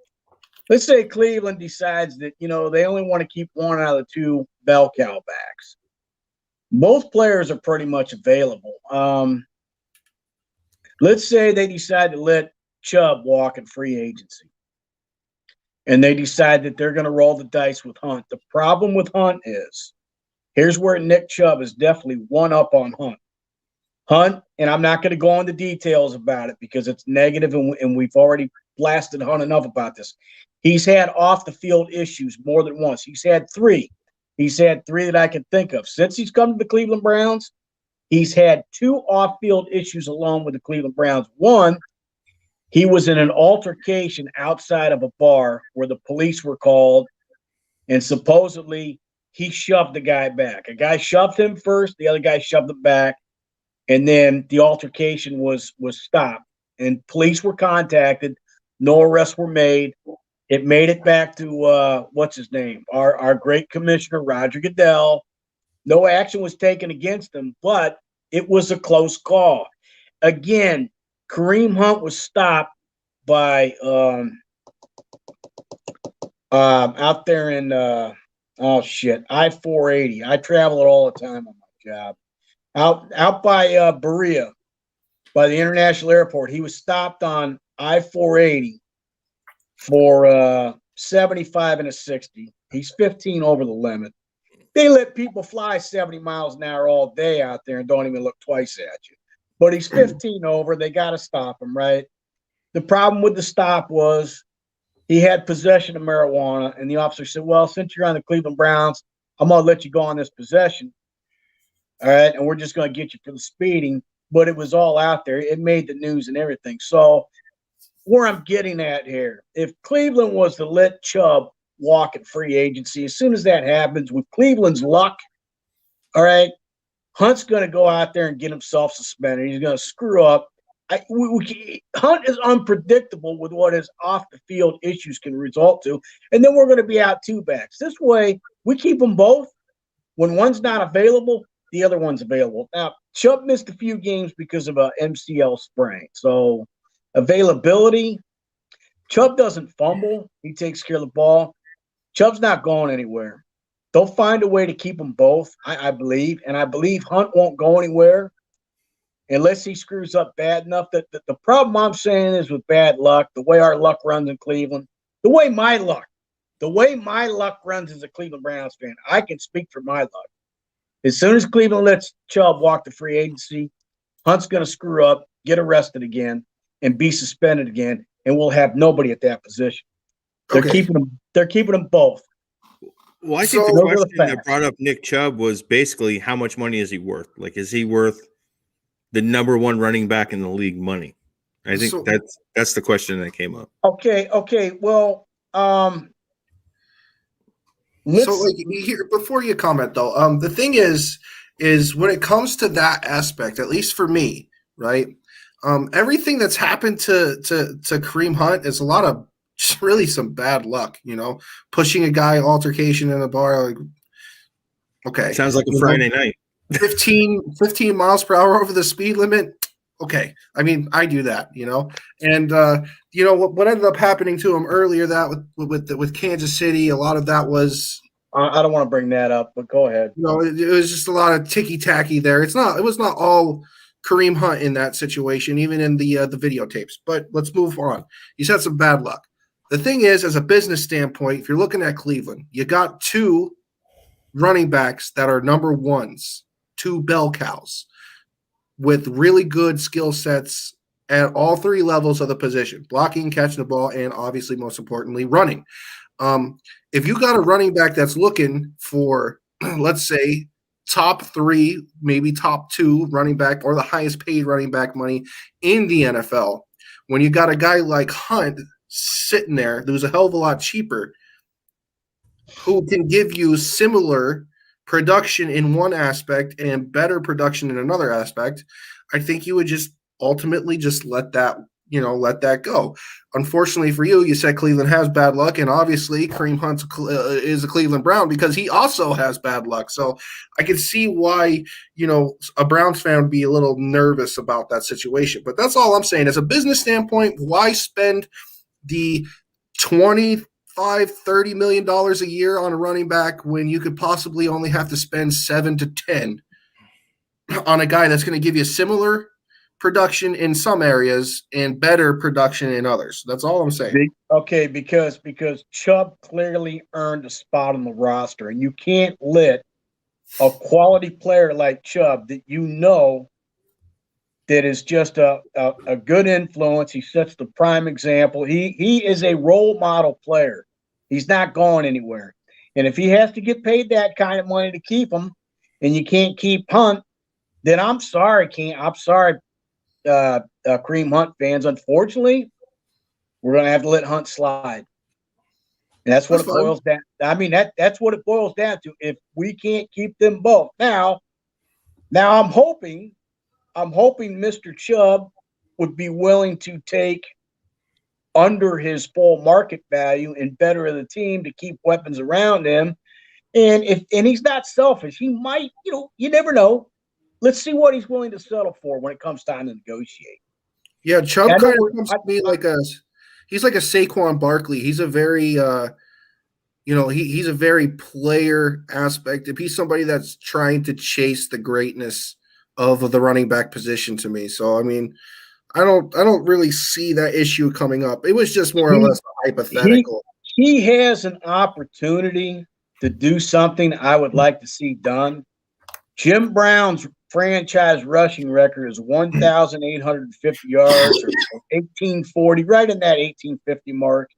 Let's say Cleveland decides that, they only want to keep one out of the two bell cow backs. Both players are pretty much available. Let's say they decide to let Chubb walk in free agency. And they decide that they're going to roll the dice with Hunt. The problem with Hunt is, here's where Nick Chubb is definitely one up on Hunt. Hunt, and I'm not going to go into details about it because it's negative, and we've already blasted Hunt enough about this. He's had off-the-field issues more than once. He's had three. He's had three that I can think of. Since he's come to the Cleveland Browns, he's had two off-field issues along with the Cleveland Browns. One, he was in an altercation outside of a bar where the police were called, and supposedly he shoved the guy back. A guy shoved him first, the other guy shoved him back, and then the altercation was stopped. And police were contacted. No arrests were made. It made it back to what's his name? Our great commissioner, Roger Goodell. No action was taken against him, but it was a close call. Again, Kareem Hunt was stopped by out there in I-480. I travel it all the time on my job. Out by Berea, by the international airport. He was stopped on I-480 for 75 and a 60. He's 15 over the limit. They let people fly 70 miles an hour all day out there and don't even look twice at you. But he's 15 over. They got to stop him, right? The problem with the stop was he had possession of marijuana, and the officer said, well, since you're on the Cleveland Browns, I'm going to let you go on this possession. All right, and we're just going to get you for the speeding. But it was all out there. It made the news and everything. So where I'm getting at here, if Cleveland was to let Chubb walk at free agency, as soon as that happens, with Cleveland's luck, all right, Hunt's going to go out there and get himself suspended. He's going to screw up. Hunt is unpredictable with what his off-the-field issues can result to, and then we're going to be out two backs. This way, we keep them both. When one's not available, the other one's available. Now, Chubb missed a few games because of a MCL sprain. So, availability, Chubb doesn't fumble. He takes care of the ball. Chubb's not going anywhere. They'll find a way to keep them both, I believe. And I believe Hunt won't go anywhere unless he screws up bad enough. That the problem I'm saying is with bad luck, the way our luck runs in Cleveland, the way my luck runs as a Cleveland Browns fan, I can speak for my luck. As soon as Cleveland lets Chubb walk the free agency, Hunt's going to screw up, get arrested again, and be suspended again, and we'll have nobody at that position. They're keeping them. They're keeping them both. Well, I think the question that brought up Nick Chubb was basically how much money is he worth? Like, is he worth the number one running back in the league money? I think that's the question that came up. Okay. Well, before you comment though, the thing is when it comes to that aspect, at least for me, right? Everything that's happened to Kareem Hunt is a lot of just really some bad luck, pushing a guy altercation in a bar. Like, okay. Sounds like a Friday night. 15 miles per hour over the speed limit. Okay. I mean, I do that, and what ended up happening to him earlier that with Kansas City, a lot of that was, I don't want to bring that up, but go ahead. It was just a lot of ticky-tacky there. It was not all Kareem Hunt in that situation, even in the videotapes, but let's move on. He's had some bad luck. the thing is, as a business standpoint, if you're looking at Cleveland, you got two running backs that are number ones, two bell cows with really good skill sets at all three levels of the position, blocking, catching the ball, and obviously, most importantly, running. If you got a running back that's looking for, let's say, top three, maybe top two running back or the highest paid running back money in the NFL, when you got a guy like Hunt sitting there who's a hell of a lot cheaper, who can give you similar production in one aspect and better production in another aspect, I think you would just ultimately just let that go. Unfortunately for you, you said Cleveland has bad luck, and obviously Kareem Hunt is a Cleveland Brown because he also has bad luck. So I can see why, a Browns fan would be a little nervous about that situation. But that's all I'm saying. As a business standpoint, why spend the $25-30 million a year on a running back when you could possibly only have to spend 7 to 10 on a guy that's going to give you similar production in some areas and better production in others? That's all I'm saying. Okay, because Chubb clearly earned a spot on the roster, and you can't let a quality player like Chubb that that is just a good influence. He sets the prime example. He is a role model player. He's not going anywhere. And if he has to get paid that kind of money to keep him, and you can't keep Hunt, then I'm sorry, Kareem Hunt fans. Unfortunately, we're going to have to let Hunt slide. And that's what it boils down. I mean, that's what it boils down to. If we can't keep them both. Now I'm hoping Mr. Chubb would be willing to take under his full market value and better the team to keep weapons around him. And he's not selfish, he might, you never know. Let's see what he's willing to settle for when it comes time to negotiate. Yeah, Chubb kind of comes to me he's like a Saquon Barkley. He's a very he's a very player aspect. If he's somebody that's trying to chase the greatness of the running back position to me. So I mean, I don't really see that issue coming up. It was just more or less hypothetical. He has an opportunity to do something I would like to see done. Jim Brown's franchise rushing record is 1,850 yards or 1840, right in that 1850 mark.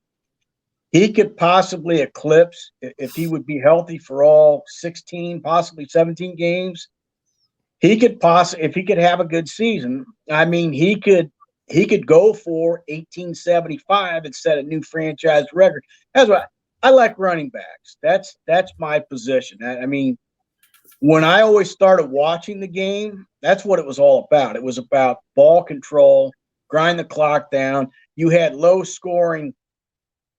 He could possibly eclipse, if he would be healthy for all 16, possibly 17 games. He could if he could have a good season. I mean, he could go for 1875 and set a new franchise record. That's why I like running backs. That's my position. I mean, when I always started watching the game, that's what it was all about. It was about ball control, grind the clock down. You had low scoring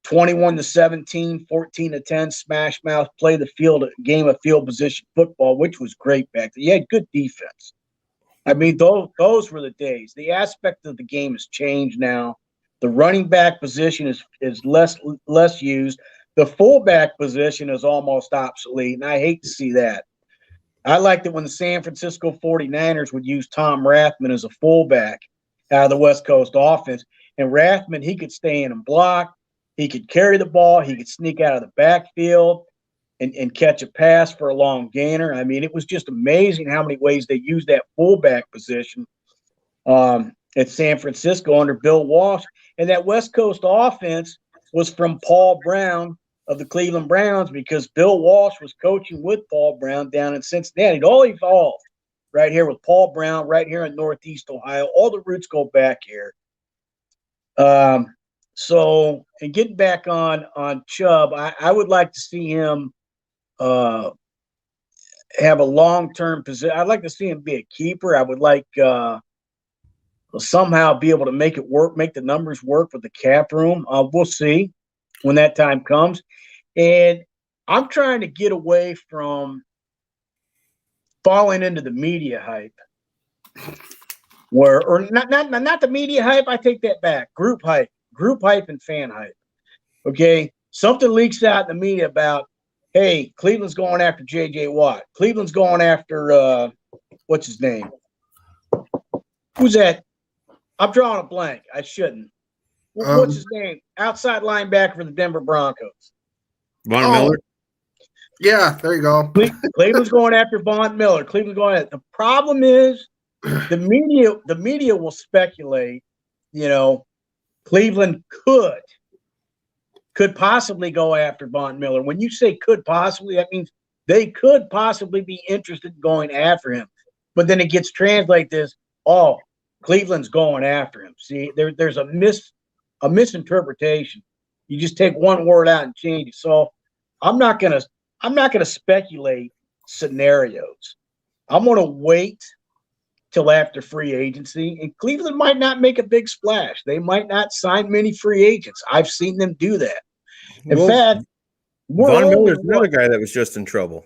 21-17, 14-10, smash mouth, play the field, game of field position football, which was great back then. You had good defense. I mean, those were the days. The aspect of the game has changed now. The running back position is less used. The fullback position is almost obsolete, and I hate to see that. I liked it when the San Francisco 49ers would use Tom Rathman as a fullback out of the West Coast offense. And Rathman, he could stay in and block. He could carry the ball. He could sneak out of the backfield and catch a pass for a long gainer. I mean, it was just amazing how many ways they used that fullback position at San Francisco under Bill Walsh. And that West Coast offense was from Paul Brown of the Cleveland Browns, because Bill Walsh was coaching with Paul Brown down in Cincinnati. It all evolved right here with Paul Brown, right here in Northeast Ohio. All the roots go back here. So, and getting back on Chubb, I would like to see him have a long-term position. I'd like to see him be a keeper. I would like somehow be able to make it work, make the numbers work with the cap room. We'll see when that time comes. And I'm trying to get away from falling into the media hype. Or not the media hype, I take that back. Group hype and fan hype. Okay? Something leaks out in the media about, hey, Cleveland's going after J.J. Watt. Cleveland's going after, what's his name? Who's that? I'm drawing a blank. I shouldn't. What's his name? Outside linebacker for the Denver Broncos. Von Miller. Yeah, there you go. Cleveland's going after Von Miller. Cleveland's going after. The problem is the media will speculate, Cleveland could possibly go after Von Miller. When you say could possibly, that means they could possibly be interested in going after him. But then it gets translated as, oh, Cleveland's going after him. See, there's a misinterpretation. You just take one word out and change it. So I'm not gonna speculate scenarios. I'm gonna wait till after free agency, and Cleveland might not make a big splash. They might not sign many free agents. I've seen them do that. In fact, Von Miller's another guy that was just in trouble.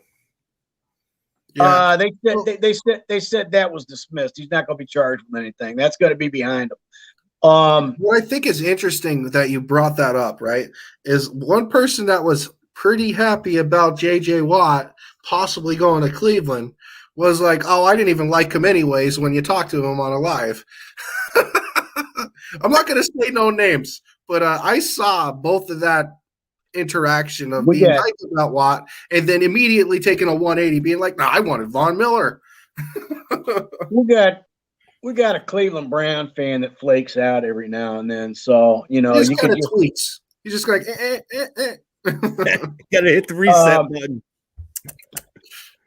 Yeah. They said that was dismissed. He's not going to be charged with anything. That's going to be behind him. What I think is interesting that you brought that up, right, is one person that was pretty happy about J.J. Watt possibly going to Cleveland was like, oh, I didn't even like him anyways when you talked to him on a live. I'm not going to say no names, but I saw both of that interaction of being hyped about Watt and then immediately taking a 180, being like, no, I wanted Von Miller. We got a Cleveland Brown fan that flakes out every now and then. So, you kind of tweets. He's just like, Gotta hit the reset button.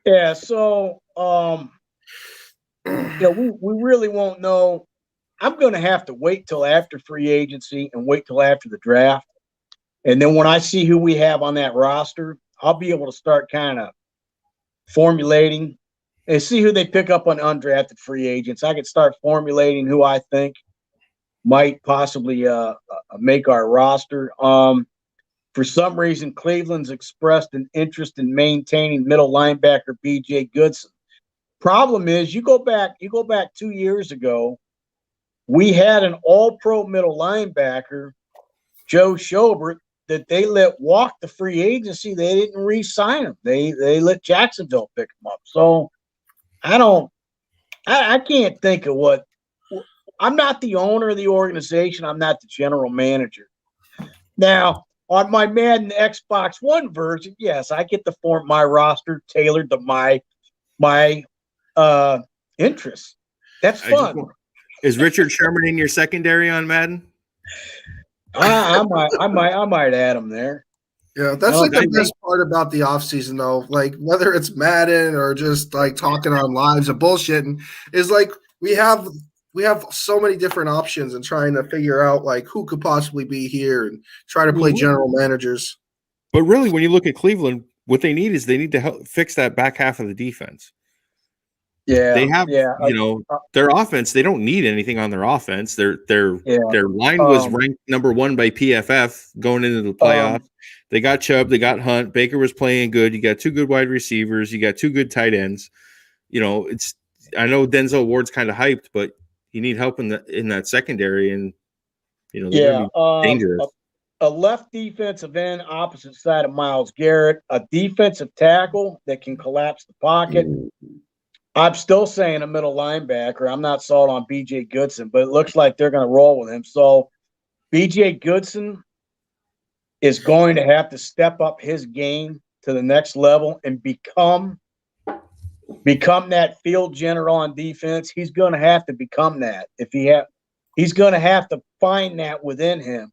Yeah, so we really won't know. I'm going to have to wait till after free agency and wait till after the draft. And then when I see who we have on that roster, I'll be able to start kind of formulating and see who they pick up on undrafted free agents. I can start formulating who I think might possibly make our roster. For some reason, Cleveland's expressed an interest in maintaining middle linebacker B.J. Goodson. Problem is, you go back 2 years ago, we had an all-pro middle linebacker, Joe Schobert, that they let walk the free agency. They didn't re-sign him. They let Jacksonville pick him up. So I can't think of what. I'm not the owner of the organization. I'm not the general manager. Now, on my Madden Xbox One version, yes, I get to form my roster tailored to my interests. That's fun. Is Richard Sherman in your secondary on Madden? I might add him there. Yeah, that's the best part about the offseason, though. Like, whether it's Madden or just like talking on lives and bullshitting, is like we have so many different options and trying to figure out like who could possibly be here and try to play general managers. But really, when you look at Cleveland, what they need to help fix that back half of the defense. Yeah, they have, their offense. They don't need anything on their offense. Their line was ranked number 1 by PFF going into the playoffs. They got Chubb, they got Hunt. Baker was playing good. You got 2 good wide receivers. You got 2 good tight ends. I know Denzel Ward's kind of hyped, but you need help in that secondary, and they're dangerous. A left defensive end opposite side of Myles Garrett, a defensive tackle that can collapse the pocket. I'm still saying a middle linebacker. I'm not sold on B.J. Goodson, but it looks like they're going to roll with him. So B.J. Goodson is going to have to step up his game to the next level and become that field general on defense. He's going to have to become that. He's going to have to find that within him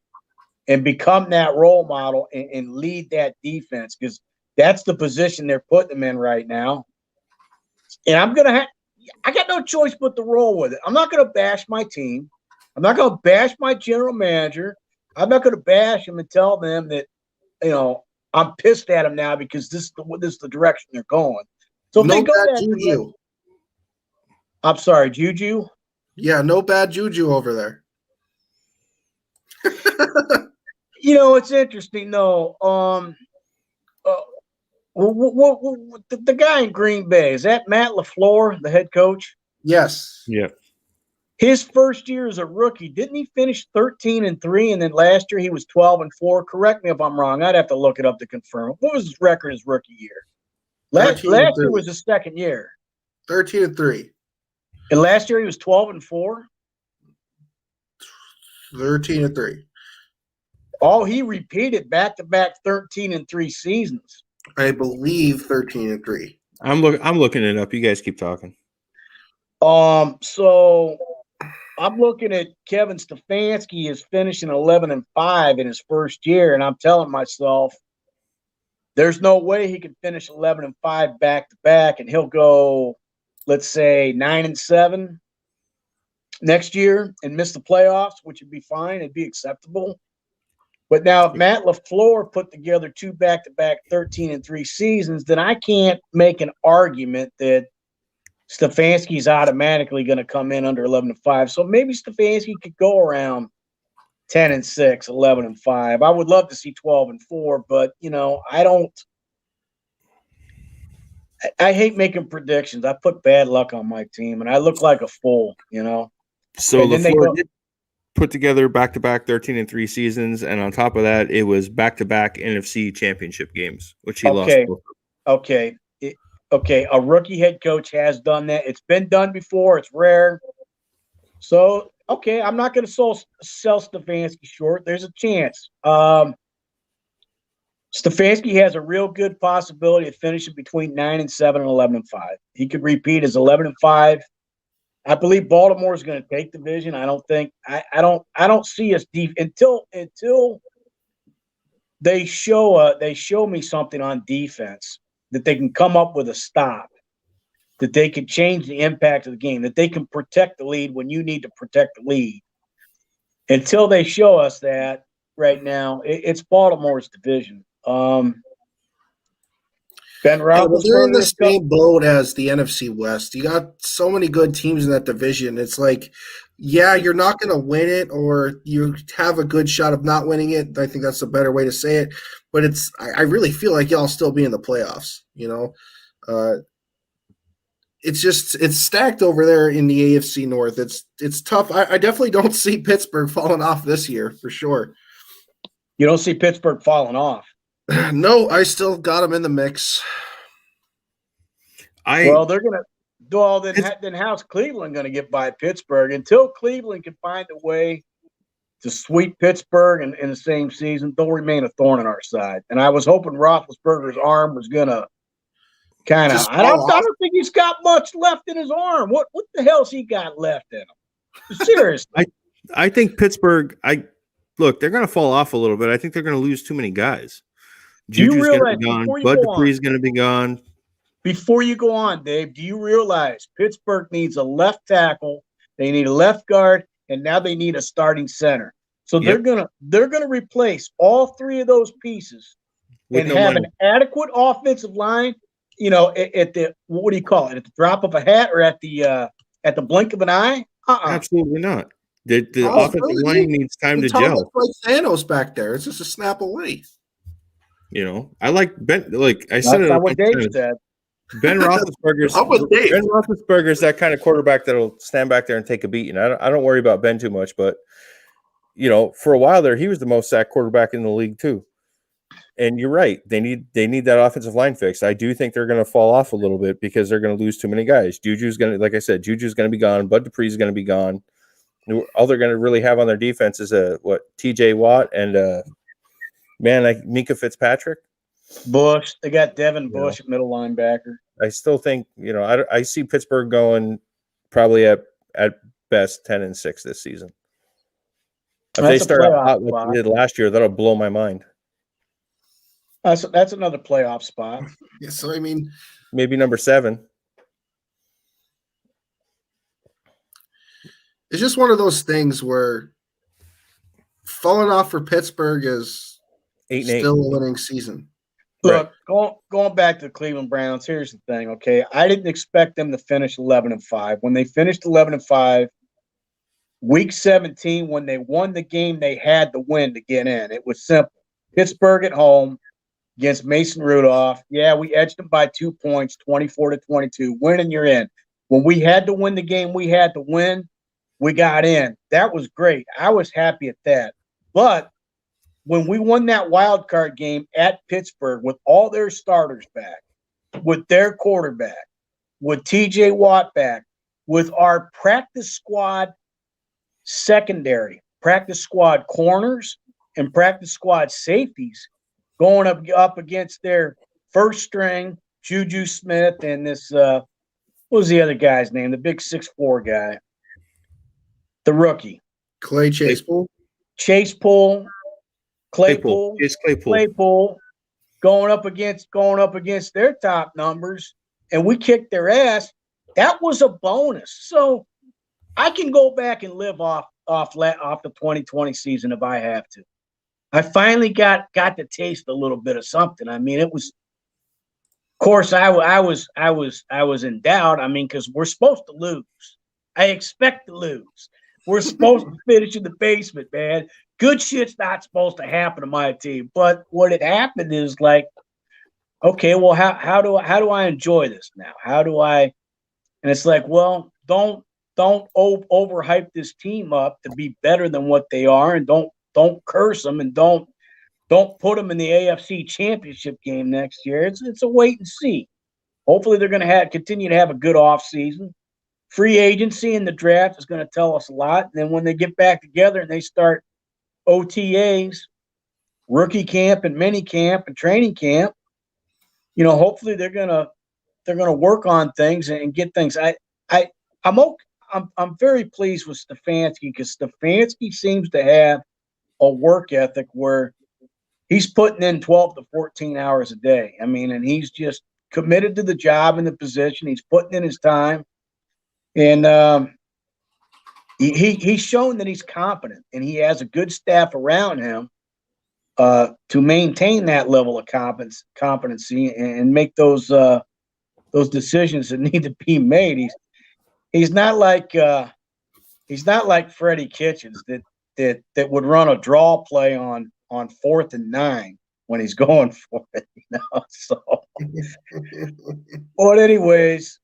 and become that role model and lead that defense, because that's the position they're putting him in right now. And I got no choice but to roll with it. I'm not going to bash my team. I'm not going to bash my general manager. I'm not going to bash them and tell them that, I'm pissed at them now because this is the direction they're going. So if they go that Juju. I'm sorry, Juju? Yeah, no bad Juju over there. It's interesting though. The guy in Green Bay, is that Matt LaFleur, the head coach? Yes. Yeah. His first year as a rookie, didn't he finish 13-3, and then last year he was 12-4? Correct me if I'm wrong. I'd have to look it up to confirm. What was his record his rookie year? Last year was his second year. 13-3. And last year he was 12-4. 13-3. Oh, he repeated back-to-back 13-3 seasons. I believe 13-3. I'm looking it up. You guys keep talking. So I'm looking at Kevin Stefanski is finishing 11-5 in his first year, and I'm telling myself, there's no way he can finish 11-5 back-to-back, and he'll go, let's say, 9-7 next year and miss the playoffs, which would be fine. It'd be acceptable. But now if Matt LaFleur put together 2 back-to-back 13-3 seasons, then I can't make an argument that Stefanski's automatically going to come in under 11-5. So maybe Stefanski could go around 10-6, 11-5. I would love to see 12-4, but I hate making predictions. I put bad luck on my team, and I look like a fool. So And then they LaFleur did put together back-to-back 13-3 seasons, and on top of that, it was back-to-back NFC championship games, which he lost. Okay. A rookie head coach has done that. It's been done before. It's rare. So, okay, I'm not going to sell Stefanski short. There's a chance. Stefanski has a real good possibility of finishing between 9-7 and 11-5. He could repeat as 11-5. I believe Baltimore is going to take the division. I don't see us deep until they show me something on defense that they can come up with a stop, that they can change the impact of the game, that they can protect the lead when you need to protect the lead. Until they show us that right now, it's Baltimore's division. Ben Roethlisberger, they're in the same boat as the NFC West. You got so many good teams in that division. It's like, yeah, you're not going to win it, or you have a good shot of not winning it. I think that's a better way to say it. But I really feel like y'all still be in the playoffs. It's stacked over there in the AFC North. It's tough. I definitely don't see Pittsburgh falling off this year for sure. You don't see Pittsburgh falling off. No, I still got them in the mix. They're gonna. Well, then how's Cleveland going to get by Pittsburgh? Until Cleveland can find a way to sweep Pittsburgh in the same season, they'll remain a thorn in our side. And I was hoping Roethlisberger's arm was going to kind of. I don't think he's got much left in his arm. What the hell's he got left in him? Seriously, I think Pittsburgh. Look, they're going to fall off a little bit. I think they're going to lose too many guys. Juju's going to be gone. Bud Dupree's going to be gone. Before you go on, Dave, do you realize Pittsburgh needs a left tackle, they need a left guard, and now they need a starting center. So they're gonna replace all 3 of those pieces and have an adequate offensive line. At the what do you call it? At the drop of a hat or at the blink of an eye? Absolutely not. The offensive line needs time to gel. Like Thanos back there, it's just a snap away. I like Ben. Like I said, that's not what Dave said. Ben Roethlisberger's that kind of quarterback that'll stand back there and take a beating. I don't worry about Ben too much, but for a while there, he was the most sacked quarterback in the league too. And you're right; they need that offensive line fixed. I do think they're going to fall off a little bit because they're going to lose too many guys. Juju's going to, like I said, Juju's going to be gone. Bud Dupree's going to be gone. All they're going to really have on their defense is T.J. Watt and Minka Fitzpatrick. Bush. They got Devin Bush at middle linebacker. I still think, I see Pittsburgh going probably at best 10-6 this season. If they start out like they did last year, that'll blow my mind. That's another playoff spot. Yeah, so I mean, maybe number 7. It's just one of those things where falling off for Pittsburgh is 8-8. Still a winning season. Look, going back to the Cleveland Browns, here's the thing, okay? I didn't expect them to finish 11-5. When they finished 11-5, week 17, when they won the game, they had to win to get in. It was simple. Pittsburgh at home against Mason Rudolph. Yeah, we edged them by 2 points, 24-22. Win and you're in. When we had to win the game, we had to win. We got in. That was great. I was happy at that. But when we won that wild card game at Pittsburgh with all their starters back, with their quarterback, with T.J. Watt back, with our practice squad secondary, practice squad corners, and practice squad safeties going up against their first string, Juju Smith, and this what was the other guy's name? The big 6'4" guy, the rookie. Claypool. Claypool going up against their top numbers, and we kicked their ass. That was a bonus. So I can go back and live off the 2020 season if I have to. I finally got to taste a little bit of something. I mean, it was, of course, I was in doubt. I mean, because we're supposed to lose. I expect to lose. We're supposed to finish in the basement, man. Good shit's not supposed to happen to my team. But what had happened is like, okay, well, how do I enjoy this now? How do I? And it's like, well, don't overhype this team up to be better than what they are, and don't curse them, and don't put them in the AFC Championship game next year. It's a wait and see. Hopefully, they're going to continue to have a good offseason. Free agency and the draft is going to tell us a lot. And then when they get back together and they start OTAs, rookie camp and mini camp and training camp, hopefully they're gonna work on things and get things. I'm very pleased with Stefanski, because Stefanski seems to have a work ethic where he's putting in 12 to 14 hours a day. I mean, and he's just committed to the job and the position. He's putting in his time. And he's shown that he's competent, and he has a good staff around him to maintain that level of competency and make those decisions that need to be made. He's not like Freddie Kitchens that would run a draw play on 4th and 9 when he's going for it. So, but anyways.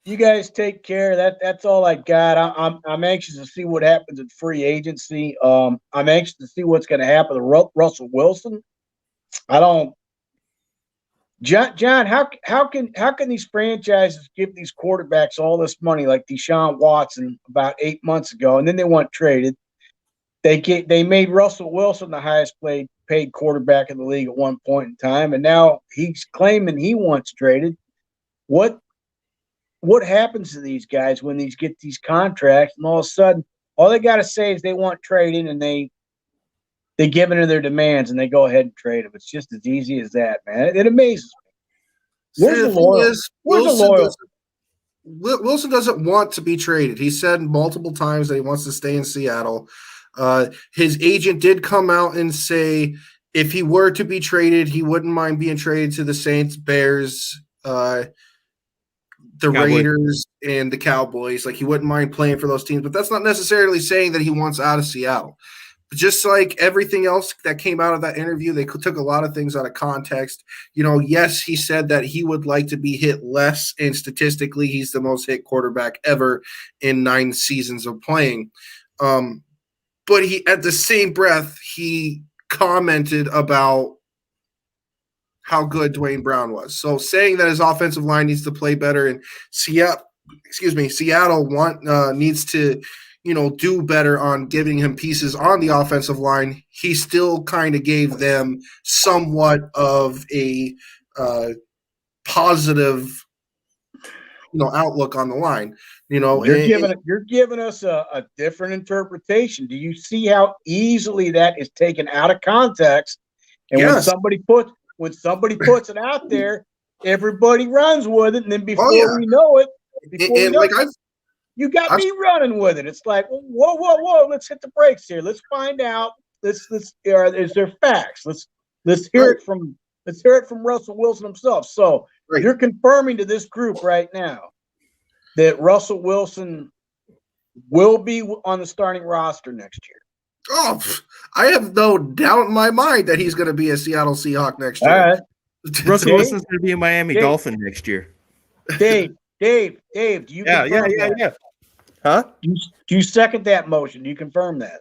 You guys take care. That's all I got. I'm anxious to see what happens in free agency. I'm anxious to see what's going to happen to Russell Wilson. John, how can these franchises give these quarterbacks all this money like Deshaun Watson about 8 months ago, and then they want traded? They made Russell Wilson the highest paid quarterback in the league at one point in time, and now he's claiming he wants traded. What happens to these guys when these get these contracts, and all of a sudden, all they got to say is they want trading, and they give into their demands, and they go ahead and trade them. It's just as easy as that, man. It amazes me. Where's the loyalty? Wilson doesn't want to be traded. He said multiple times that he wants to stay in Seattle. His agent did come out and say if he were to be traded, he wouldn't mind being traded to the Saints, Bears, the Cowboys. Raiders, and the Cowboys. Like, he wouldn't mind playing for those teams, but that's not necessarily saying that he wants out of Seattle. Just like everything else that came out of that interview, they took a lot of things out of context. Yes, he said that he would like to be hit less, and statistically, he's the most hit quarterback ever in 9 seasons of playing. But he, at the same breath, he commented about how good Dwayne Brown was. So saying that his offensive line needs to play better, and Seattle needs to, do better on giving him pieces on the offensive line, he still kind of gave them somewhat of a positive, outlook on the line. You're giving us a different interpretation. Do you see how easily that is taken out of context? And yes. When somebody puts it out there, everybody runs with it, and then before we know it, you got me running with it. It's like, whoa, let's hit the brakes here. Let's find out. Is there facts? Let's hear it from Russell Wilson himself. So You're confirming to this group right now that Russell Wilson will be on the starting roster next year. Oh, I have no doubt in my mind that he's going to be a Seattle Seahawk next year. All right. Russell Wilson's going to be a Miami Dolphin next year. Dave, do you confirm that? Yeah. Huh? Do you second that motion? Do you confirm that?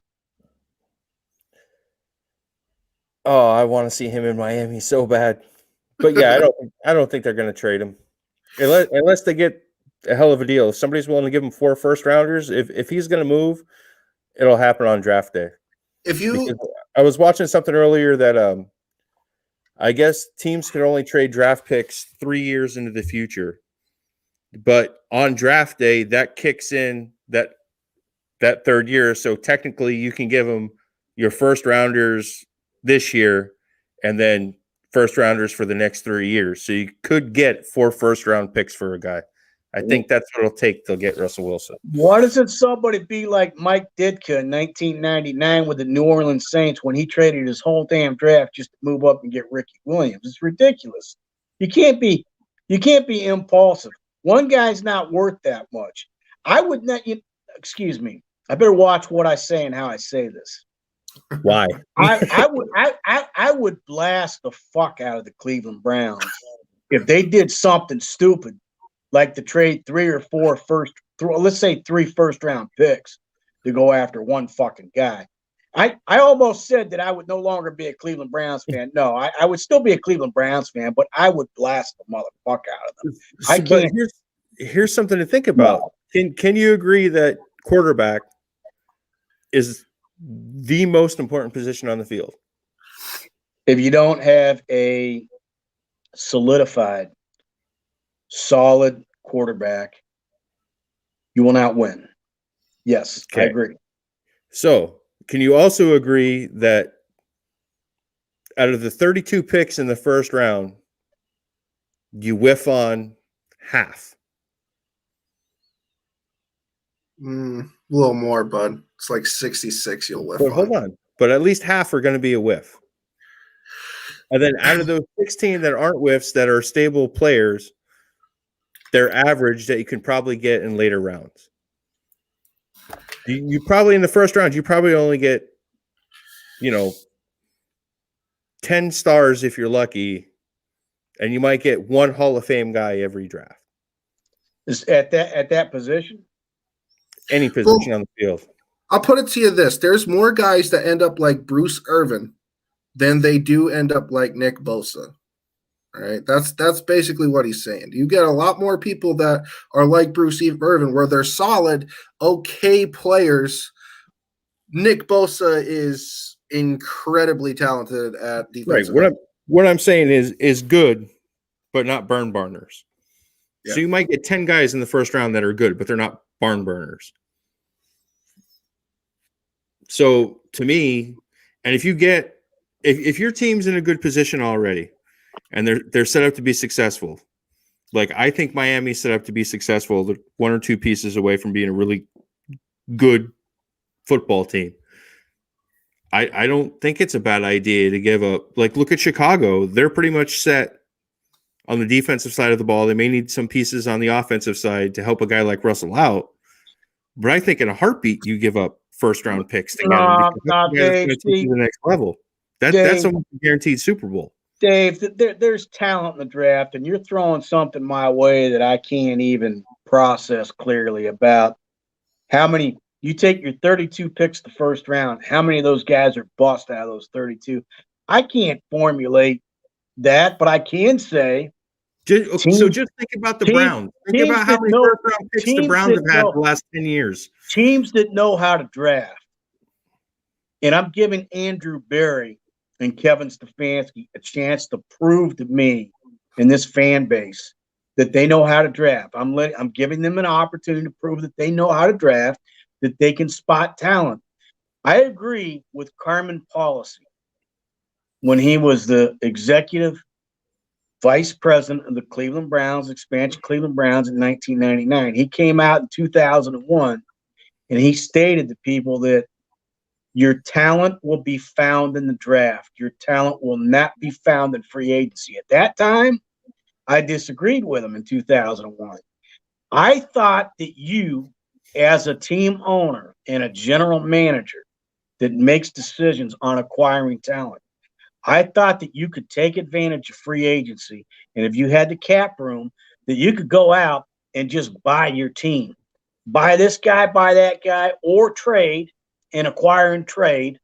Oh, I want to see him in Miami so bad. But yeah, I don't think they're going to trade him. Unless they get a hell of a deal. If somebody's willing to give him 4 first rounders, if he's going to move, it'll happen on draft day. I was watching something earlier that I guess teams can only trade draft picks 3 years into the future, but on draft day that kicks in that third year. So technically, you can give them your first rounders this year, and then first rounders for the next 3 years. So you could get 4 first round picks for a guy. I think that's what it'll take to get Russell Wilson. Why doesn't somebody be like Mike Ditka in 1999 with the New Orleans Saints when he traded his whole damn draft just to move up and get Ricky Williams? It's ridiculous. You can't be impulsive. One guy's not worth that much. I would not. Excuse me. I better watch what I say and how I say this. Why? I would blast the fuck out of the Cleveland Browns if they did something stupid like to trade 3 or 4 let's say 3 first round picks to go after one fucking guy. I almost said that I would no longer be a Cleveland Browns fan. No, I would still be a Cleveland Browns fan, but I would blast the motherfucker out of them. I can't. Here's something to think about. No. Can you agree that quarterback is the most important position on the field? If you don't have a solidified, solid quarterback, you will not win. Yes, okay. I agree. So, can you also agree that out of the 32 picks in the first round, you whiff on half? A little more, bud. It's like 66 you'll whiff on. Hold on. But at least half are going to be a whiff. And then out of those 16 that aren't whiffs, that are stable players, they're average that you can probably get in later rounds. You probably, in the first round, you probably only get, 10 stars if you're lucky, and you might get 1 Hall of Fame guy every draft. Is at that position? Any position on the field. I'll put it to you this. There's more guys that end up like Bruce Irvin than they do end up like Nick Bosa. All right. That's basically what he's saying. You get a lot more people that are like Bruce Irvin, where they're solid, okay players. Nick Bosa is incredibly talented at defense. Right. What I'm saying is good, but not barn burners. Yeah. So you might get 10 guys in the first round that are good, but they're not barn burners. So to me, and if your team's in a good position already and they're set up to be successful, like I think Miami's set up to be successful, they're 1 or 2 pieces away from being a really good football team. I don't think it's a bad idea to give up. Like, look at Chicago. They're pretty much set on the defensive side of the ball. They may need some pieces on the offensive side to help a guy like Russell out. But I think in a heartbeat, you give up first-round picks to get him to the next level. That's a guaranteed Super Bowl. Dave, there's talent in the draft, and you're throwing something my way that I can't even process clearly about how many – you take your 32 picks the first round, how many of those guys are bust out of those 32? I can't formulate that, but I can say – just think about the Browns. Think about how many first-round picks the Browns have had the last 10 years. Teams that know how to draft. And I'm giving Andrew Berry and Kevin Stefanski a chance to prove to me and this fan base that they know how to draft. I'm giving them an opportunity to prove that they know how to draft, that they can spot talent. I agree with Carmen Policy when he was the executive vice president of the Cleveland Browns, expansion Cleveland Browns in 1999. He came out in 2001 and he stated to people that your talent will be found in the draft. Your talent will not be found in free agency. At that time, I disagreed with him in 2001. I thought that you, as a team owner and a general manager that makes decisions on acquiring talent, I thought that you could take advantage of free agency. And if you had the cap room, that you could go out and just buy your team. Buy this guy, buy that guy, or trade and acquire and trade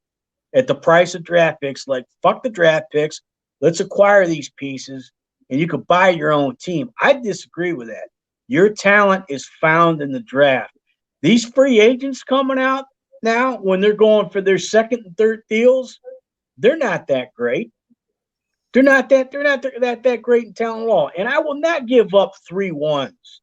at the price of draft picks. Like, fuck the draft picks. Let's acquire these pieces, and you could buy your own team. I disagree with that. Your talent is found in the draft. These free agents coming out now when they're going for their second and third deals, they're not that great. They're not that great in talent at all. And I will not give up 3 ones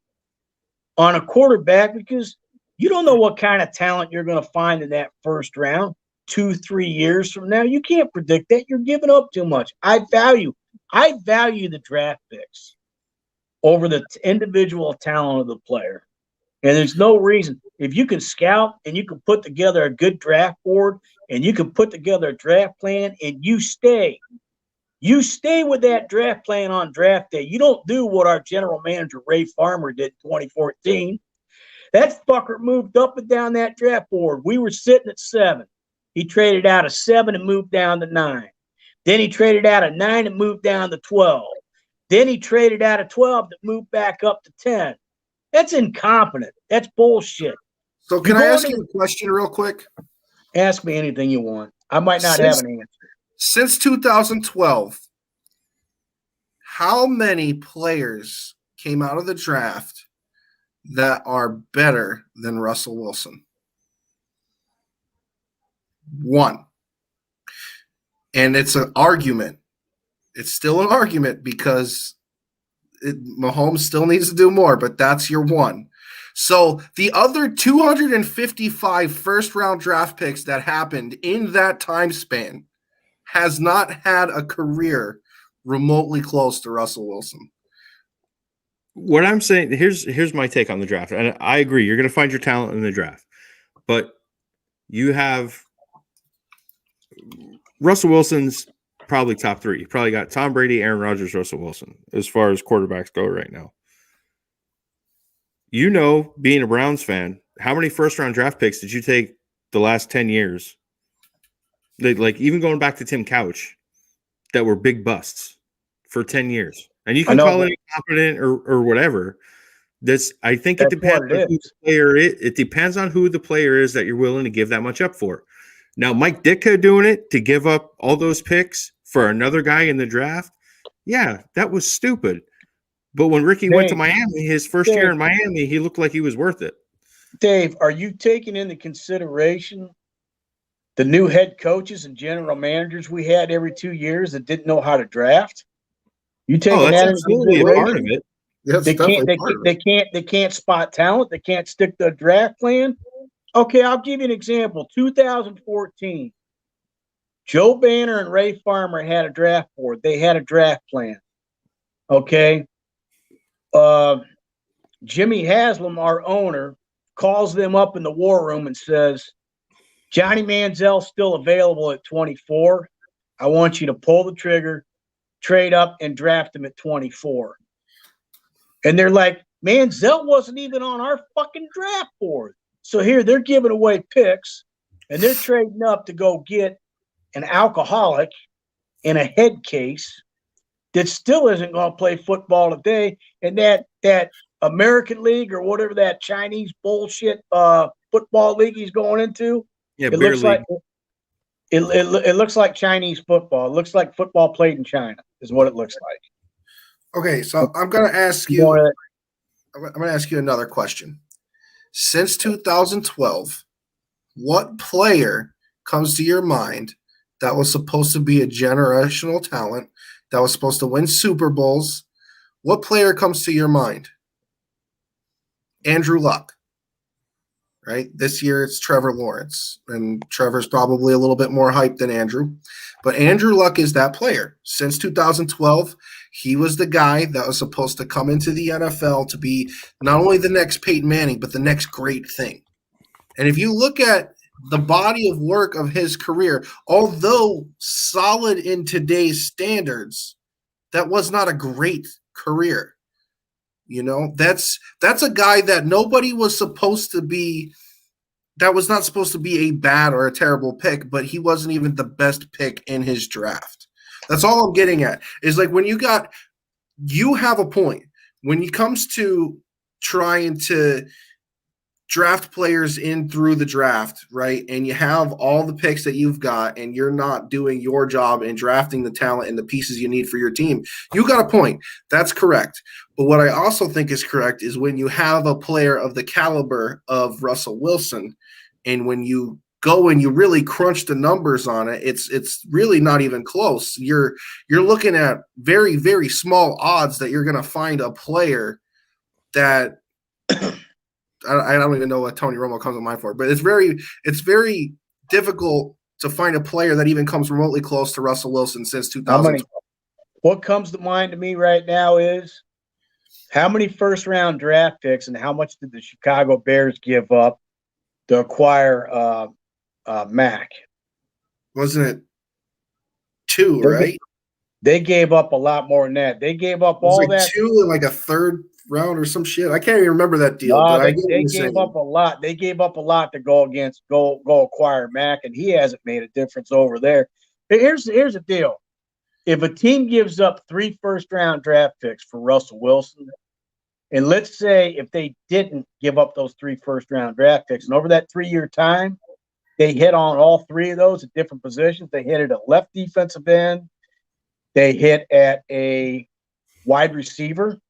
on a quarterback because you don't know what kind of talent you're going to find in that first round 2-3 years from now. You can't predict that. You're giving up too much. I value the draft picks over the individual talent of the player. And there's no reason. If you can scout and you can put together a good draft board and you can put together a draft plan and you stay with that draft plan on draft day. You don't do what our general manager, Ray Farmer, did in 2014. That fucker moved up and down that draft board. We were sitting at 7. He traded out of 7 and moved down to 9. Then he traded out of 9 and moved down to 12. Then he traded out of 12 to move back up to 10. That's incompetent. That's bullshit. So can I ask you a question real quick? Ask me anything you want. I might not have an answer. Since 2012, how many players came out of the draft that are better than Russell Wilson? 1. And it's an argument. It's still an argument because Mahomes still needs to do more, but that's your 1. So the other 255 first-round draft picks that happened in that time span has not had a career remotely close to Russell Wilson. What I'm saying, here's my take on the draft. And I agree, you're going to find your talent in the draft. But you have Russell Wilson's probably top 3. You probably got Tom Brady, Aaron Rodgers, Russell Wilson, as far as quarterbacks go right now. You know, being a Browns fan, how many first-round draft picks did you take the last 10 years? Like even going back to Tim Couch, that were big busts for 10 years. And you can call it incompetent or whatever. I think it depends on who the player is. It depends on who the player is that you're willing to give that much up for. Now, Mike Ditka doing it to give up all those picks for another guy in the draft, yeah, that was stupid. But when Ricky went to Miami, his first year in Miami, he looked like he was worth it. Dave, are you taking into consideration the new head coaches and general managers we had every 2 years that didn't know how to draft? You taking that into consideration? Part of it. They can't spot talent. They can't stick to a draft plan. Okay, I'll give you an example. 2014, Joe Banner and Ray Farmer had a draft board. They had a draft plan. Okay. Jimmy Haslam, our owner, calls them up in the war room and says, Johnny Manziel's still available at 24. I want you to pull the trigger, trade up, and draft him at 24. And they're like, Manziel wasn't even on our fucking draft board. So here they're giving away picks, and they're trading up to go get an alcoholic in a head case that still isn't going to play football today. And that American League or whatever that Chinese bullshit football league he's going into, it looks like it looks like Chinese football. It looks like football played in China is what it looks like. Okay, so I'm going to ask you. I'm going to ask you another question. Since 2012, what player comes to your mind that was supposed to be a generational talent, that was supposed to win Super Bowls? What player comes to your mind? Andrew Luck, right? This year it's Trevor Lawrence, and Trevor's probably a little bit more hyped than Andrew. But Andrew Luck is that player. Since 2012, he was the guy that was supposed to come into the NFL to be not only the next Peyton Manning, but the next great thing. And if you look at the body of work of his career, although solid in today's standards, that was not a great career. You know, that's a guy that nobody was supposed to be. That was not supposed to be a bad or a terrible pick, but he wasn't even the best pick in his draft. That's all I'm getting at. Is like when you have a point. When it comes to trying to draft players in through the draft, right? And you have all the picks that you've got and you're not doing your job in drafting the talent and the pieces you need for your team. You got a point. That's correct. But what I also think is correct is when you have a player of the caliber of Russell Wilson and when you go and you really crunch the numbers on it, it's really not even close. You're looking at very, very small odds that you're going to find a player that I don't even know what Tony Romo comes to mind for, but it's very difficult to find a player that even comes remotely close to Russell Wilson since 2012. What comes to mind to me right now is how many first-round draft picks and how much did the Chicago Bears give up to acquire Mac? Wasn't it 2, right? They gave up a lot more than that. They gave up all that 2 and like a third round or some shit. I can't even remember that deal. No, but they gave up a lot. They gave up a lot to go acquire Mac, and he hasn't made a difference over there. Here's the deal. If a team gives up 3 first-round draft picks for Russell Wilson, and let's say if they didn't give up those 3 first-round draft picks, and over that 3-year time, they hit on all 3 of those at different positions. They hit at a left defensive end. They hit at a wide receiver.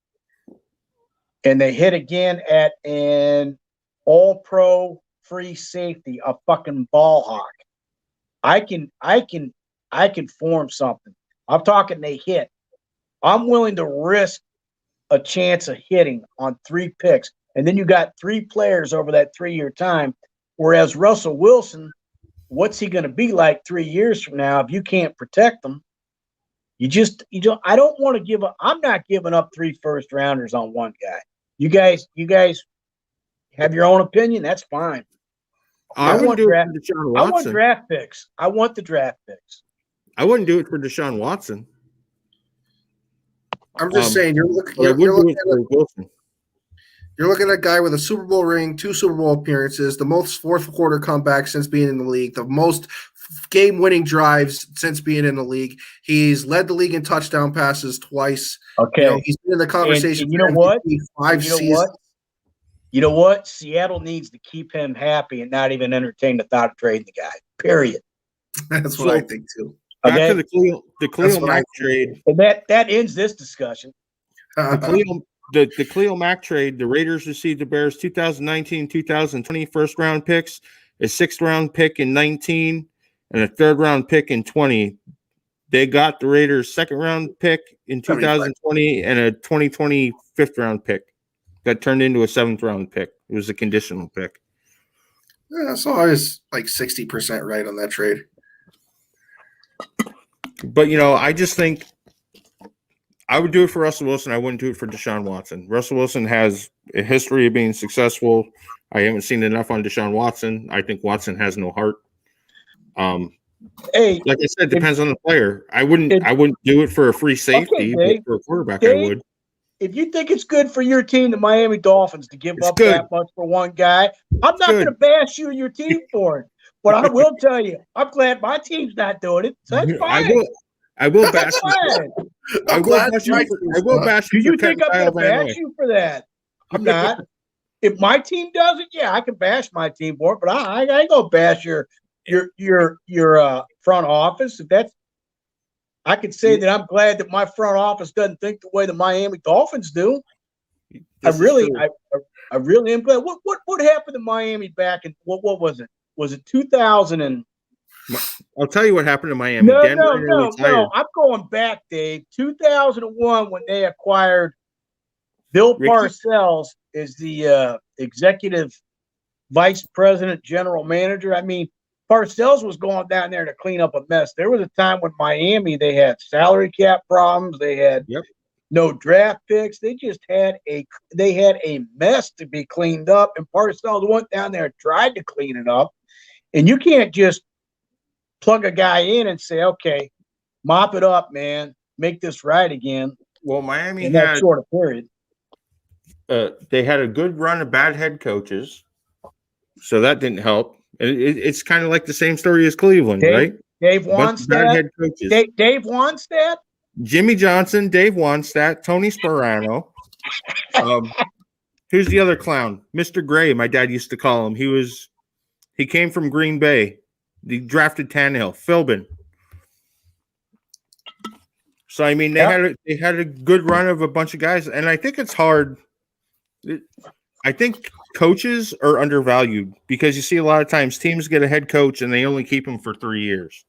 And they hit again at an all-pro free safety, a fucking ball hawk. I can form something. I'm talking they hit. I'm willing to risk a chance of hitting on 3 picks. And then you got 3 players over that 3-year time. Whereas Russell Wilson, what's he going to be like 3 years from now if you can't protect him? I don't want to give up. I'm not giving up 3 first rounders on one guy. You guys have your own opinion. That's fine. I want Deshaun Watson. I want draft picks. I want the draft picks. I wouldn't do it for Deshaun Watson. I'm just saying, you're looking at a guy with a Super Bowl ring, 2 Super Bowl appearances, the most fourth quarter comeback since being in the league, the most game-winning drives since being in the league. He's led the league in touchdown passes twice. Okay, he's been in the conversation. And you know what? 5 seasons. You know what? Seattle needs to keep him happy and not even entertain the thought of trading the guy. Period. That's what I think too. Back to the Khalil Mack trade. And that ends this discussion. The Khalil Mack trade, the Raiders received the Bears 2019, 2020 first-round picks, a 6th-round pick in 19, and a 3rd-round pick in 20. They got the Raiders' 2nd-round pick in 2020 and a 2020 5th-round pick. Got turned into a 7th-round pick. It was a conditional pick. Yeah, so I was like 60% right on that trade. But, I just think I would do it for Russell Wilson. I wouldn't do it for Deshaun Watson. Russell Wilson has a history of being successful. I haven't seen enough on Deshaun Watson. I think Watson has no heart. Hey, like I said, depends on the player. I wouldn't do it for a free safety, okay, but for a quarterback, Dave, I would. If you think it's good for your team, the Miami Dolphins, to give up that much for one guy, I'm not going to bash you or your team for it. But I will tell you, I'm glad my team's not doing it. So that's fine. I will bash you. I will bash you. Do you think I'm going to bash you for that? I'm not. If my team does it, yeah, I can bash my team for it. But I ain't gonna bash your front office. If that's, I could say that I'm glad that my front office doesn't think the way the I really am glad. What happened to Miami back in what was it? Was it 2000 and? I'll tell you what happened to Miami. No. I'm going back, Dave. 2001 when they acquired Bill Parcells as the executive vice president, general manager. I mean, Parcells was going down there to clean up a mess. There was a time when Miami, they had salary cap problems. They had no draft picks. They just had a mess to be cleaned up. And Parcells went down there and tried to clean it up. And you can't just plug a guy in and say, okay, mop it up, man, make this right again. Well, Miami in that short period. They had a good run of bad head coaches, so that didn't help. It's kind of like the same story as Cleveland, right? Dave Wannstedt. Dave Wannstedt. Jimmy Johnson, Dave Wannstedt, Tony Sparano. Who's the other clown? Mr. Gray, my dad used to call him. He came from Green Bay. He drafted Tannehill, Philbin. So they had a good run of a bunch of guys, and I think it's hard. I think coaches are undervalued because you see a lot of times teams get a head coach and they only keep him for 3 years.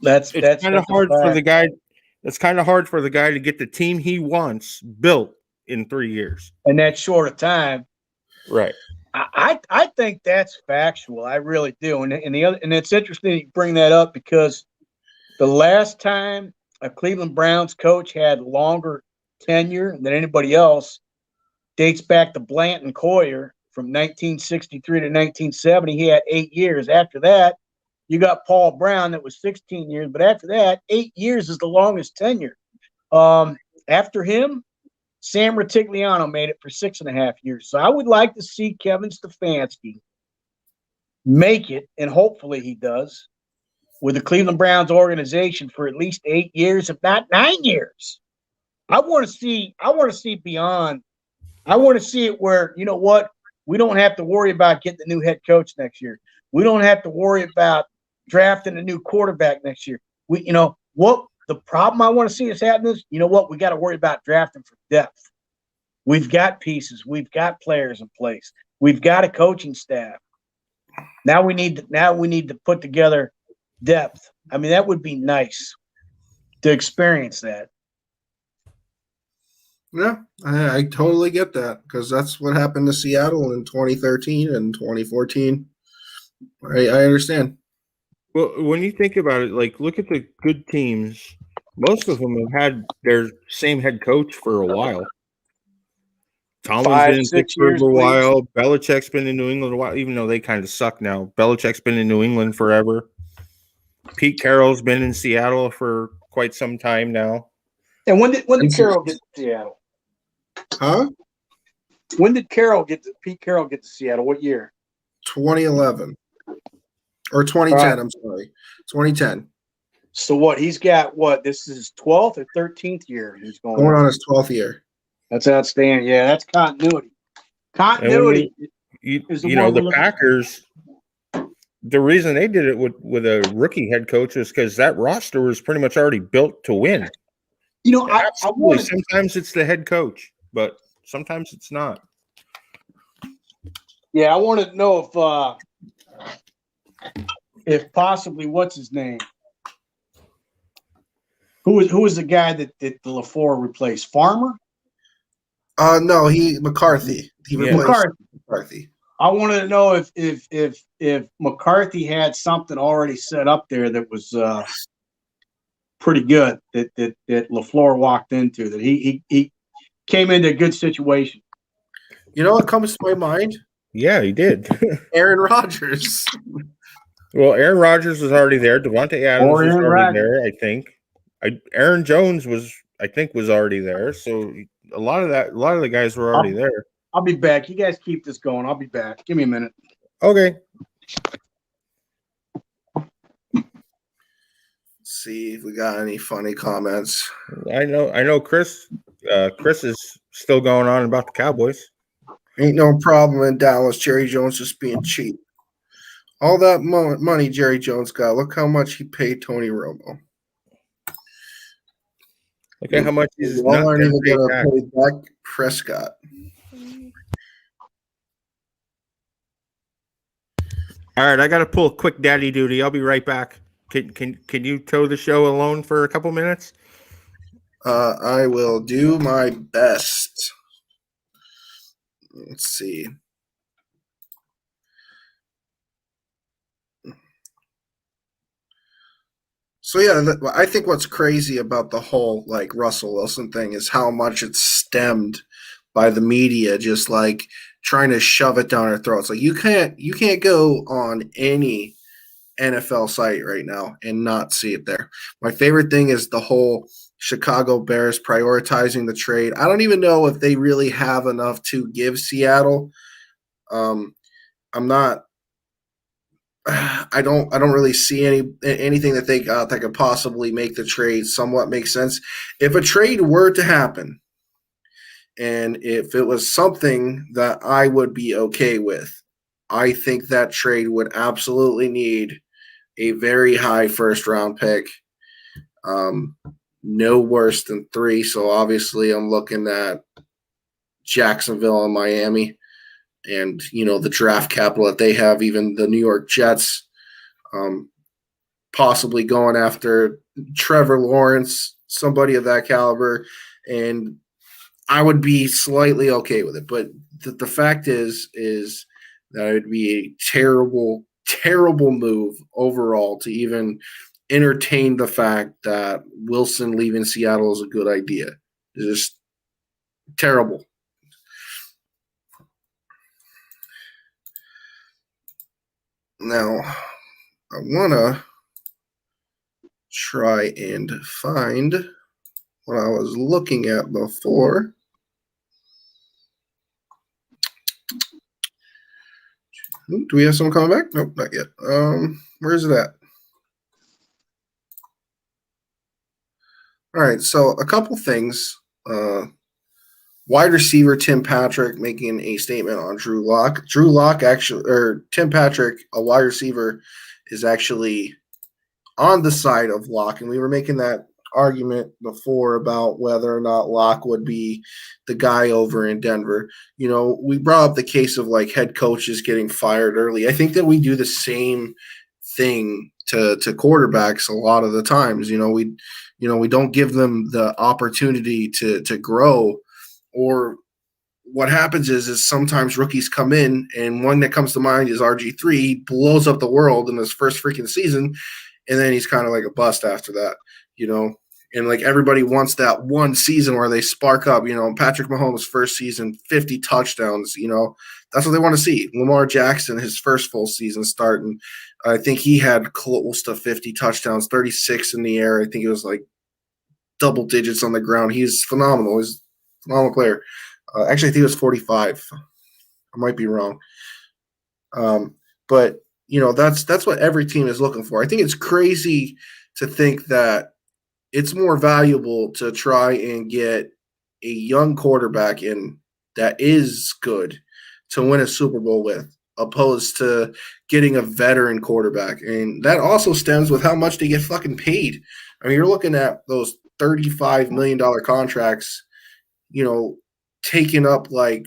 That's Kind of hard for fact. the guy. It's kind of hard for the guy to get the team he wants built in 3 years. In that short of time. Right. I think that's factual. I really do. And it's interesting you bring that up because the last time a Cleveland Browns coach had longer tenure than anybody else dates back to Blanton Coyer from 1963 to 1970. He had 8 years. After that, you got Paul Brown that was 16 years. But after that, 8 years is the longest tenure. After him, Sam Rutigliano made it for 6.5 years. So I would like to see Kevin Stefanski make it, and hopefully he does, with the Cleveland Browns organization for at least 8 years, if not 9 years. I want to see beyond. I want to see it where, you know what, we don't have to worry about getting a new head coach next year. We don't have to worry about drafting a new quarterback next year. What the problem I want to see is happening is, you know what, we got to worry about drafting for depth. We've got pieces. We've got players in place. We've got a coaching staff. Now we need to put together depth. I mean, that would be nice to experience that. Yeah, I totally get that because that's what happened to Seattle in 2013 and 2014. I understand. Well, when you think about it, like look at the good teams. Most of them have had their same head coach for a while. Tomlin's been in Pittsburgh for a while. Belichick's been in New England a while, even though they kind of suck now. Belichick's been in New England forever. Pete Carroll's been in Seattle for quite some time now. And when did Carroll get to Seattle? Huh? When did Pete Carroll get to Seattle? What year? 2011 or 2010. Right. I'm sorry, 2010. So what? He's got what? This is his 12th or 13th year. He's going on his 12th year. That's outstanding. Yeah, that's continuity. Continuity. The Packers. The reason they did it with a rookie head coach is because that roster was pretty much already built to win. Sometimes it's the head coach, but sometimes it's not. Yeah, I want to know if possibly what's his name? Who was the guy that LaFleur replaced? Farmer? No, McCarthy. He replaced McCarthy. I wanted to know if McCarthy had something already set up there that was pretty good that LaFleur walked into, that he came into a good situation. You know what comes to my mind? Yeah, he did. Aaron Rodgers. Well, Aaron Rodgers was already there. Devontae Adams was already there, I think. Aaron Jones was already there. So a lot of the guys were already there. I'll be back. You guys keep this going. I'll be back. Give me a minute. Okay. Let's see if we got any funny comments. I know Chris is still going on about the Cowboys. Ain't no problem in Dallas. Jerry Jones just being cheap. All that money Jerry Jones got. Look how much he paid Tony Romo. Look at how much he's not even going to pay Dak Prescott. All right, I got to pull a quick daddy duty. I'll be right back. Can you tow the show alone for a couple minutes? I will do my best. Let's see. So yeah, I think what's crazy about the whole like Russell Wilson thing is how much it's stemmed by the media just like trying to shove it down our throats. Like you can't go on any NFL site right now and not see it there. My favorite thing is the whole Chicago Bears prioritizing the trade. I don't even know if they really have enough to give Seattle. I don't really see anything that they got that could possibly make the trade somewhat make sense. If a trade were to happen, and if it was something that I would be okay with, I think that trade would absolutely need a very high first-round pick, no worse than 3. So obviously I'm looking at Jacksonville and Miami, and the draft capital that they have, even the New York Jets, possibly going after Trevor Lawrence, somebody of that caliber, and I would be slightly okay with it. But the fact is that it would be a terrible, terrible move overall to even entertain the fact that Wilson leaving Seattle is a good idea. It's just terrible. Now, I want to try and find what I was looking at before. Do we have someone coming back? Nope, not yet. Where is it at? All right, so a couple things. Wide receiver Tim Patrick making a statement on Drew Lock. Drew Lock Tim Patrick, a wide receiver, is actually on the side of Lock, and we were making that argument before about whether or not Lock would be the guy over in Denver. We brought up the case of like head coaches getting fired early. I think that we do the same thing to quarterbacks a lot of the times. We don't give them the opportunity to grow. Or what happens is sometimes rookies come in, and one that comes to mind is RG3. He blows up the world in his first freaking season, and then he's kind of like a bust after that, And like everybody wants that one season where they spark up, Patrick Mahomes' first season, 50 touchdowns, that's what they want to see. Lamar Jackson, his first full season starting, I think he had close to 50 touchdowns, 36 in the air. I think it was like double digits on the ground. He's phenomenal. He's a phenomenal player. Actually, I think it was 45. I might be wrong. But that's what every team is looking for. I think it's crazy to think that it's more valuable to try and get a young quarterback in that is good to win a Super Bowl with, opposed to getting a veteran quarterback. And that also stems with how much they get fucking paid. I mean, you're looking at those $35 million contracts, taking up like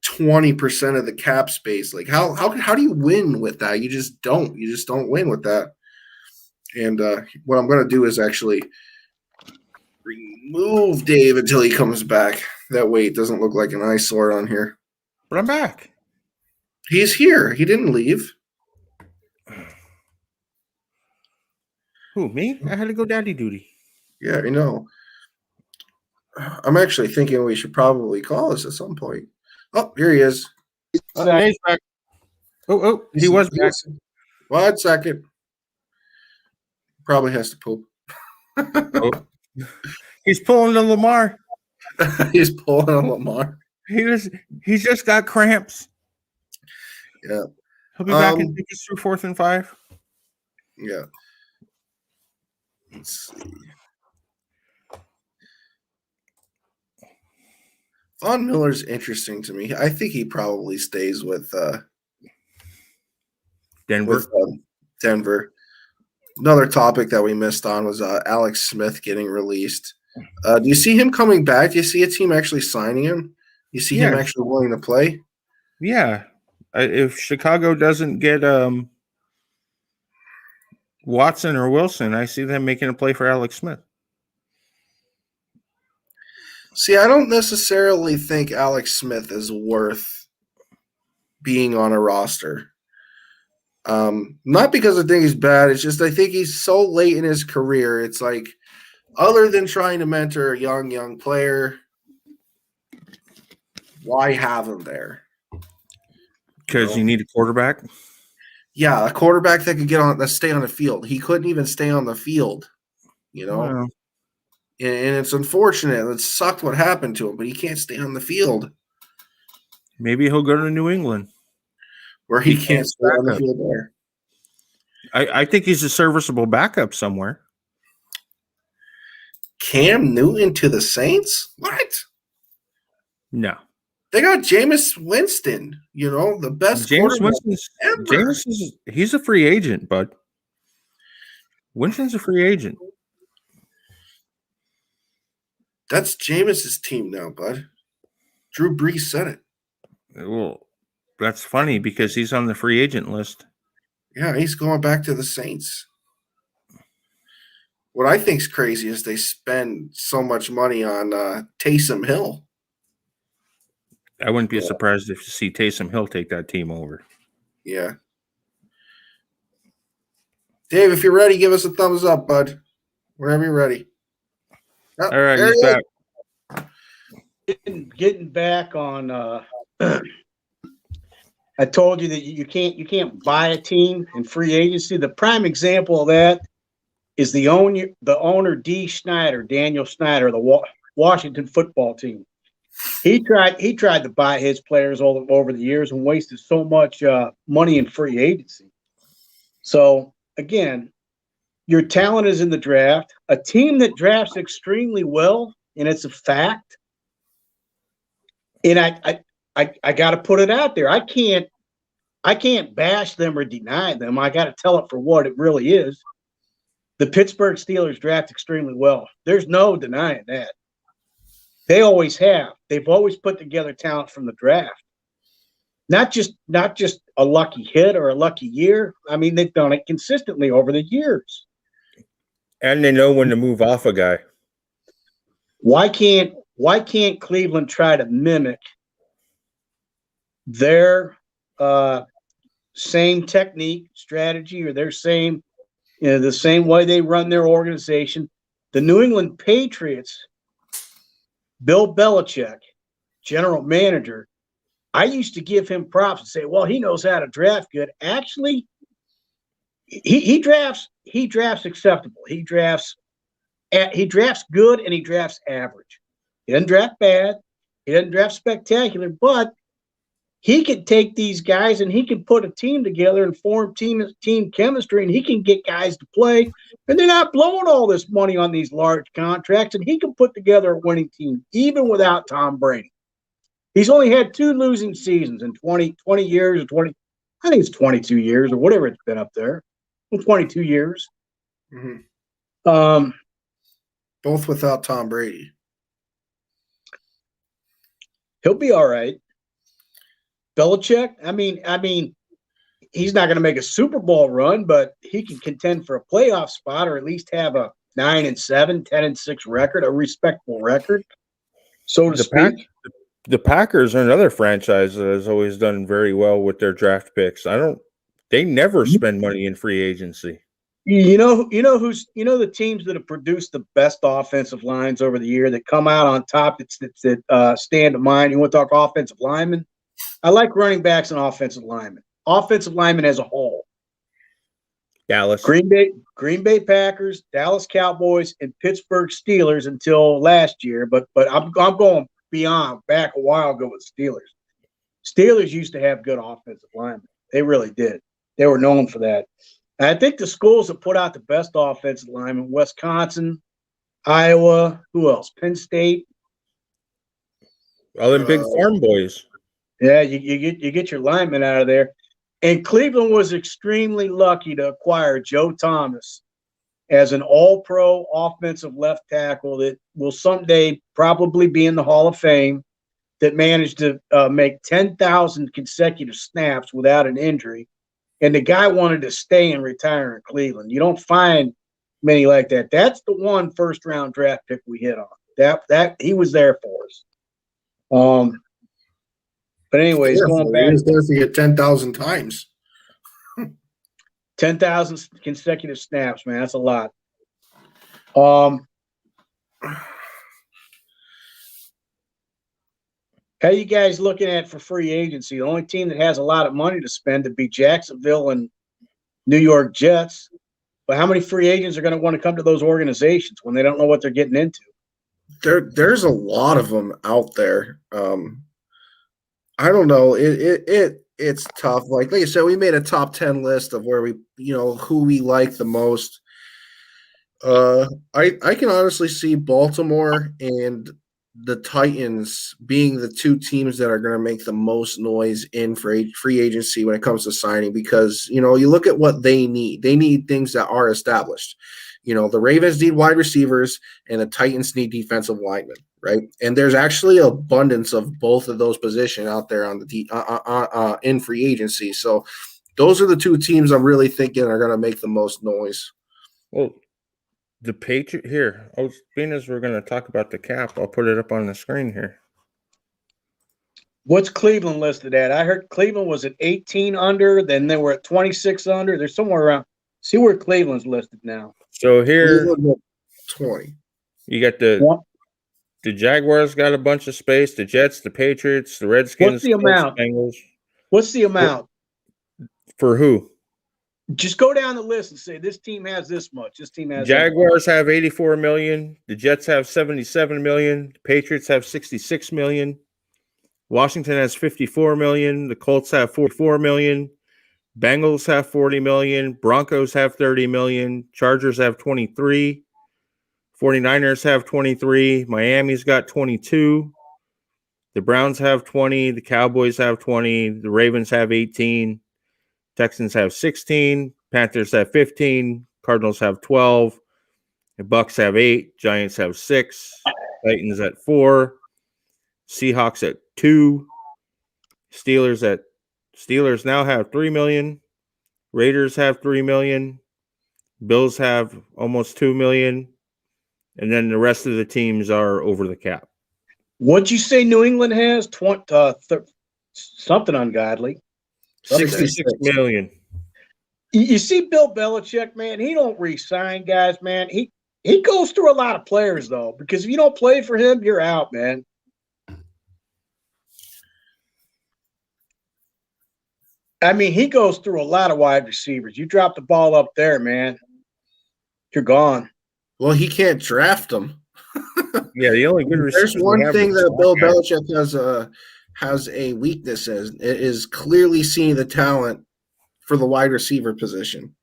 20% of the cap space. Like how do you win with that? You just don't win with that. And what I'm going to do is actually remove Dave until he comes back. That way it doesn't look like an eyesore on here. But I'm back. He's here. He didn't leave. Who, me? I had to go daddy duty. Yeah, I know. I'm actually thinking we should probably call this at some point. Oh, here he is. He's back. Oh, he was back. 1 second. Probably has to poop. Oh. He's pulling a Lamar. He's pulling a Lamar. He's just got cramps. Yeah. He'll be back and take us through 4th and 5. Yeah. Let's see. Von Miller's interesting to me. I think he probably stays with Denver. Denver. Another topic that we missed on was Alex Smith getting released. Do you see him coming back? Do you see a team actually signing him? Do you see him actually willing to play? Yeah. If Chicago doesn't get Watson or Wilson, I see them making a play for Alex Smith. See, I don't necessarily think Alex Smith is worth being on a roster. Not because I think he's bad. It's just I think he's so late in his career. It's like, other than trying to mentor a young player, why have him there? Because you need a quarterback? Yeah, a quarterback that could stay on the field. He couldn't even stay on the field, Wow. And it's unfortunate. It sucked what happened to him, but he can't stay on the field. Maybe he'll go to New England, where he can't stay on the field there. I think he's a serviceable backup somewhere. Cam Newton to the Saints? What? No. They got Jameis Winston, the best Jameis Winston's ever. He's a free agent, bud. Winston's a free agent. That's Jameis's team now, bud. Drew Brees said it. Well, that's funny because he's on the free agent list. Yeah, he's going back to the Saints. What I think's crazy is they spend so much money on Taysom Hill. I wouldn't be surprised if you see Taysom Hill take that team over. Yeah. Dave, if you're ready, give us a thumbs up, bud. Wherever you're ready. All right, he's back. Getting back on I told you that you can't buy a team in free agency. The prime example of that is the owner Daniel Snyder, of the Washington football team. He tried to buy his players all over the years and wasted so much money in free agency. So again, your talent is in the draft. A team that drafts extremely well, and it's a fact. And I got to put it out there. I can't bash them or deny them. I got to tell it for what it really is. The Pittsburgh Steelers draft extremely well. There's no denying that. They always have. They've always put together talent from the draft. Not just a lucky hit or a lucky year. I mean, they've done it consistently over the years. And they know when to move off a guy. Why can't Cleveland try to mimic their same technique, strategy, or their same, the same way they run their organization? The New England Patriots, Bill Belichick, general manager, I used to give him props and say, well, he knows how to draft good. Actually, he drafts acceptable. He drafts good and he drafts average. He doesn't draft bad. He doesn't draft spectacular, but he can take these guys and he can put a team together and form team chemistry, and he can get guys to play, and they're not blowing all this money on these large contracts, and he can put together a winning team even without Tom Brady. He's only had 2 losing seasons in 20 years, or I think it's 22 years or whatever it's been up there. 22 years. Mm-hmm. Both without Tom Brady. He'll be all right. Belichick, I mean, he's not going to make a Super Bowl run, but he can contend for a playoff spot, or at least have a 9-7, 10-6 record, a respectable record, so to speak. The Packers are another franchise that has always done very well with their draft picks. They never spend money in free agency. You know the teams that have produced the best offensive lines over the year that come out on top that stand to mind. You want to talk offensive linemen? I like running backs and offensive linemen. Offensive linemen as a whole. Dallas, Green Bay Packers, Dallas Cowboys, and Pittsburgh Steelers until last year. But I'm going back a while ago with Steelers. Steelers used to have good offensive linemen. They really did. They were known for that. And I think the schools that put out the best offensive linemen: Wisconsin, Iowa, who else? Penn State. All them big farm boys. Yeah, you get your linemen out of there. And Cleveland was extremely lucky to acquire Joe Thomas as an all-pro offensive left tackle that will someday probably be in the Hall of Fame, that managed to make 10,000 consecutive snaps without an injury. And the guy wanted to stay and retire in Cleveland. You don't find many like that. That's the one first-round draft pick we hit on. That he was there for us. But anyways, going back, he was there for you 10,000 times. 10,000 consecutive snaps, man. That's a lot. How you guys looking at for free agency? The only team that has a lot of money to spend would be Jacksonville and New York Jets. But how many free agents are going to want to come to those organizations when they don't know what they're getting into? There's a lot of them out there. I don't know. It's tough. Like I said, we made a top 10 list of where who we like the most. I can honestly see Baltimore and the Titans being the 2 teams that are going to make the most noise in free agency when it comes to signing, because you look at what they need. They need things that are established. The Ravens need wide receivers and the Titans need defensive linemen, right? And there's actually abundance of both of those positions out there on the in free agency. So those are the two teams I'm really thinking are going to make the most noise. Well, the Patriot here. Being as we're going to talk about the cap, I'll put it up on the screen here. What's Cleveland listed at? I heard Cleveland was at 18 under, then they were at 26 under. They're somewhere around. See where Cleveland's listed now. So here, 20. You got the Jaguars got a bunch of space. The Jets, the Patriots, the Redskins. What's the amount? Bengals. What's the amount? For who? Just go down the list and say this team has this much. This team has. Jaguars have 84 million. The Jets have 77 million. The Patriots have 66 million. Washington has 54 million. The Colts have 44 million. Bengals have 40 million. Broncos have 30 million. Chargers have 23. 49ers have 23. Miami's got 22. The Browns have 20. The Cowboys have 20. The Ravens have 18. Texans have 16. Panthers have 15. Cardinals have 12. The Bucks have 8. Giants have 6. Titans at 4. Seahawks at 2. Steelers now have 3 million. Raiders have 3 million. Bills have almost 2 million. And then the rest of the teams are over the cap. What'd you say New England has? Something ungodly. 66 million. You see Bill Belichick, man, he don't re-sign guys, man. He goes through a lot of players, though, because if you don't play for him, you're out, man. I mean, he goes through a lot of wide receivers. You drop the ball up there, man, you're gone. Well, he can't draft them. Yeah, the only good There's one thing that Bill Belichick has a weakness in. It is clearly seeing the talent for the wide receiver position.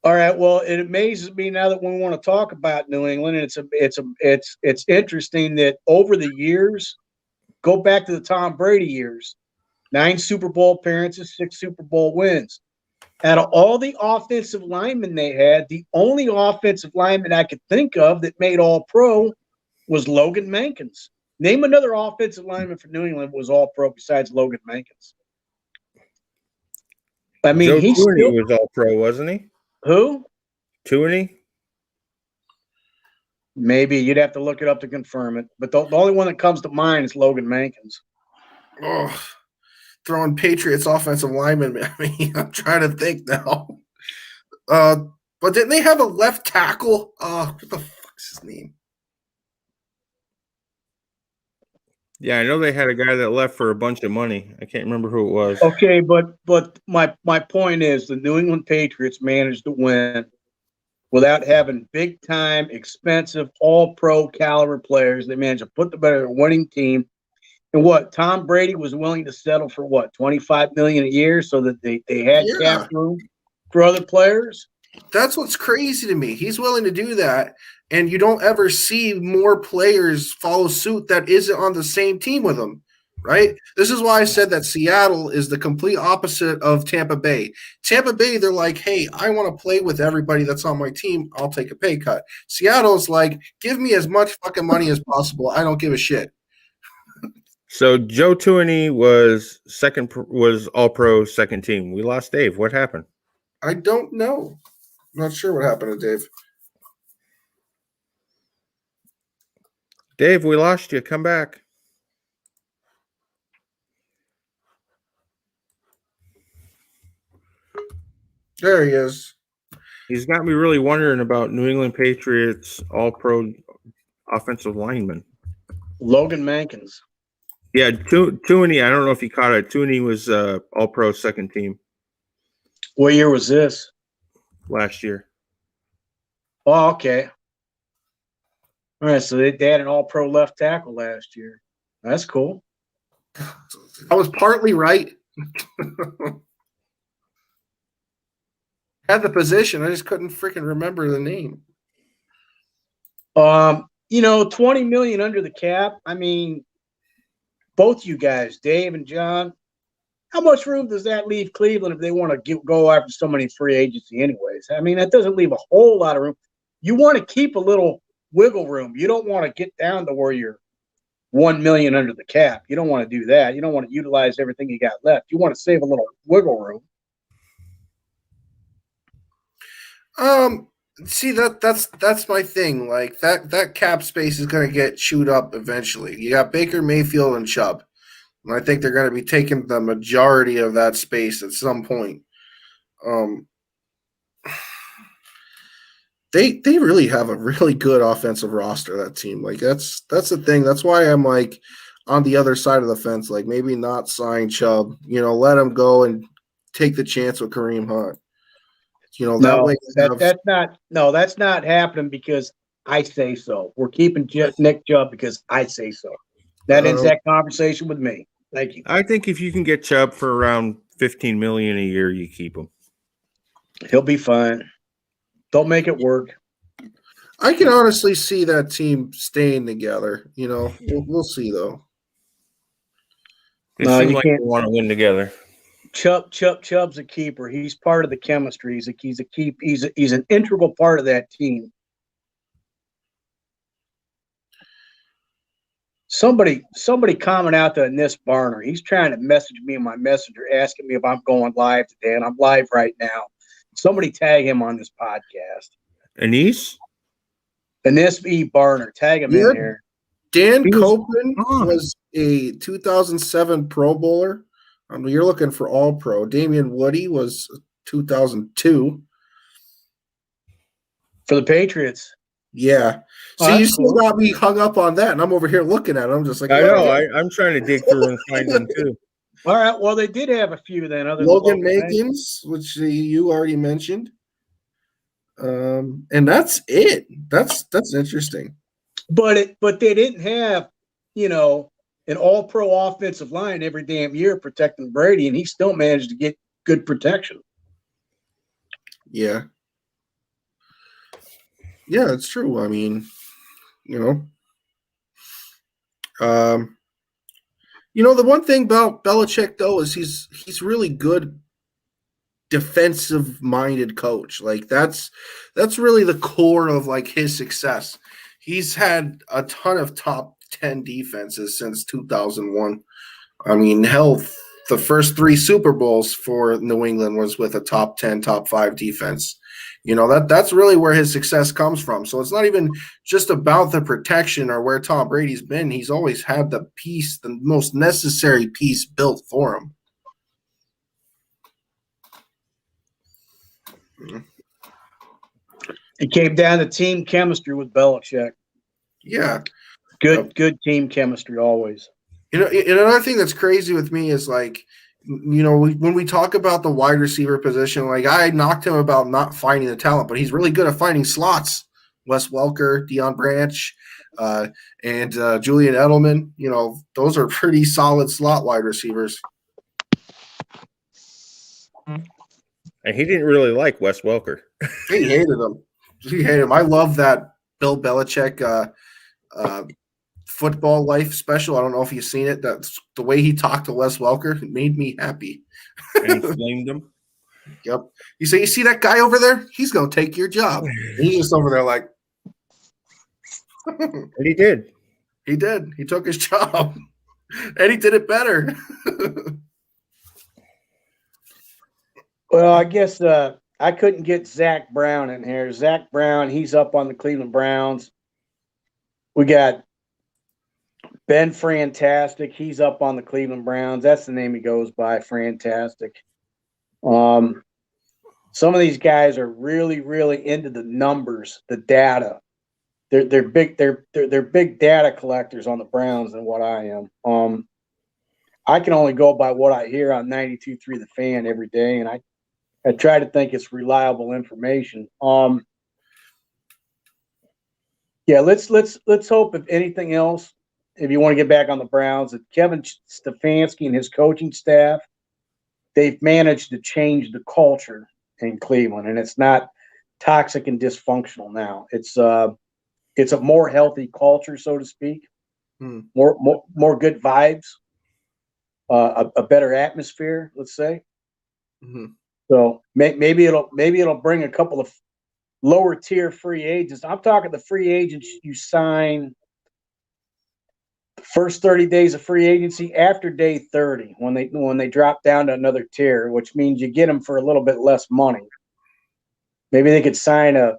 All right. Well, it amazes me now that we want to talk about New England, and it's interesting that over the years, go back to the Tom Brady years, 9 Super Bowl appearances, 6 Super Bowl wins. Out of all the offensive linemen they had, the only offensive lineman I could think of that made All-Pro was Logan Mankins. Name another offensive lineman for New England was All-Pro besides Logan Mankins. I mean, Joe Tooney was All-Pro, wasn't he? Who? Tooney? Maybe. You'd have to look it up to confirm it. But the only one that comes to mind is Logan Mankins. Oh, throwing Patriots offensive lineman. I mean, I'm trying to think now. But didn't they have a left tackle? What the fuck's his name? Yeah, I know they had a guy that left for a bunch of money. I can't remember who it was. Okay, but my point is the New England Patriots managed to win without having big-time, expensive, all-pro caliber players. They managed to put together a winning team. And what, Tom Brady was willing to settle for what, $25 million a year so that they had cap room for other players? That's what's crazy to me. He's willing to do that, and you don't ever see more players follow suit that isn't on the same team with him, right? This is why I said that Seattle is the complete opposite of Tampa Bay. Tampa Bay, they're like, hey, I want to play with everybody that's on my team. I'll take a pay cut. Seattle's like, give me as much fucking money as possible. I don't give a shit. So Joe Tooney was All-Pro second team. We lost Dave. What happened? I don't know. I'm not sure what happened to Dave. Dave, we lost you. Come back. There he is. He's got me really wondering about New England Patriots All-Pro offensive lineman. Logan Mankins. Yeah, Tooney, I don't know if you caught it. Tooney was All-Pro second team. What year was this? Last year. Oh, okay. All right, so they had an All-Pro left tackle last year. That's cool. I was partly right. Had the position, I just couldn't freaking remember the name. 20 million under the cap. I mean, both you guys, Dave and John, how much room does that leave Cleveland if they want to go after somebody in free agency anyways? I mean, that doesn't leave a whole lot of room. You want to keep a little wiggle room. You don't want to get down to where you're $1 million under the cap. You don't want to do that. You don't want to utilize everything you got left. You want to save a little wiggle room. See that's my thing. Like that cap space is going to get chewed up eventually. You got Baker Mayfield and Chubb, and I think they're going to be taking the majority of that space at some point. They really have a really good offensive roster, that team. Like that's the thing. That's why I'm like on the other side of the fence. Like maybe not sign Chubb. Let him go and take the chance with Kareem Hunt. That's not happening because I say so. We're keeping Nick Chubb because I say so. That ends that conversation with me. Thank you. I think if you can get Chubb for around $15 million a year, you keep him. He'll be fine. Don't make it work. I can honestly see that team staying together. We'll see though. They seem like they want to win together. Chubb's a keeper. He's part of the chemistry. He's an integral part of that team. Somebody comment out to Nis Barner. He's trying to message me in my messenger asking me if I'm going live today, and I'm live right now. Somebody tag him on this podcast. Nis E. Barner. Tag him in here. Dan Copeland was a 2007 Pro Bowler. You're looking for all pro. Damian Woody was 2002 for the Patriots. Yeah. See, you still got me hung up on that, and I'm over here looking at them just like I know. I'm trying to dig through and find them too. All right. Well, they did have a few then. Logan Mankins, which you already mentioned, and that's it. That's interesting. But they didn't have, an all-pro offensive line every damn year protecting Brady, and he still managed to get good protection. Yeah. Yeah, it's true. I mean, the one thing about Belichick though is he's really good defensive-minded coach. Like that's really the core of like his success. He's had a ton of top 10 defenses since 2001. I mean, hell, the first 3 Super Bowls for New England was with a top 10, top 5 defense. That's really where his success comes from. So it's not even just about the protection or where Tom Brady's been. He's always had the most necessary piece built for him. It came down to team chemistry with Belichick. Yeah. Good team chemistry always. Another thing that's crazy with me is like, when we talk about the wide receiver position, like I knocked him about not finding the talent, but he's really good at finding slots. Wes Welker, Deion Branch, and Julian Edelman, those are pretty solid slot wide receivers. And he didn't really like Wes Welker. He hated him. I love that Bill Belichick Football Life special. I don't know if you've seen it. That's the way he talked to Wes Welker. It made me happy. And he flamed him. Yep. You see that guy over there? He's going to take your job. And he's just over there like. And he did. He did. He took his job. And he did it better. Well, I guess I couldn't get Zach Brown in here. Zach Brown, he's up on the Cleveland Browns. We got Ben Fantastic. He's up on the Cleveland Browns. That's the name he goes by, Fantastic. Some of these guys are really, really into the numbers, the data. They're big. They're big data collectors on the Browns than what I am. I can only go by what I hear on 92.3 The Fan every day, and I try to think it's reliable information. Yeah, let's hope, if anything else, if you want to get back on the Browns, that Kevin Stefanski and his coaching staff, they've managed to change the culture in Cleveland, and it's not toxic and dysfunctional now. It's a more healthy culture, so to speak. More good vibes. a better atmosphere, let's say. Mm-hmm. So maybe it'll bring a couple of lower tier free agents. I'm talking the free agents you sign first 30 days of free agency after day 30 when they drop down to another tier, which means you get them for a little bit less money. Maybe they could sign a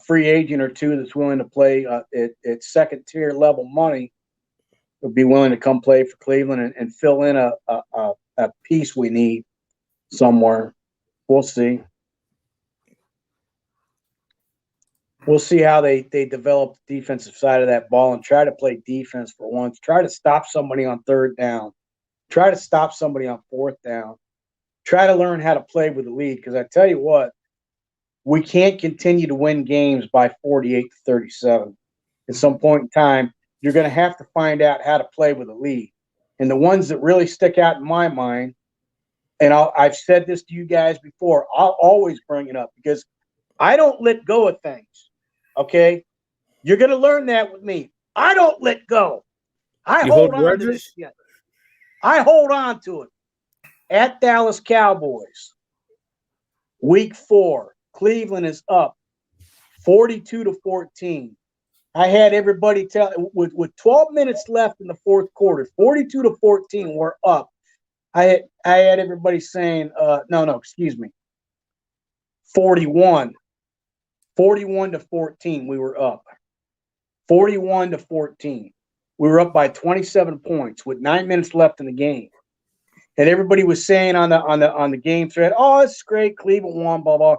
free agent or two that's willing to play at second tier level money, would be willing to come play for Cleveland and fill in a piece we need somewhere. We'll see. We'll see how they develop the defensive side of that ball and try to play defense for once. Try to stop somebody on third down. Try to stop somebody on fourth down. Try to learn how to play with the lead, because I tell you what, we can't continue to win games by 48-37. At some point in time, you're going to have to find out how to play with a lead. And the ones that really stick out in my mind, and I've said this to you guys before, I'll always bring it up because I don't let go of things. Okay? You're going to learn that with me. I don't let go. I hold on to this shit. I hold on to it. At Dallas Cowboys, week 4, Cleveland is up 42-14. I had everybody tell with 12 minutes left in the fourth quarter, 42-14, we're up. I had everybody saying, excuse me, 41. 41-14, we were up. 41-14. We were up by 27 points with 9 minutes left in the game. And everybody was saying on the game thread, oh, it's great, Cleveland won, blah, blah.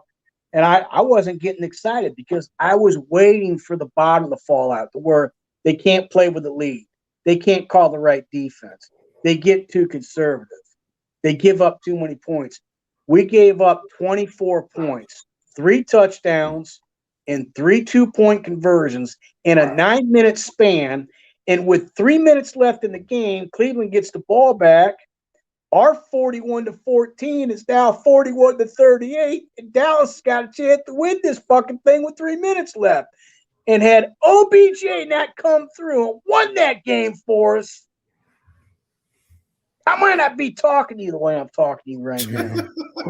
And I wasn't getting excited because I was waiting for the bottom to fall out to where they can't play with the lead. They can't call the right defense. They get too conservative. They give up too many points. We gave up 24 points, 3 touchdowns, and 3 2-point conversions in a 9-minute span. And with 3 minutes left in the game, Cleveland gets the ball back. Our 41-14 is now 41-38, and Dallas got a chance to win this fucking thing with 3 minutes left. And had OBJ not come through and won that game for us, I might not be talking to you the way I'm talking to you right now.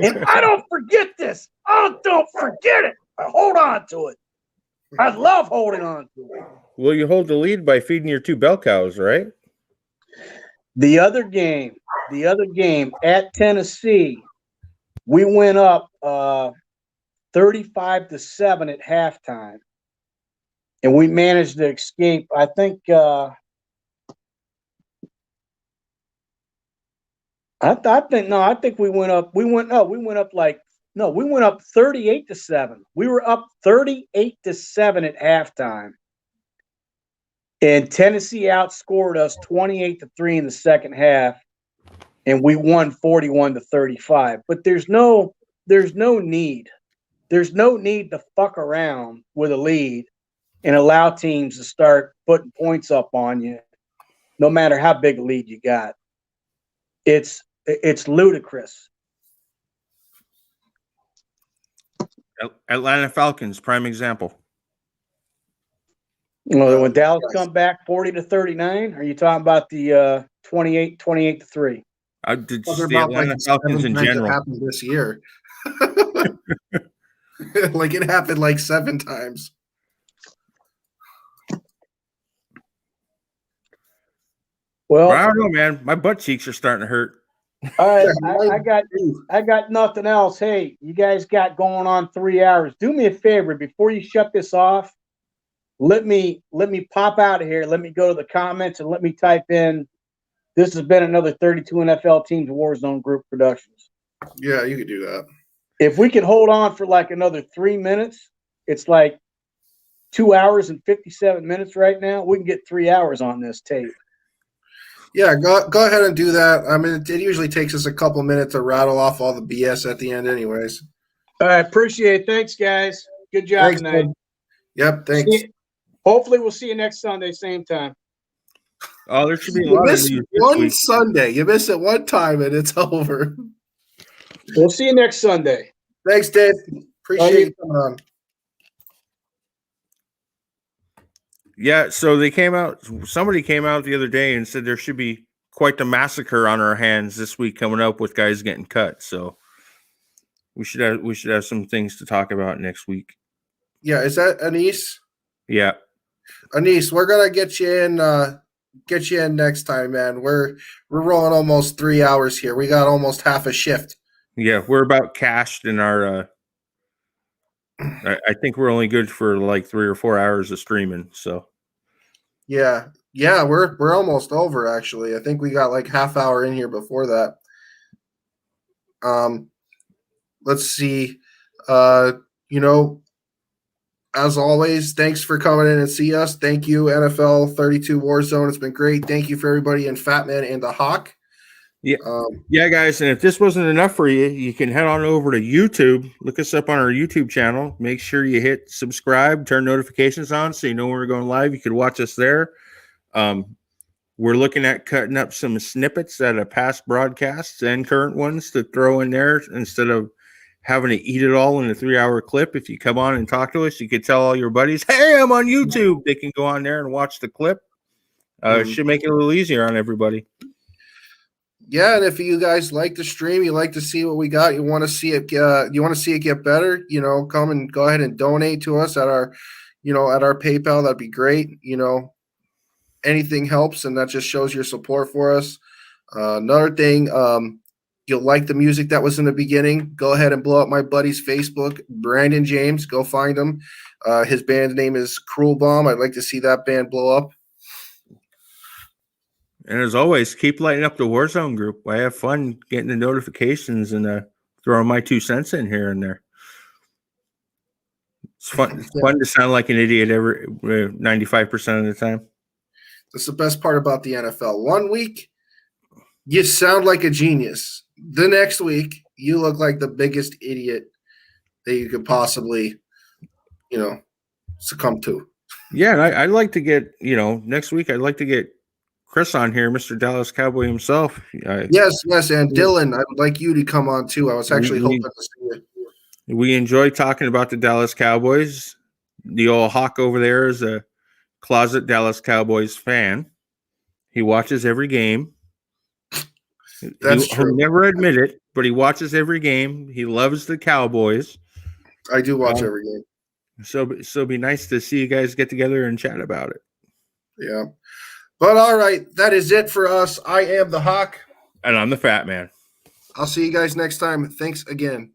And I don't forget this. I don't forget it. I hold on to it. I love holding on to it. Well, you hold the lead by feeding your 2 bell cows, right? The other game at Tennessee, we went up 35-7 at halftime, and we managed to escape. I think we went up. We went up 38-7. We were up 38-7 at halftime. And Tennessee outscored us 28-3 in the second half, and we won 41-35. But there's no need. There's no need to fuck around with a lead and allow teams to start putting points up on you, no matter how big a lead you got. It's ludicrous. Atlanta Falcons, prime example. Well, when Dallas come back 40-39, are you talking about the 28-3? The Atlanta Falcons in general. It happened this year. Like it happened like 7 times. Well, I don't know, man. My butt cheeks are starting to hurt. All right, I got nothing else. Hey, you guys got going on 3 hours. Do me a favor before you shut this off. Let me pop out of here. Let me go to the comments and let me type in, this has been another 32 NFL Teams Warzone Group Productions. Yeah, you could do that. If we can hold on for like another 3 minutes, it's like 2 hours and 57 minutes right now. We can get 3 hours on this tape. Yeah, go ahead and do that. I mean, it usually takes us a couple minutes to rattle off all the BS at the end anyways. All right, appreciate it. Thanks, guys. Good job tonight. Bud. Yep, thanks. Hopefully we'll see you next Sunday, same time. Oh, there should be a lot of news one Sunday. You miss it one time and it's over. We'll see you next Sunday. Thanks, Dave. Appreciate you coming on. Yeah, so somebody came out the other day and said there should be quite the massacre on our hands this week coming up with guys getting cut. So we should have some things to talk about next week. Yeah, is that Anise? Yeah. Anise, we're gonna get you in next time, man. We're rolling almost 3 hours here. We got almost half a shift. Yeah, we're about cashed in our I think we're only good for like 3 or 4 hours of streaming. So Yeah, we're almost over actually. I think we got like half hour in here before that. Let's see. As always, thanks for coming in and see us. Thank you, NFL 32 Warzone. It's been great. Thank you for everybody in Fatman and the Hawk. Yeah, guys. And if this wasn't enough for you, you can head on over to YouTube. Look us up on our YouTube channel. Make sure you hit subscribe, turn notifications on so you know when we're going live. You can watch us there. We're looking at cutting up some snippets out of past broadcasts and current ones to throw in there instead of having to eat it all in a 3-hour clip. If you come on and talk to us, you could tell all your buddies, hey, I'm on YouTube. They can go on there and watch the clip. It should make it a little easier on everybody. Yeah, and if you guys like the stream, you like to see what we got, you want to see it get better, come and go ahead and donate to us at our PayPal. That'd be great. Anything helps, and that just shows your support for us. Another thing, you'll like the music that was in the beginning. Go ahead and blow up my buddy's Facebook, Brandon James. Go find him. His band name is Cruel Bomb. I'd like to see that band blow up. And as always, keep lighting up the Warzone group. I have fun getting the notifications and throwing my 2 cents in here and there. It's fun. It's fun to sound like an idiot 95% of the time. That's the best part about the NFL. 1 week, you sound like a genius. The next week, you look like the biggest idiot that you could possibly, succumb to. Yeah, and I'd like to get, next week, I'd like to get Chris on here, Mr. Dallas Cowboy himself. Yes, and Dylan, I would like you to come on too. I was actually hoping to see you. We enjoy talking about the Dallas Cowboys. The old Hawk over there is a closet Dallas Cowboys fan. He watches every game. That's true. He'll never admit it, but he watches every game. He loves the Cowboys. I do watch every game. So it'd be nice to see you guys get together and chat about it. Yeah. But all right, that is it for us. I am the Hawk. And I'm the Fat Man. I'll see you guys next time. Thanks again.